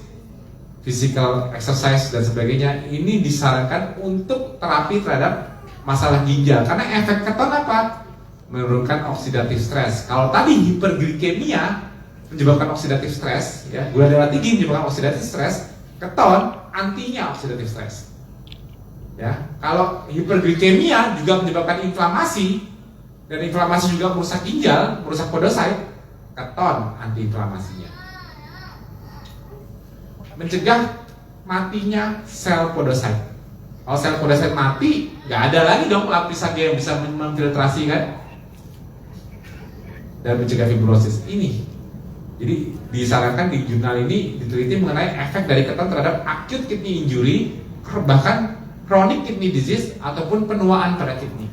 [SPEAKER 1] physical exercise dan sebagainya, ini disarankan untuk terapi terhadap masalah ginjal. Karena efek keton apa? Menurunkan oxidative stress. Kalau tadi hiperglikemia menyebabkan oxidative stress, ya, gula darah tinggi menyebabkan oxidative stress, keton antinya oxidative stress. Ya, kalau hiperglikemia juga menyebabkan inflamasi, dan inflamasi juga merusak ginjal, merusak podosit, keton antiinflamasinya. Mencegah matinya sel podosit. Kalau sel podosit mati, nggak ada lagi dong lapisan dia yang bisa memfiltrasi kan, dan mencegah fibrosis ini. Jadi disarankan di jurnal ini diteliti mengenai efek dari keton terhadap acute kidney injury, bahkan chronic kidney disease ataupun penuaan pada kidney.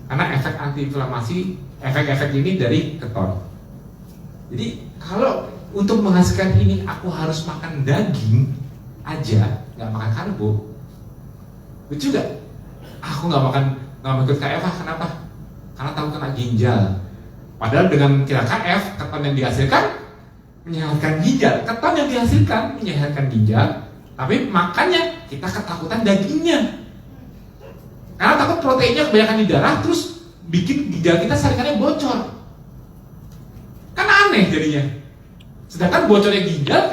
[SPEAKER 1] Karena efek antiinflamasi, efek-efek ini dari keton. Jadi kalau untuk menghasilkan ini aku harus makan daging aja, nggak makan karbo. Lucu gak? Aku nggak ikut KF, kenapa? Karena tahu kena ginjal. Padahal dengan kira KF, keton yang dihasilkan menyehatkan ginjal. Keton yang dihasilkan menyehatkan ginjal, tapi makannya kita ketakutan dagingnya. Karena takut proteinnya kebanyakan di darah, terus bikin ginjal kita saringannya bocor. Kan aneh jadinya. Sedangkan bocornya ginjal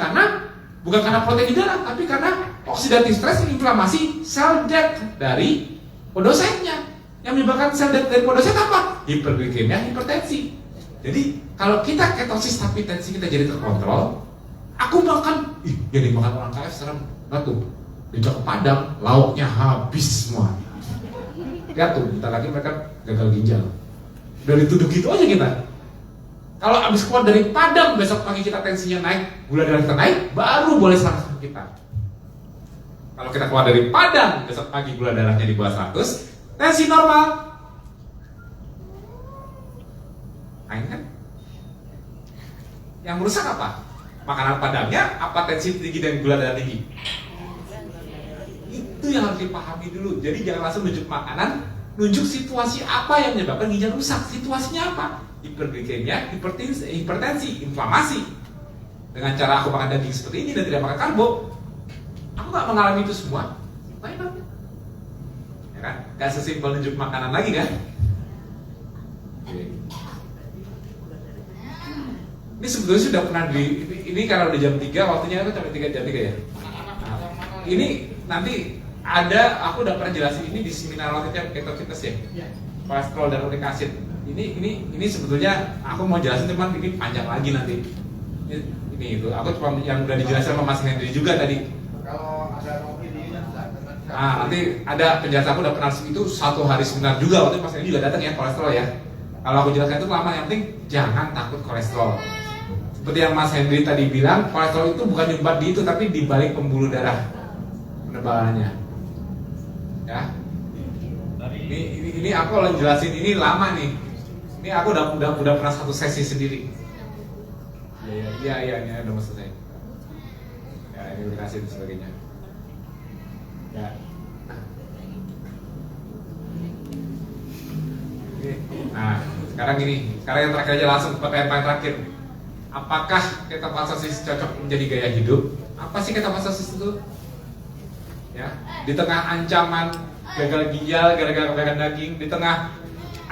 [SPEAKER 1] bukan karena protein di darah, tapi karena oxidative stress, inflamasi sel death dari podositnya. Yang menyebabkan sel death dari podosit apa? Hiperglikemia, hipertensi. Jadi kalau kita ketosis tapi tensi kita jadi terkontrol, aku makan, jadi makan orang KF serem, tuh diajak ke Padang, lauknya habis semua. Lihat tuh, bentar lagi mereka gagal ginjal. Udah dituduh gitu aja kita. Kalau habis keluar dari Padang, besok pagi kita tensinya naik, gula darah kita naik, baru boleh 100 kita. Kalau kita keluar dari Padang, besok pagi gula darahnya di bawah 100, tensi normal. Nah, ini kan yang merusak apa? Makanan Padangnya, apa tensi tinggi dan gula darah tinggi? Itu yang harus dipahami dulu. Jadi jangan langsung nunjuk makanan, nunjuk situasi apa yang menyebabkan ginjal rusak. Situasinya apa? Hiperglikemia, hipertensi, inflamasi. Dengan cara aku makan daging seperti ini dan tidak makan karbo, aku nggak mengalami itu semua. Baik, ya kan? Gak sesimpel nunjuk makanan lagi kan? Oke. Ini sebetulnya sudah pernah ini karena udah jam 3, waktunya kan sampai 3 jam 3 ya. Nah, ini nanti aku udah pernah jelasin ini di seminar waktu itu keto fitness ya. Kolesterol dan uric acid. Ini sebetulnya aku mau jelasin, cuman ini panjang lagi nanti. Ini itu. Aku cuma yang udah dijelasin sama Mas Hendri juga tadi.
[SPEAKER 2] Kalau ada opini
[SPEAKER 1] nanti ada penjelasan, aku udah pernah itu 1 hari seminar juga, waktu itu Mas Hendri juga datang ya, kolesterol ya. Kalau aku jelaskan itu lama, yang penting jangan takut kolesterol. Seperti yang Mas Hendri tadi bilang, kolesterol itu bukan nyumbat di itu, tapi di balik pembuluh darah penebalannya. Ya. Ini aku lagi jelasin ini lama nih. Ini aku udah pernah 1 sesi sendiri. Iya, ini udah mau selesai. Ya, ini udah kasih dan sebagainya. Ya. Nah, sekarang yang terakhir aja, langsung ke pertanyaan terakhir. Apakah ketofastosis cocok menjadi gaya hidup? Apa sih ketofastosis itu? Ya, di tengah ancaman gagal ginjal gara-gara kebanyakan daging, di tengah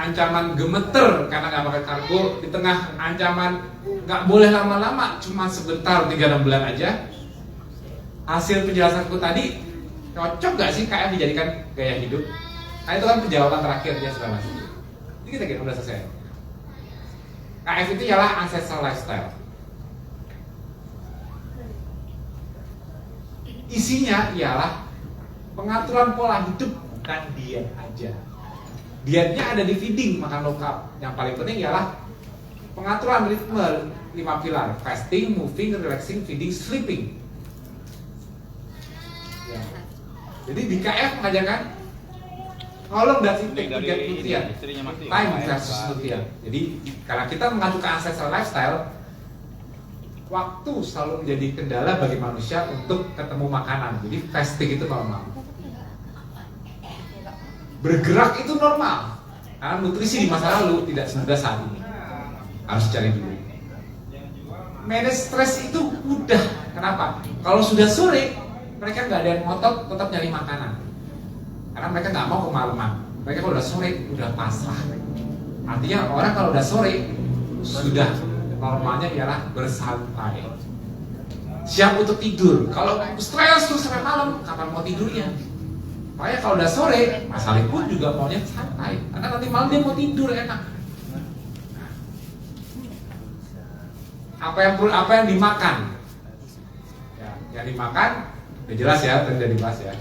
[SPEAKER 1] ancaman gemeter karena nggak makan karbo, di tengah ancaman nggak boleh lama-lama, cuma sebentar 3-6 bulan aja. Hasil penjelasanku tadi, cocok nggak sih KF dijadikan gaya hidup? Nah itu kan penjawaban terakhir ya sudah Mas. Ini Dikit lagi, udah selesai. KF itu ialah ancestral lifestyle. Isinya ialah pengaturan pola hidup, bukan diet aja. Dietnya ada di feeding, makan low carb. Yang paling penting ialah pengaturan ritme 5 pilar: fasting, moving, relaxing, feeding, sleeping. Ya. Jadi di KF mengajarkan kolom dan titik tiga nutrien, time versus nutrien. Jadi karena kita mengacu ke ancestral lifestyle, waktu selalu menjadi kendala bagi manusia untuk ketemu makanan. Jadi fasting itu normal, bergerak itu normal, karena nutrisi di masa lalu tidak semudah saat ini. Harus cari dulu. Manage stres itu mudah. Kenapa? Kalau sudah sore, mereka nggak ada yang ngotot, tetap nyari makanan. Karena mereka nggak mau kemalaman. Mereka kalau udah sore, udah pasrah. Artinya orang kalau udah sore, sudah normalnya ialah bersantai. Siap untuk tidur. Kalau stres terus sampai malam, kapan mau tidurnya? Makanya kalau udah sore, Mas Alif pun juga maunya santai. Karena nanti malam dia mau tidur enak. Apa yang dimakan? Ya, yang dimakan udah jelas ya, tadi udah dibahas ya.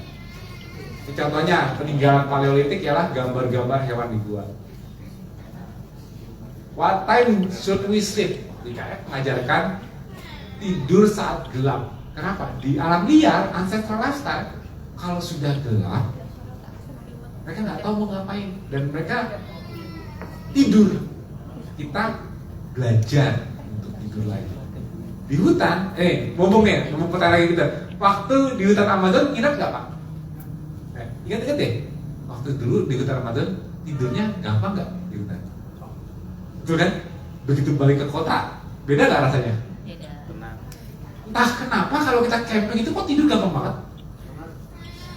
[SPEAKER 1] Ini contohnya peninggalan Paleolitik ialah gambar-gambar hewan dibuat. What time should we sleep? DKF mengajarkan tidur saat gelap. Kenapa? Di alam liar, ancestral lifestyle, kalau sudah gelap, mereka nggak tahu mau ngapain dan mereka tidur. Kita belajar untuk tidur lagi. Di hutan, ngomong pertanyaan lagi kita. Waktu di hutan Amazon ingat nggak Pak? Ingat deh. Waktu dulu di hutan Amazon tidurnya gampang nggak di hutan? Betul kan? Begitu balik ke kota, beda nggak rasanya?
[SPEAKER 4] Beda.
[SPEAKER 1] Entah kenapa kalau kita camping itu kok tidur gampang banget.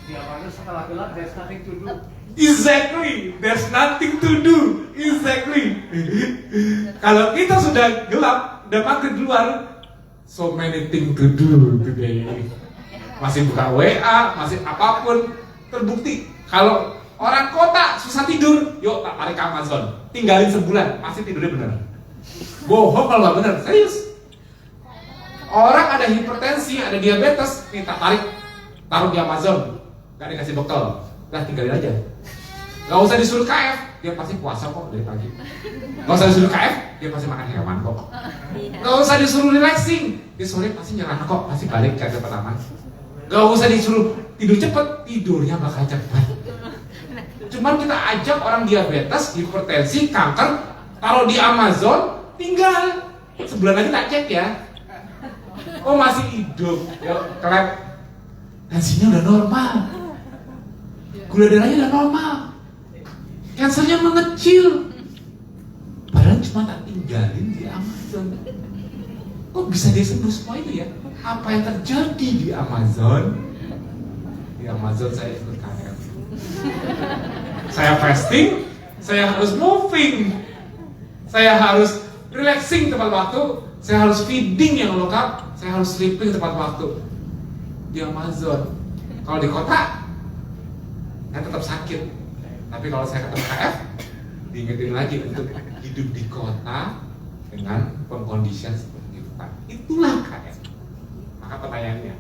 [SPEAKER 2] Di awalnya setelah gelap, there's nothing to do.
[SPEAKER 1] Exactly, there's nothing to do. Exactly. Kalau kita sudah gelap, udah maghrib di luar, so many things to do today. Masih buka WA, masih apapun. Terbukti kalau orang kota susah tidur, yuk tak tarik ke Amazon, tinggalin sebulan, pasti tidurnya bener. Bohong kalau nggak bener, serius. Orang ada hipertensi, ada diabetes, nih tak tarik, taruh di Amazon, nggak dikasih bekal, udah tinggalin aja. Nggak usah disuruh KF, dia pasti puasa kok dari pagi. Nggak usah disuruh KF, dia pasti makan hewan kok. Nggak usah disuruh relaxing, dia sore pasti nyerah kok, pasti balik ke pertama. Nggak usah disuruh tidur cepet, tidurnya bakal cepet. Cuman kita ajak orang diabetes, hipertensi, kanker, taruh di Amazon, tinggal sebulan lagi tak cek ya. Oh masih hidup, ya kelep. Tensinya udah normal, gula darahnya udah normal, kansernya mengecil. Padahal cuma tak tinggalin di Amazon. Kok bisa dia sembuh semua itu ya? Apa yang terjadi di Amazon? Di Amazon saya ikut KF. Saya fasting, saya harus moving, saya harus relaxing tepat waktu, saya harus feeding yang lengkap, saya harus sleeping tepat waktu. Di Amazon. Kalau di kota, saya tetap sakit. Tapi kalau saya ketemu KF, diingetin lagi untuk hidup di kota dengan pengkondisian seperti itu. Itulah KF. Maka pertanyaannya,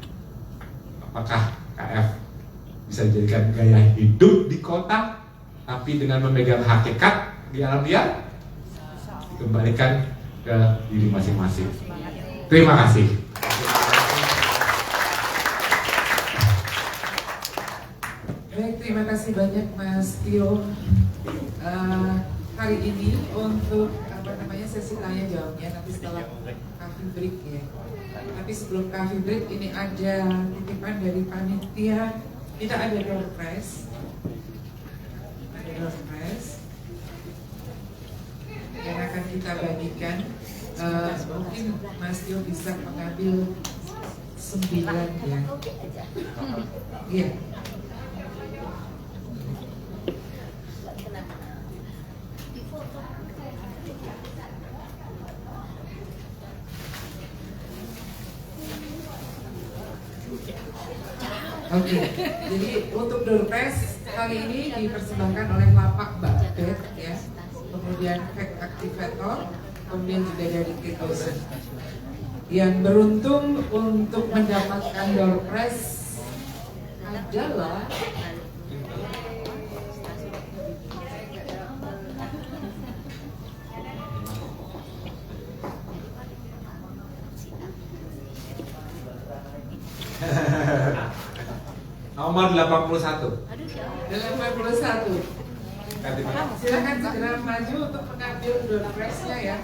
[SPEAKER 1] apakah KF bisa dijadikan gaya hidup di kota, tapi dengan memegang hakikat di alam liar? Dikembalikan ke diri masing-masing. Terima kasih.
[SPEAKER 3] Baik, terima kasih banyak Mas Tio. Hari ini untuk sesi tanya jawabnya nanti setelah coffee break ya. Tapi sebelum coffee break ini ada titipan dari panitia. Kita ada door prize. Ada door prize yang akan kita bagikan. Mungkin Mas Tio bisa mengambil 9 ya. Iya. Oke, jadi untuk door prize kali ini dipersembahkan oleh Lapak Mbak Bet ya, pengurus kemudian fat activator, kemudian juga dari ketose. Yang beruntung untuk mendapatkan door prize adalah
[SPEAKER 1] nomor 81.
[SPEAKER 3] 81. Silakan segera maju untuk mengambil door prize-nya ya.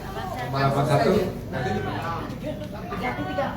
[SPEAKER 1] Nomor 81.
[SPEAKER 3] Langsung saja.
[SPEAKER 1] Nanti